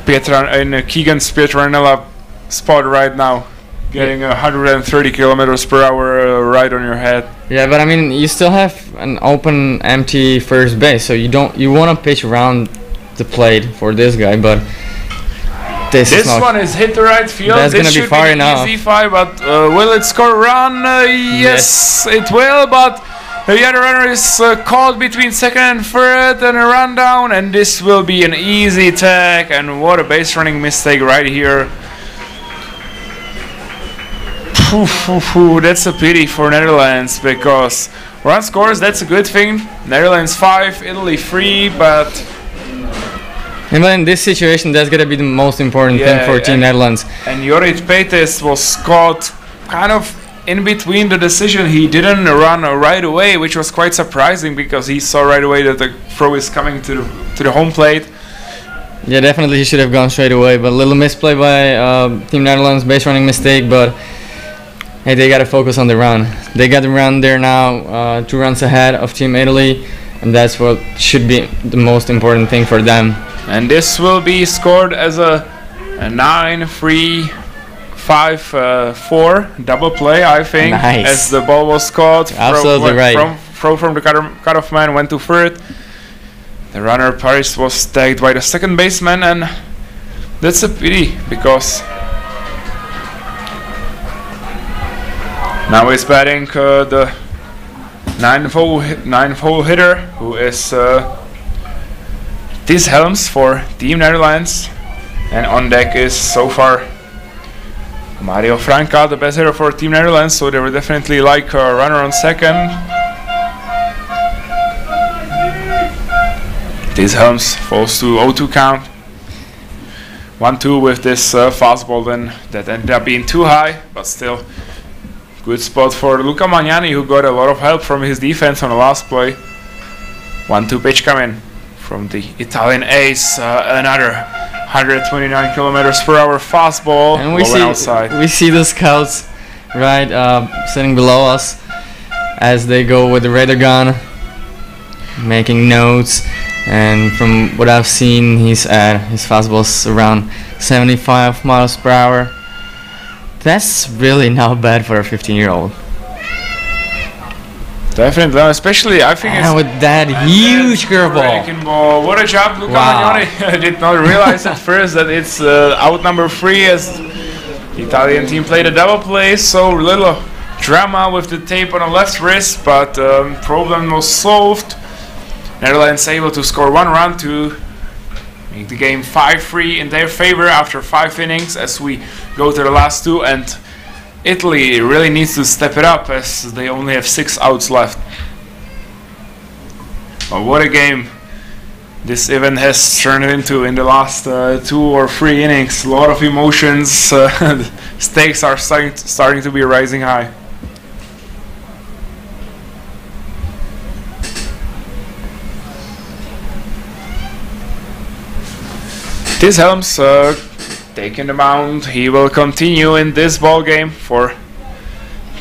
Keegan's Pietranella spot right now, getting 130 kilometers per hour right on your head. Yeah, but I mean, you still have an open, empty first base, so you want to pitch around the plate for this guy, but this one is hit the right field. That's going to be far enough. Easy five, but will it score a run? Yes, it will, but the other runner is caught between second and third, and a run down, and this will be an easy tag. And what a base running mistake right here. That's a pity for Netherlands, because run scores, that's a good thing. Netherlands 5, Italy 3, but in this situation, that's going to be the most important thing for Team Netherlands. And Jorrit Petes was caught kind of in between the decision. He didn't run right away, which was quite surprising, because he saw right away that the throw is coming to the home plate. Yeah, definitely he should have gone straight away, but a little misplay by Team Netherlands, base running mistake, but hey, they got to focus on the run. They got the run there now, 2 runs ahead of Team Italy, and that's what should be the most important thing for them. And this will be scored as a 9-3 5-4 double play, I think. Nice. As the ball was caught. Absolutely right. Throw from the cutoff man went to third. The runner Paris was tagged by the second baseman, and that's a pity, because now he's batting the 9th-hole hitter, who is Tis Helms for Team Netherlands, and on deck is so far Mario Franca, the best hitter for Team Netherlands, so they were definitely like a runner on second. Tis Helms falls to 0-2 count. 1-2 with this fastball then that ended up being too high, but still good spot for Luca Magnani, who got a lot of help from his defense on the last play. 1-2 pitch coming from the Italian ace, another 129 kilometers per hour fastball, and we see the scouts right sitting below us as they go with the radar gun, making notes. And from what I've seen, his fastball's around 75 miles per hour. That's really not bad for a 15-year-old. Definitely, especially I think it's with that huge curveball. What a job, Luca Magnani. I did not realize at first that it's out number 3 as the Italian team played a double play. So little drama with the tape on the left wrist, but problem was solved. Netherlands able to score 1 run to make the game 5-3 in their favor after 5 innings as we go to the last 2, and Italy really needs to step it up as they only have 6 outs left. But what a game this event has turned into in the last 2 or 3 innings. A lot of emotions. Stakes are starting to be rising high. Tis Helms taking the mound. He will continue in this ball game for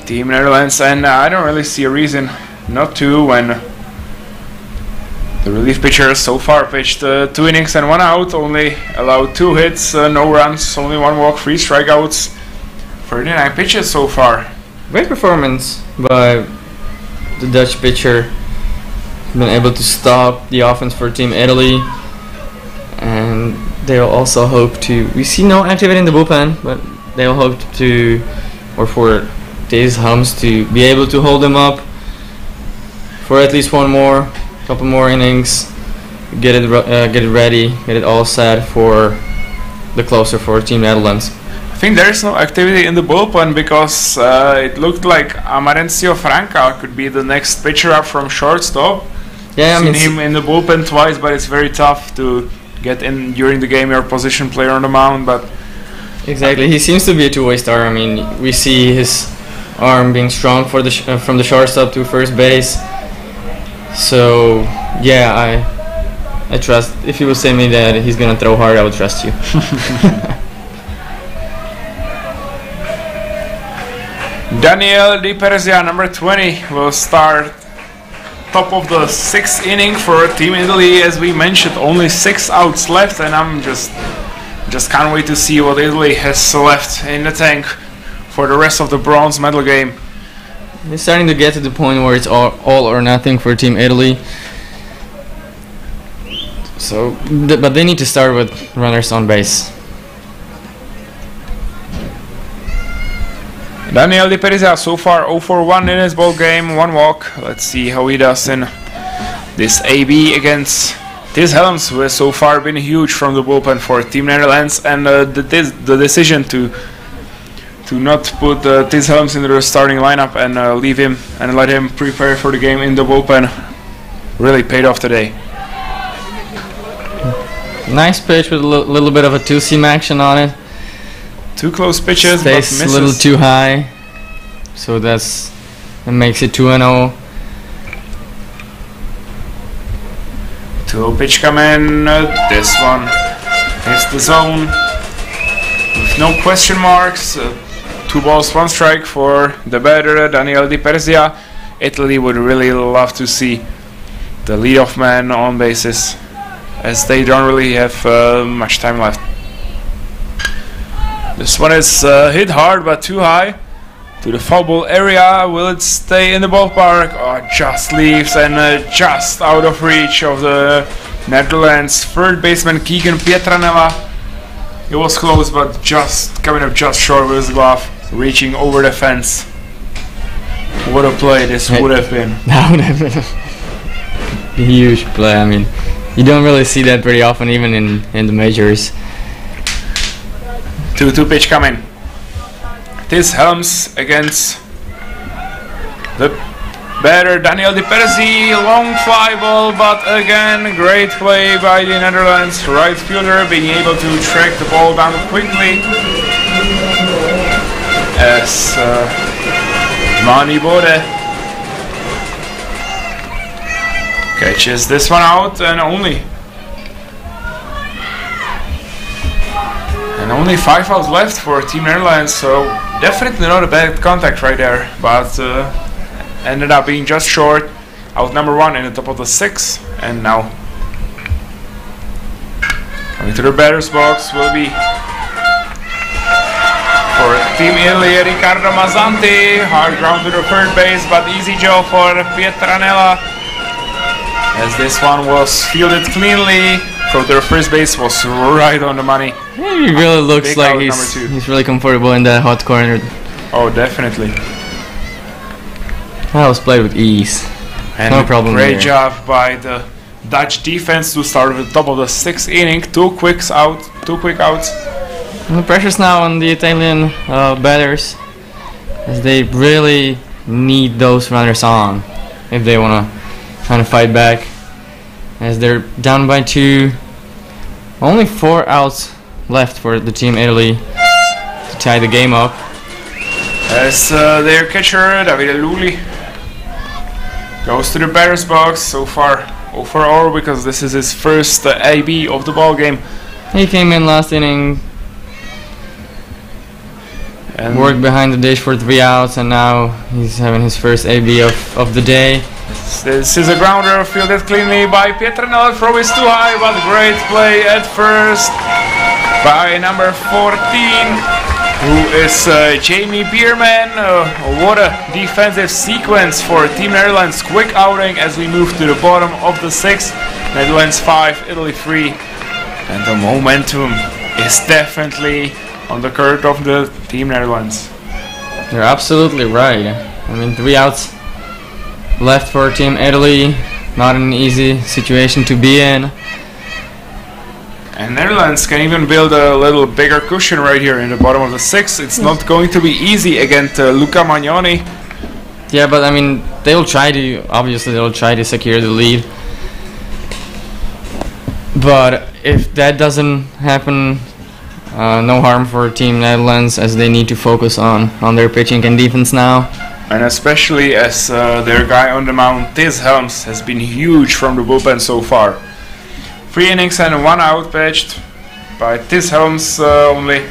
Team Netherlands, and I don't really see a reason not to when the relief pitcher so far pitched 2 innings and 1 out, only allowed 2 hits, no runs, only 1 walk, 3 strikeouts, 39 pitches so far. Great performance by the Dutch pitcher. been able to stop the offense for Team Italy, and they'll also hope to. We see no activity in the bullpen, but they'll hope to, or for these Helms to be able to hold them up for at least couple more innings, get it ready, get it all set for the closer for Team Netherlands. I think there is no activity in the bullpen because it looked like Amarencio Franca could be the next pitcher up from shortstop. Yeah, I've seen him in the bullpen twice, but it's very tough to get in during the game. Your position player on the mound, but exactly, he seems to be a two-way starter. I mean, we see his arm being strong for the from the shortstop to first base. So yeah, I trust. If you would say me that he's gonna throw hard, I would trust you. Daniel Di Perzia, number 20, will start top of the 6th inning for Team Italy. As we mentioned, only 6 outs left, and I'm just can't wait to see what Italy has left in the tank for the rest of the bronze medal game. It's starting to get to the point where it's all or nothing for Team Italy. So, but they need to start with runners on base. Daniel Di Perzia so far 0 for 1 in his ball game, 1 walk. Let's see how he does in this AB against Tis Helms, who has so far been huge from the bullpen for Team Netherlands, and the decision to not put Tis Helms into the starting lineup and leave him and let him prepare for the game in the bullpen really paid off today. Nice pitch with a little bit of a two-seam action on it. 2 close pitches, but Stays misses. a little too high, so that makes it 2-0. 2-0 pitch come in. This one hits the zone with no question marks. 2 balls, 1 strike for the batter Daniel Di Perzia. Italy would really love to see the leadoff man on bases, as they don't really have much time left. This one is hit hard but too high to the foul ball area. Will it stay in the ballpark? Oh, just leaves and just out of reach of the Netherlands third baseman Keegan Pietranella. It was close, but just coming up just short with his glove, reaching over the fence. What a play this would have been. That would have been a huge play. I mean, you don't really see that very often, even in the majors. 2-2 pitch coming. Tis Helms against the batter Daniel Di Perzia. Long fly ball, but again, great play by the Netherlands right fielder, being able to track the ball down quickly. As Mani Bode catches this one out, and only 5 outs left for Team Netherlands, so definitely not a bad contact right there, but ended up being just short. Out number 1 in the top of the 6th, and now coming to the batter's box will be for Team Italy Ricardo Manzanti. Hard ground to the third base, but easy job for Pietranella, as this one was fielded cleanly. From their first base was right on the money. Yeah, he really looks Big like out he's really comfortable in that hot corner. Oh, definitely. That was played with ease. And no problem great there. job by the Dutch defense to start with the top of the 6th inning. 2 quick outs. And the pressure's now on the Italian batters, as they really need those runners on if they want to try to fight back. As they're down by 2, only 4 outs left for the Team Italy to tie the game up. As their catcher Davide Lulli goes to the batter's box. So far 0 for 0, because this is his first AB of the ball game. He came in last inning and worked behind the dish for 3 outs, and now he's having his first AB of the day. This is a grounder fielded cleanly by Pietranella. Throw is too high, but great play at first by number 14. who is Jamie Biermann. What a defensive sequence for Team Netherlands. Quick outing as we move to the bottom of the 6th. Netherlands 5, Italy 3. And the momentum is definitely on the court of the Team Netherlands. You're absolutely right. I mean, 3 outs left for Team Italy. Not an easy situation to be in. And Netherlands can even build a little bigger cushion right here in the bottom of the 6th. It's not going to be easy against Luca Magnani. Yeah, but I mean, obviously they'll try to secure the lead. But if that doesn't happen, no harm for Team Netherlands, as they need to focus on their pitching and defense now. And especially as their guy on the mound, Tis Helms, has been huge from the bullpen so far. 3 innings and 1 out pitched by Tis Helms, only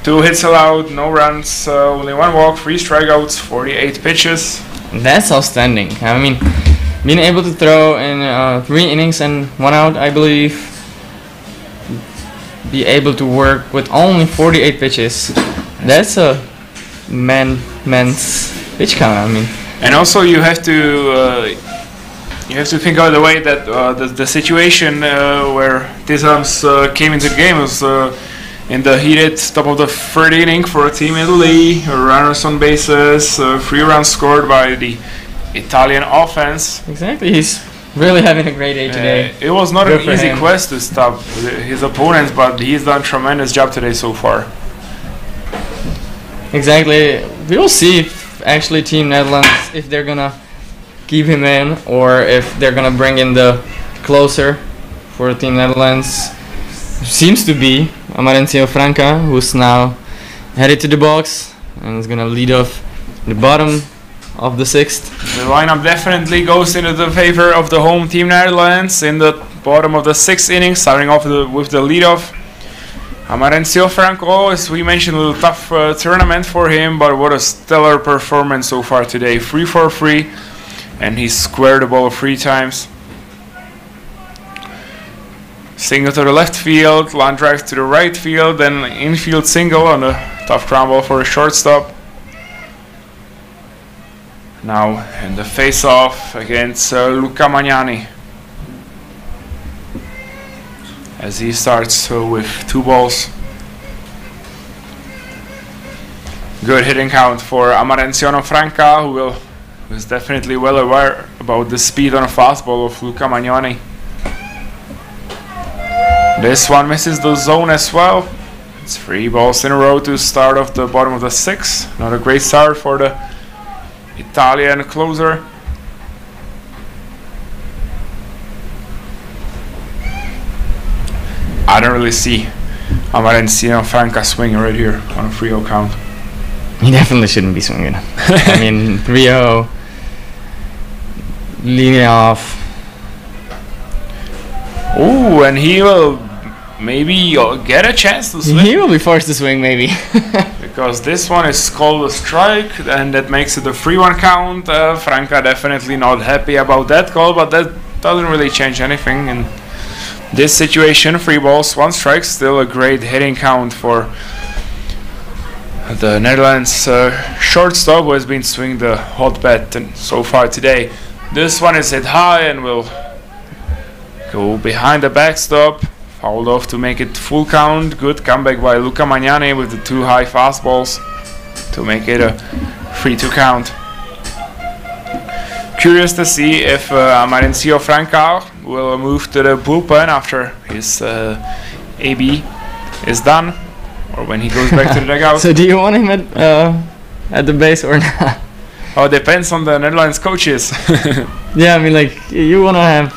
2 hits allowed, no runs, only 1 walk, 3 strikeouts, 48 pitches. That's outstanding. I mean, being able to throw in 3 innings and 1 out, I believe, be able to work with only 48 pitches. That's a man's pitch count. I mean, and also you have to think of the way that the situation where Tis Helms came into the game was in the heated top of the 3rd inning for Team Italy. Runners on bases, 3 runs scored by the Italian offense. Exactly, he's really having a great day today. It was not an easy quest to stop his opponents, but he's done a tremendous job today so far. Exactly. We will see if actually Team Netherlands, if they're gonna keep him in or if they're gonna bring in the closer for Team Netherlands. Seems to be Mauricio Franca, who's now headed to the box and is gonna lead off the bottom of the 6th. The lineup definitely goes into the favor of the home Team Netherlands in the bottom of the 6th inning, starting off with the leadoff. Mauricio Franco, as we mentioned, a little tough tournament for him, but what a stellar performance so far today. 3 for 3, and he squared the ball 3 times. Single to the left field, line drive to the right field, then infield single on a tough ground ball for a shortstop. Now in the face-off against Luca Magnani, as he starts with 2 balls. Good hitting count for Mauricio Franca, who is definitely well aware about the speed on a fastball of Luca Magnani. This one misses the zone as well. It's 3 balls in a row to start off the bottom of the 6th. Not a great start for the Italian closer. I don't really see Mauricio Franca swinging right here on a 3-0 count. He definitely shouldn't be swinging. I mean, 3-0, leading off. Oh, and he will maybe get a chance to swing. He will be forced to swing, maybe. Because this one is called a strike, and that makes it a 3-1 count. Franca definitely not happy about that call, but that doesn't really change anything in this situation. 3 balls, 1 strike, still a great hitting count for the Netherlands shortstop, who has been swinging the hot bat so far today. This one is hit high and will go behind the backstop. Fouled off to make it full count. Good comeback by Luca Magnani with the 2 high fastballs to make it a 3-2 count. Curious to see if Mauricio Franca will move to the bullpen after his AB is done, or when he goes back to the dugout. So do you want him at the base or not? Oh, it depends on the Netherlands coaches. Yeah, I mean, like, you want to have...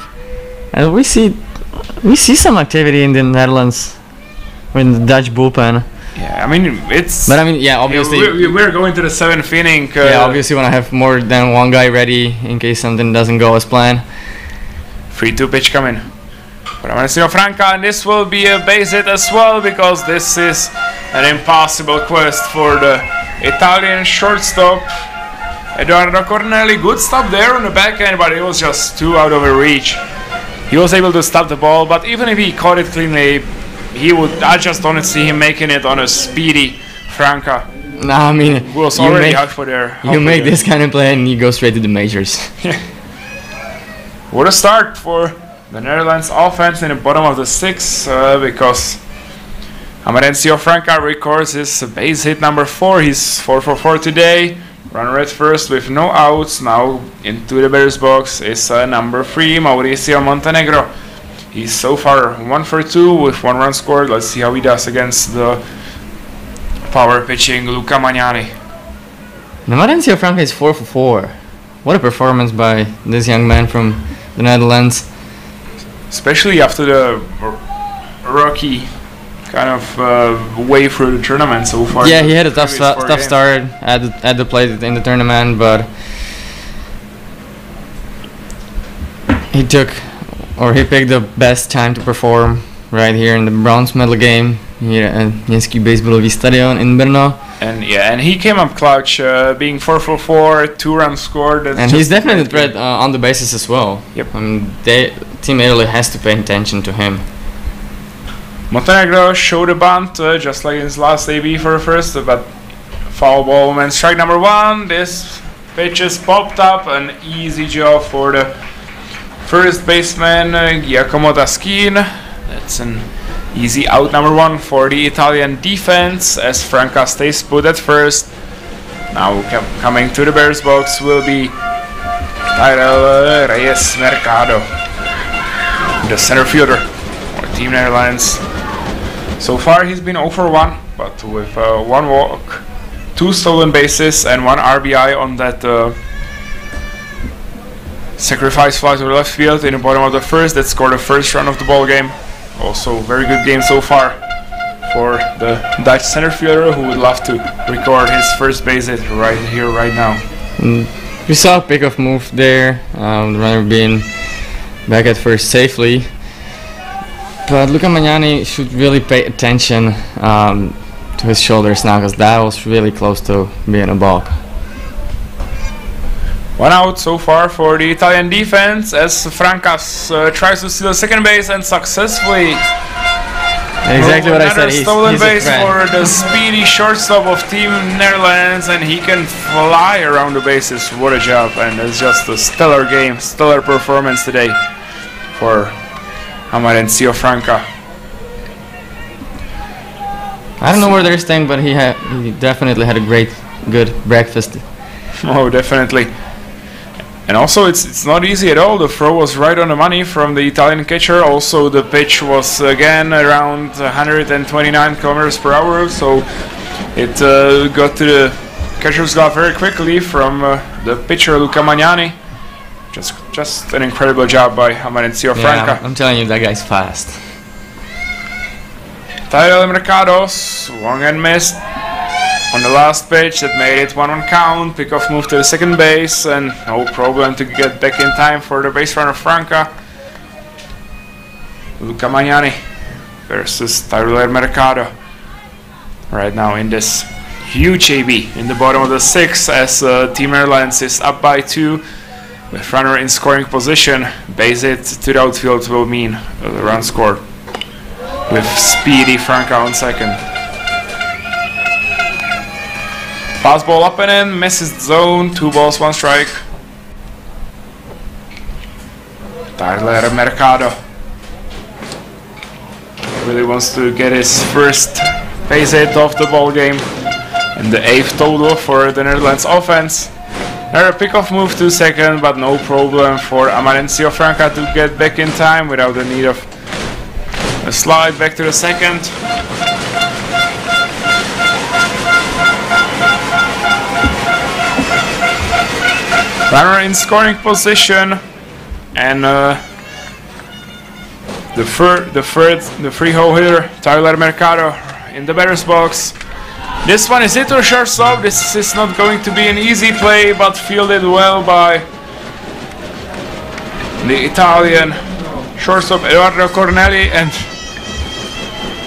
And we see some activity in the Netherlands in the Dutch bullpen. Yeah, I mean, it's... But I mean, yeah, obviously... We're going to the 7th inning. Yeah, obviously you want to have more than 1 guy ready in case something doesn't go as planned. 3-2 pitch coming for Mauricio Franca, and this will be a base hit as well, because this is an impossible quest for the Italian shortstop. Eduardo Corneli, good stop there on the back end, but it was just too out of reach. He was able to stop the ball, but even if he caught it cleanly, I just don't see him making it on a speedy Franca. No, I mean, Who was already out for there. You make this kind of play and you go straight to the majors. What a start for the Netherlands offense in the bottom of the 6th, because Mauricio Franca records his base hit number 4. He's 4 for 4 today. Runner at first with no outs. Now into the batter's box is number 3, Mauricio Montenegro. He's so far 1 for 2 with 1 run scored. Let's see how he does against the power pitching Luca Magnani. Mauricio Franca is 4 for 4. What a performance by this young man from the Netherlands. Especially after the rocky kind of way through the tournament so far. Yeah, he had a tough start at the plate in the tournament, but he picked the best time to perform right here in the bronze medal game here at Městský baseballový stadion in Brno. And he came up clutch, being 4 for 4, 2 runs scored. And he's definitely a threat on the bases as well. Yep. I mean, Team Italy has to pay attention to him. Montenegro showed a bunt, just like in his last AB for the first, but foul ball and strike number 1. This pitch is popped up, an easy job for the first baseman Giacomo Taschin. That's an easy out number 1 for the Italian defense as Franca stays put at first. Now coming to the Bears box will be Tyrell Reyes Mercado, the center fielder for Team Netherlands. So far he's been 0 for 1, but with 1 walk, 2 stolen bases and 1 RBI on that sacrifice fly to the left field in the bottom of the 1st that scored the first run of the ball game. Also very good game so far for the Dutch center fielder who would love to record his first base hit right here, right now. We saw a pickoff move there, the runner being back at first safely. But Luca Magnani should really pay attention to his shoulders now, because that was really close to being a balk. 1 out so far for the Italian defense as Franca tries to steal second base and successfully. Exactly what I said. He's stolen base for the speedy shortstop of Team Netherlands, and he can fly around the bases. What a job! And it's just a stellar game, stellar performance today for Mauricio Franca. I don't know where they're staying, but he definitely had a good breakfast. Oh, definitely. And also it's not easy at all. The throw was right on the money from the Italian catcher. Also the pitch was again around 129 kilometers per hour, so it got to the catcher's glove very quickly from the pitcher Luca Magnani. Just an incredible job by Mauricio Franca. I'm telling you, that guy's fast. Tyrell Mercado swung and missed on the last pitch that made it 1-1 count. Pickoff move to the second base and no problem to get back in time for the base runner Franca. Luca Magnani versus Tyrell Mercado right now in this huge AB in the bottom of the 6th as Team Netherlands is up by 2 with runner in scoring position. Base hit to the outfield will mean the run scored with speedy Franca on second. Fastball up and in, misses the zone, 2 balls, 1 strike. Tyrell Mercado really wants to get his first base hit of the ball game and the 8th total for the Netherlands offense. Another pickoff move to second, but no problem for Mauricio Franca to get back in time without the need of a slide back to the second. Runner in scoring position, and the free-hole hitter Tyrell Mercado in the batter's box. This one is hit to shortstop. This is not going to be an easy play, but fielded well by the Italian shortstop Edoardo Corneli, and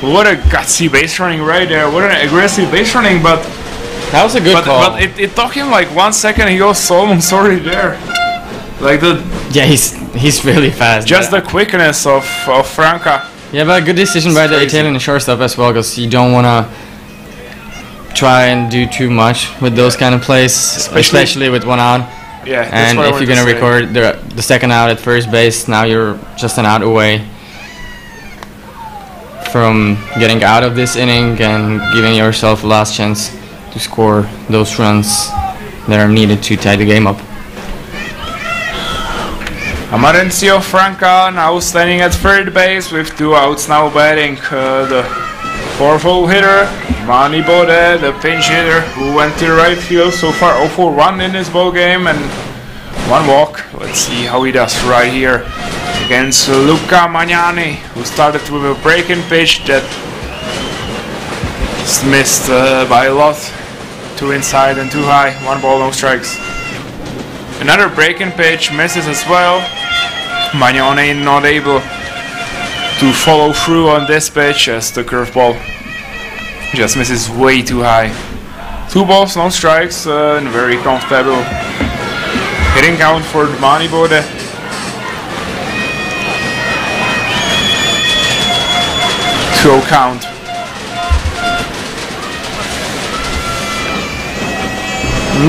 what a gutsy base running right there. What an aggressive base running, but that was a good call. But it took him like 1 second. He was almost already there. Like he's really fast. Just the quickness of Franca. Yeah, but a good decision by the Italian shortstop as well, because you don't wanna try and do too much with those kind of plays, especially with one out. Yeah, and if you're gonna record the second out at first base, now you're just an out away from getting out of this inning and giving yourself a last chance to score those runs that are needed to tie the game up. Mauricio Franca now standing at third base with 2 outs, now batting the 4th-hole hitter, Mani Bode, the pinch hitter, who went to right field. So far 0 for 1 in this ball game and 1 walk. Let's see how he does right here against Luca Magnani, who started with a breaking pitch that is missed by a lot. 2 inside and 2 high, 1 ball, no strikes. Another breaking pitch misses as well. Magnani not able to follow through on this pitch as the curveball just misses way too high. 2 balls, no strikes, and very comfortable hitting count for Mani Bode. Two count.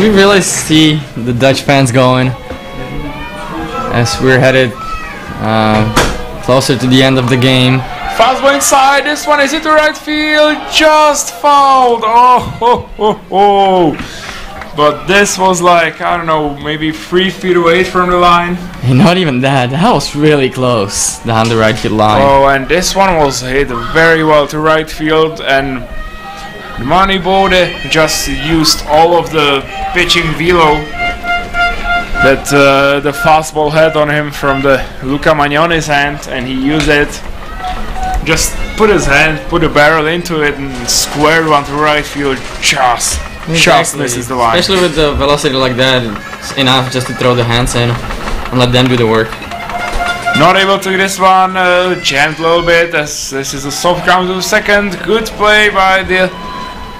We really see the Dutch fans going as we're headed closer to the end of the game. Fastball inside, this one is hit to right field, just fouled. Oh. But this was like, I don't know, maybe 3 feet away from the line. Not even that, that was really close down the right field line. Oh, and this one was hit very well to right field, and Mani Bode just used all of the pitching velo that the fastball had on him from the Luca Magnani's hand, and he used it. Just put his hand, put a barrel into it, and squared one to right field. Just misses the line. Especially with the velocity like that, it's enough just to throw the hands in and let them do the work. Not able to this one, jammed a little bit as this is a soft count to the second. Good play by the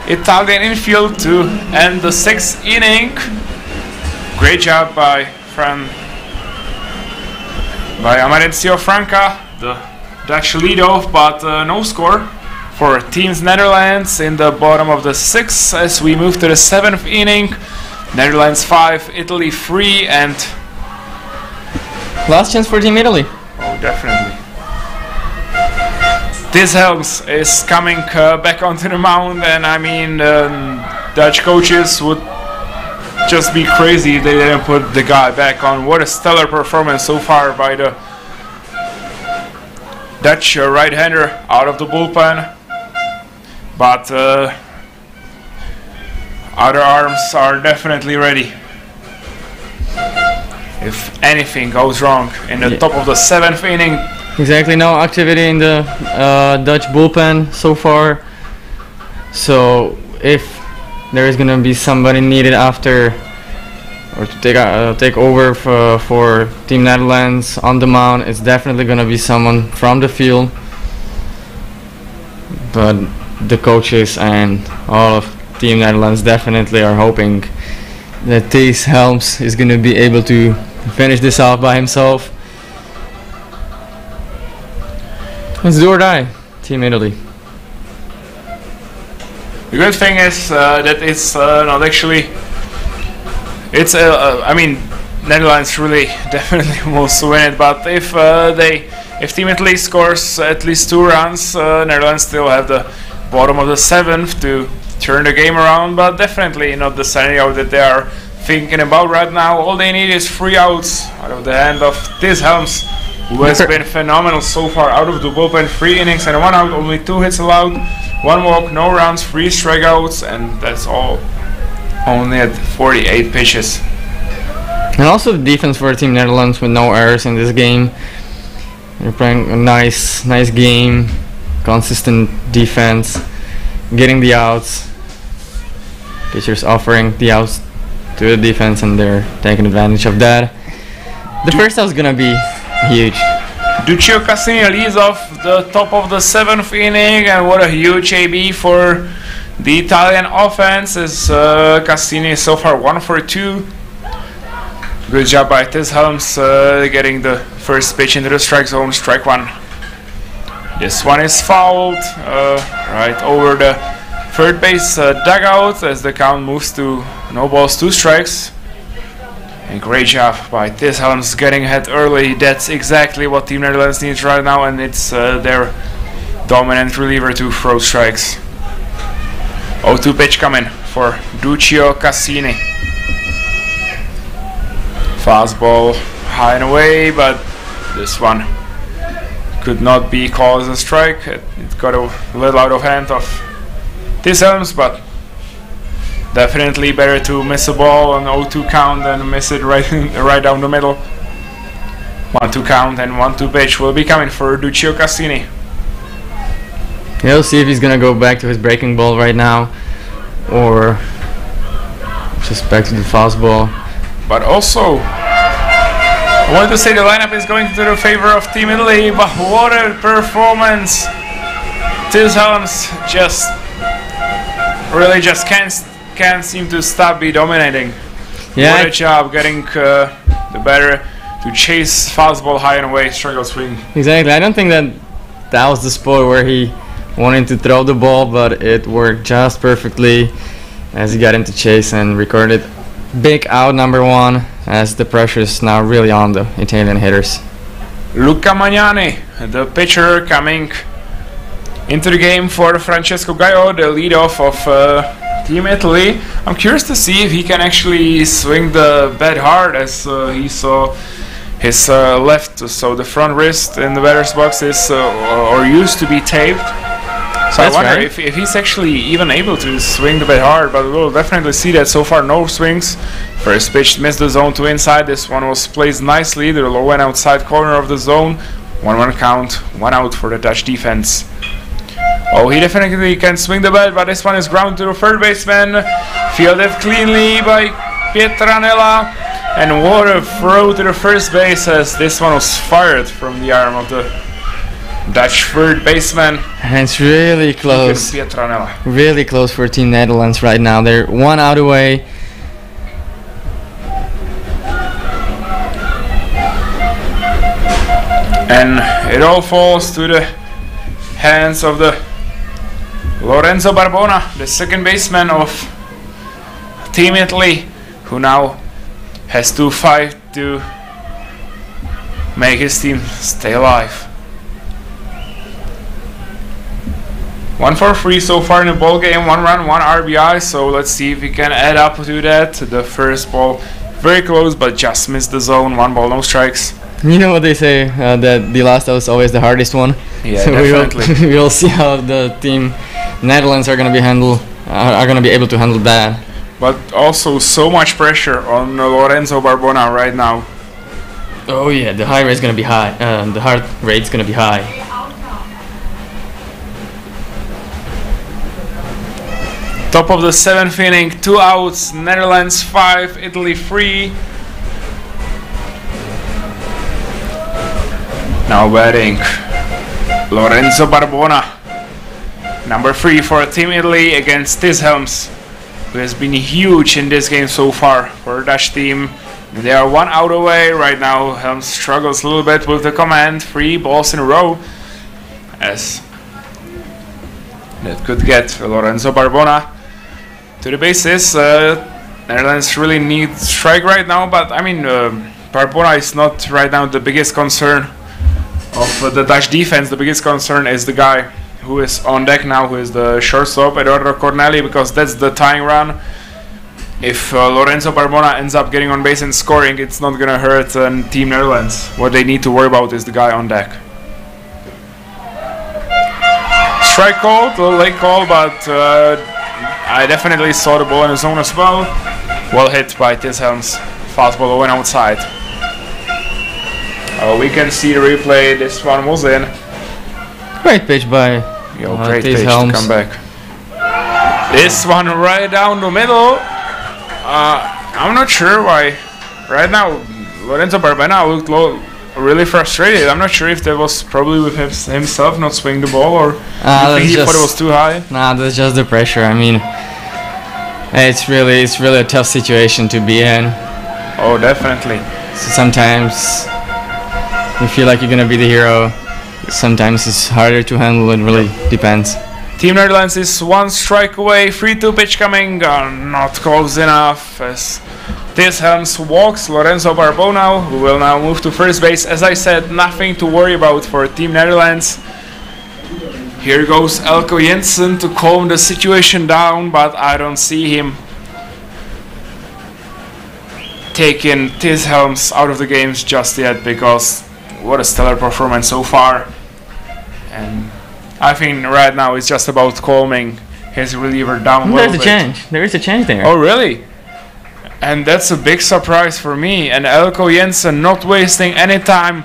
Italian infield to end the 6th inning. Great job by Mauricio Franca, the Dutch leadoff, but no score for Teams Netherlands in the bottom of the 6th as we move to the 7th inning. Netherlands 5, Italy 3, and last chance for Team Italy. Oh, definitely. This Helms is coming back onto the mound, and I mean, Dutch coaches would just be crazy if they didn't put the guy back on. What a stellar performance so far by the Dutch right-hander out of the bullpen. But other arms are definitely ready if anything goes wrong in the top of the 7th inning. Exactly, no activity in the Dutch bullpen so far. So if there is gonna be somebody needed after or to take over for Team Netherlands on the mound, it's definitely gonna be someone from the field. But the coaches and all of Team Netherlands definitely are hoping that Thijs Helms is gonna be able to finish this off by himself. It's do or die, Team Italy. The good thing is that it's not actually. It's I mean, Netherlands really definitely wants to win it, but if Team Italy scores at least 2 runs, Netherlands still have the bottom of the 7th to turn the game around. But definitely not the scenario that they are thinking about right now. All they need is 3 outs out of the hand of Thijs Helms, who has been phenomenal so far out of the bullpen. 3 innings and 1 out, only 2 hits allowed, 1 walk, no runs, 3 strikeouts, and that's all only at 48 pitches. And also the defense for Team Netherlands with no errors in this game. They're playing a nice game, consistent defense, getting the outs. Pitchers offering the outs to the defense, and they're taking advantage of that. The first out's gonna be huge. Duccio Cassini leads off the top of the 7th inning, and what a huge AB for the Italian offense as Cassini is so far 1 for 2. Good job by Thijs Helms getting the first pitch into the strike zone, strike 1. This one is fouled right over the third base dugout as the count moves to no balls, 2 strikes. And great job by Tishelms getting ahead early. That's exactly what Team Netherlands needs right now, and it's their dominant reliever to throw strikes. 0-2 pitch coming for Duccio Cassini. Fastball high and away, but this one could not be called as a strike. It got a little out of hand of Tishelms, but definitely better to miss a ball on 0-2 count than miss it right down the middle. 1-2 count and 1-2 pitch will be coming for Duccio Cassini. Yeah, we'll see if he's gonna go back to his breaking ball right now, or just back to the fastball. But also, I want to say the lineup is going to the favor of Team Italy, but what a performance! Tishelms just really just can't seem to stop be dominating. Yeah, what a job getting the batter to chase fastball high and away, struggle swing. exactly. I don't think that was the spot where he wanted to throw the ball, but it worked just perfectly as he got into chase and recorded big out number 1, as the pressure is now really on the Italian hitters. Luca Magnani, the pitcher, coming into the game for Francesco Gaio, the leadoff of Team Italy. I'm curious to see if he can actually swing the bat hard, as he saw his left, so the front wrist in the batter's box is or used to be taped. So That's I wonder right. if he's actually even able to swing the bat hard, but we'll definitely see that. So far no swings. First pitch missed the zone to inside. This one was placed nicely, the low and outside corner of the zone. 1-1 count, 1 out for the Dutch defense. Oh, he definitely can swing the bat, but this one is ground to the third baseman. Fielded cleanly by Pietranella. And what a throw to the first base, as this one was fired from the arm of the Dutch third baseman. And it's really close. Pietranella. Really close for Team Netherlands right now. They're 1 out away. And it all falls to the hands of the Lorenzo Barbona, the second baseman of Team Italy, who now has to fight to make his team stay alive. 1 for 3 so far in the ball game, 1 run, 1 RBI, so let's see if we can add up to that. The first ball very close, but just missed the zone. 1 ball, no strikes. You know what they say, that the last out is always the hardest one. Yeah, So definitely. we will see how the Team Netherlands are gonna be able to handle that. But also so much pressure on Lorenzo Barbona right now. Oh yeah, the high rate's gonna be high. The heart rate's gonna be high. Top of the 7th inning, 2 outs, Netherlands 5, Italy 3. Now batting Lorenzo Barbona, number 3 for Team Italy against Tishelms, who has been huge in this game so far for the Dutch team. They are 1 out away right now. Helms struggles a little bit with the command. 3 balls in a row, as that could get Lorenzo Barbona to the bases. Netherlands really need strike right now, but I mean Barbona is not right now the biggest concern of the Dutch defense. The biggest concern is the guy who is on deck now, who is the shortstop, Eduardo Corneli, because that's the tying run. If Lorenzo Barbona ends up getting on base and scoring, it's not gonna hurt Team Netherlands. What they need to worry about is the guy on deck. Strike called, a little late call, but I definitely saw the ball in the zone as well. Well hit by Tishelms. Fastball low and outside. We can see the replay. This one was in. Great pitch by Great pitch to Tishelms. come back. This one right down the middle. I'm not sure why. Right now, Lorenzo Barbona looked really frustrated. I'm not sure if that was probably with himself not swinging the ball, or if he thought it was too high. Nah, that's just the pressure. I mean, it's really a tough situation to be in. Oh, definitely. So sometimes you feel like you're gonna be the hero. Sometimes it's harder to handle. It really depends. Team Netherlands is one strike away. 3-2 pitch coming. Not close enough as this Helms walks Lorenzo Barbona, who will now move to first base. As I said, nothing to worry about for Team Netherlands. Here goes Elko Jensen to calm the situation down, but I don't see him taking Tis Helms out of the games just yet, because what a stellar performance so far. And I think right now it's just about calming his reliever down a little bit. There is a change there. Oh, really? And that's a big surprise for me. And Elko Jensen not wasting any time.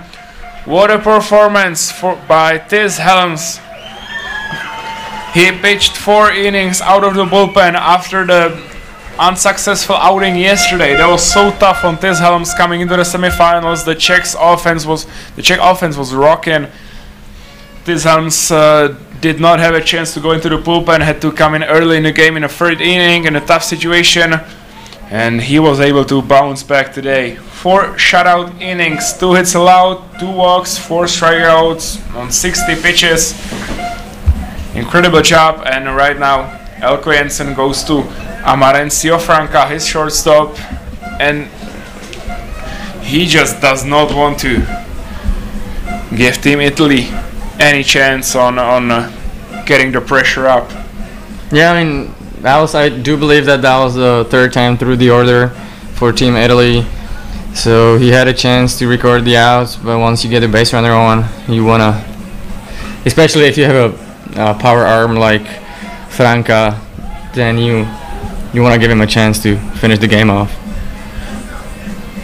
What a performance by Tis Helms. He pitched 4 innings out of the bullpen after the unsuccessful outing yesterday. That was so tough on Tis Helms coming into the semifinals. The Czech offense was rocking. Tis Helms did not have a chance to go into the bullpen, had to come in early in the game in the 3rd inning in a tough situation, and he was able to bounce back today. 4 shutout innings, 2 hits allowed, 2 walks, 4 strikeouts on 60 pitches. Incredible job. And right now Elko Jensen goes to Amarencio Franca, his shortstop, and he just does not want to give Team Italy any chance on getting the pressure up. Yeah, I mean, I do believe that was the 3rd time through the order for Team Italy. So he had a chance to record the outs, but once you get a base runner on, you wanna, especially if you have a power arm like Franca, then you wanna give him a chance to finish the game off.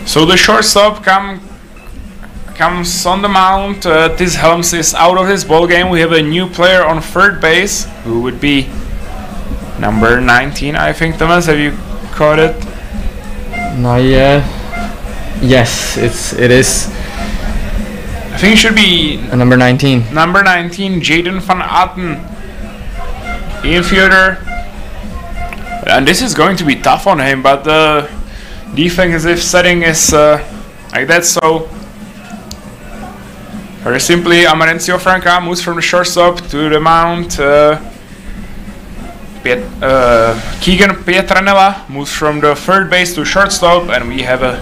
So the shortstop comes on the mound. Tis Helms is out of this ball game. We have a new player on 3rd base, who would be number 19, I think. Thomas, have you caught it? Not yet. Yes, it is. I think it should be number 19. Number 19, Jaden van Atten, infielder. And this is going to be tough on him, but the defensive setting is like that. So very simply, Amarencio Franca moves from the shortstop to the mound. Keegan Pietranella moves from the 3rd base to shortstop, and we have a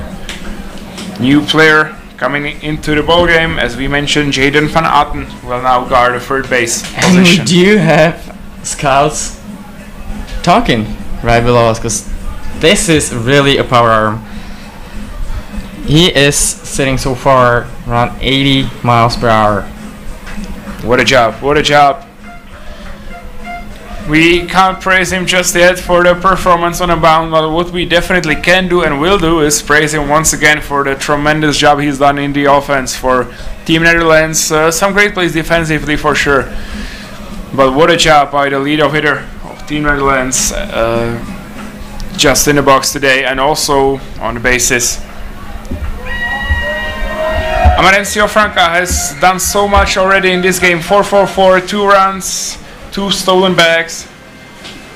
new player coming into the ball game. As we mentioned, Jaden van Atten will now guard the 3rd base position. And do you have scouts talking right below us? Because this is really a power arm. He is sitting so far around 80 miles per hour. What a job, what a job. We can't praise him just yet for the performance on the mound, but what we definitely can do and will do is praise him once again for the tremendous job he's done in the offense for Team Netherlands. Some great plays defensively for sure, but what a job by the leadoff hitter of Team Netherlands, just in the box today and also on the bases. Amarencio Franca has done so much already in this game. 4-4-4, 2 runs, 2 stolen bags,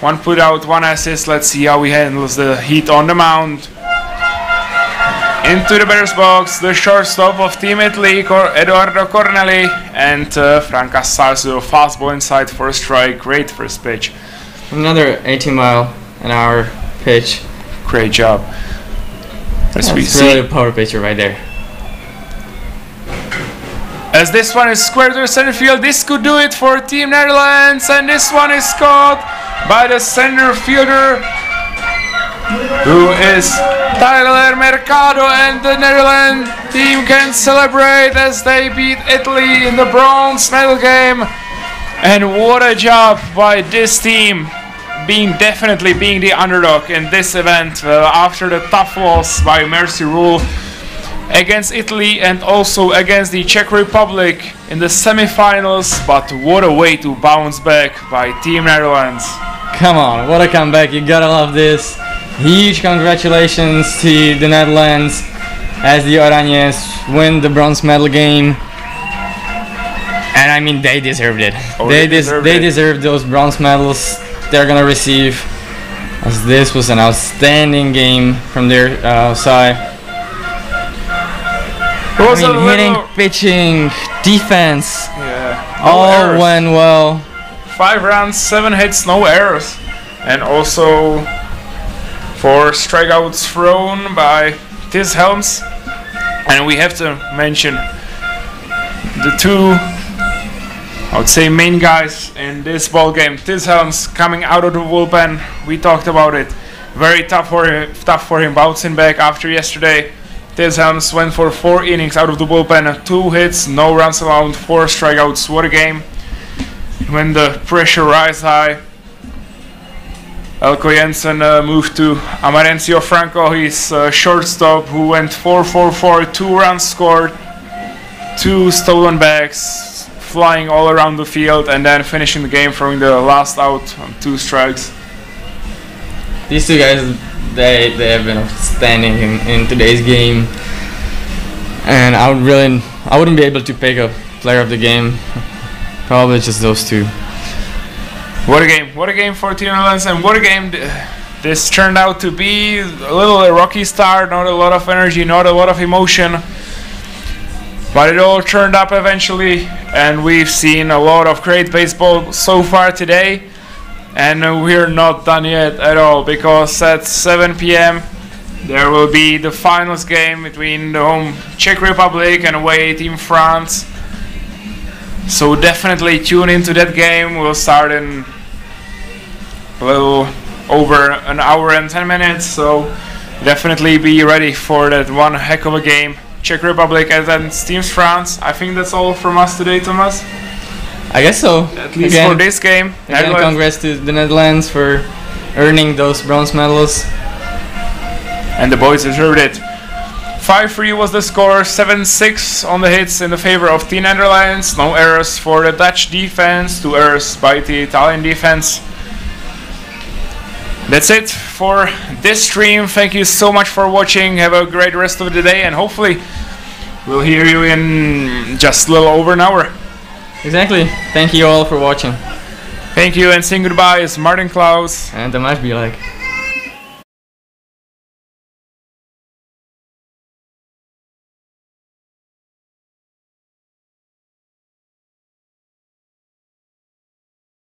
1 put out, 1 assist. Let's see how he handles the heat on the mound. Into the batter's box, the shortstop of Team Italy, Edoardo Corneli, and Franca starts with a fastball inside for a strike. Great first pitch. Another 18-mile-an-hour pitch. Great job. That's really a power pitcher right there. As this one is square to the center field, this could do it for Team Netherlands, and this one is caught by the center fielder, who is Tyler Mercado, and the Netherlands team can celebrate as they beat Italy in the bronze medal game. And what a job by this team, definitely being the underdog in this event after the tough loss by mercy rule against Italy and also against the Czech Republic in the semi-finals. But what a way to bounce back by Team Netherlands. Come on, what a comeback, you gotta love this. Huge congratulations to the Netherlands as the Oranjes win the bronze medal game. And I mean, they deserved it. Oh, they deserved those bronze medals they're gonna receive, as this was an outstanding game from their side. I mean, hitting, pitching, defense, all went well 5 runs, 7 hits, no errors. And also 4 strikeouts thrown by Tis Helms. And we have to mention the 2, I would say, main guys in this ball game. Tis Helms coming out of the bullpen. We talked about it. Very tough for him bouncing back after yesterday. Tis Helms went for 4 innings out of the bullpen, 2 hits, no runs allowed, 4 strikeouts. What a game. When the pressure rise high, Elko Jensen moved to Amarencio Franco, his shortstop, who went 4-4-4, 2 runs scored, 2 stolen bags, flying all around the field, and then finishing the game, throwing the last out on 2 strikes. These 2 guys, they have been outstanding in today's game, and I wouldn't be able to pick a player of the game. Probably just those 2. What a game for Team Netherlands, and what a game this turned out to be. A little rocky start, not a lot of energy, not a lot of emotion, but it all turned up eventually, and we've seen a lot of great baseball so far today. And we're not done yet at all, because at 7 p.m. there will be the finals game between the home Czech Republic and away Team France. So definitely tune into that game. We'll start in a little over an hour and 10 minutes, so definitely be ready for that one heck of a game. Czech Republic against Team France. I think that's all from us today, Thomas. I guess so. At least for this game. Again, congrats to the Netherlands for earning those bronze medals. And the boys deserved it. 5-3 was the score, 7-6 on the hits in the favor of the Netherlands. No errors for the Dutch defense, 2 errors by the Italian defense. That's it for this stream. Thank you so much for watching. Have a great rest of the day, and hopefully we'll hear you in just a little over an hour. Exactly. Thank you all for watching. Thank you, and saying goodbye is Martin Klaus. And Tomáš Bílek.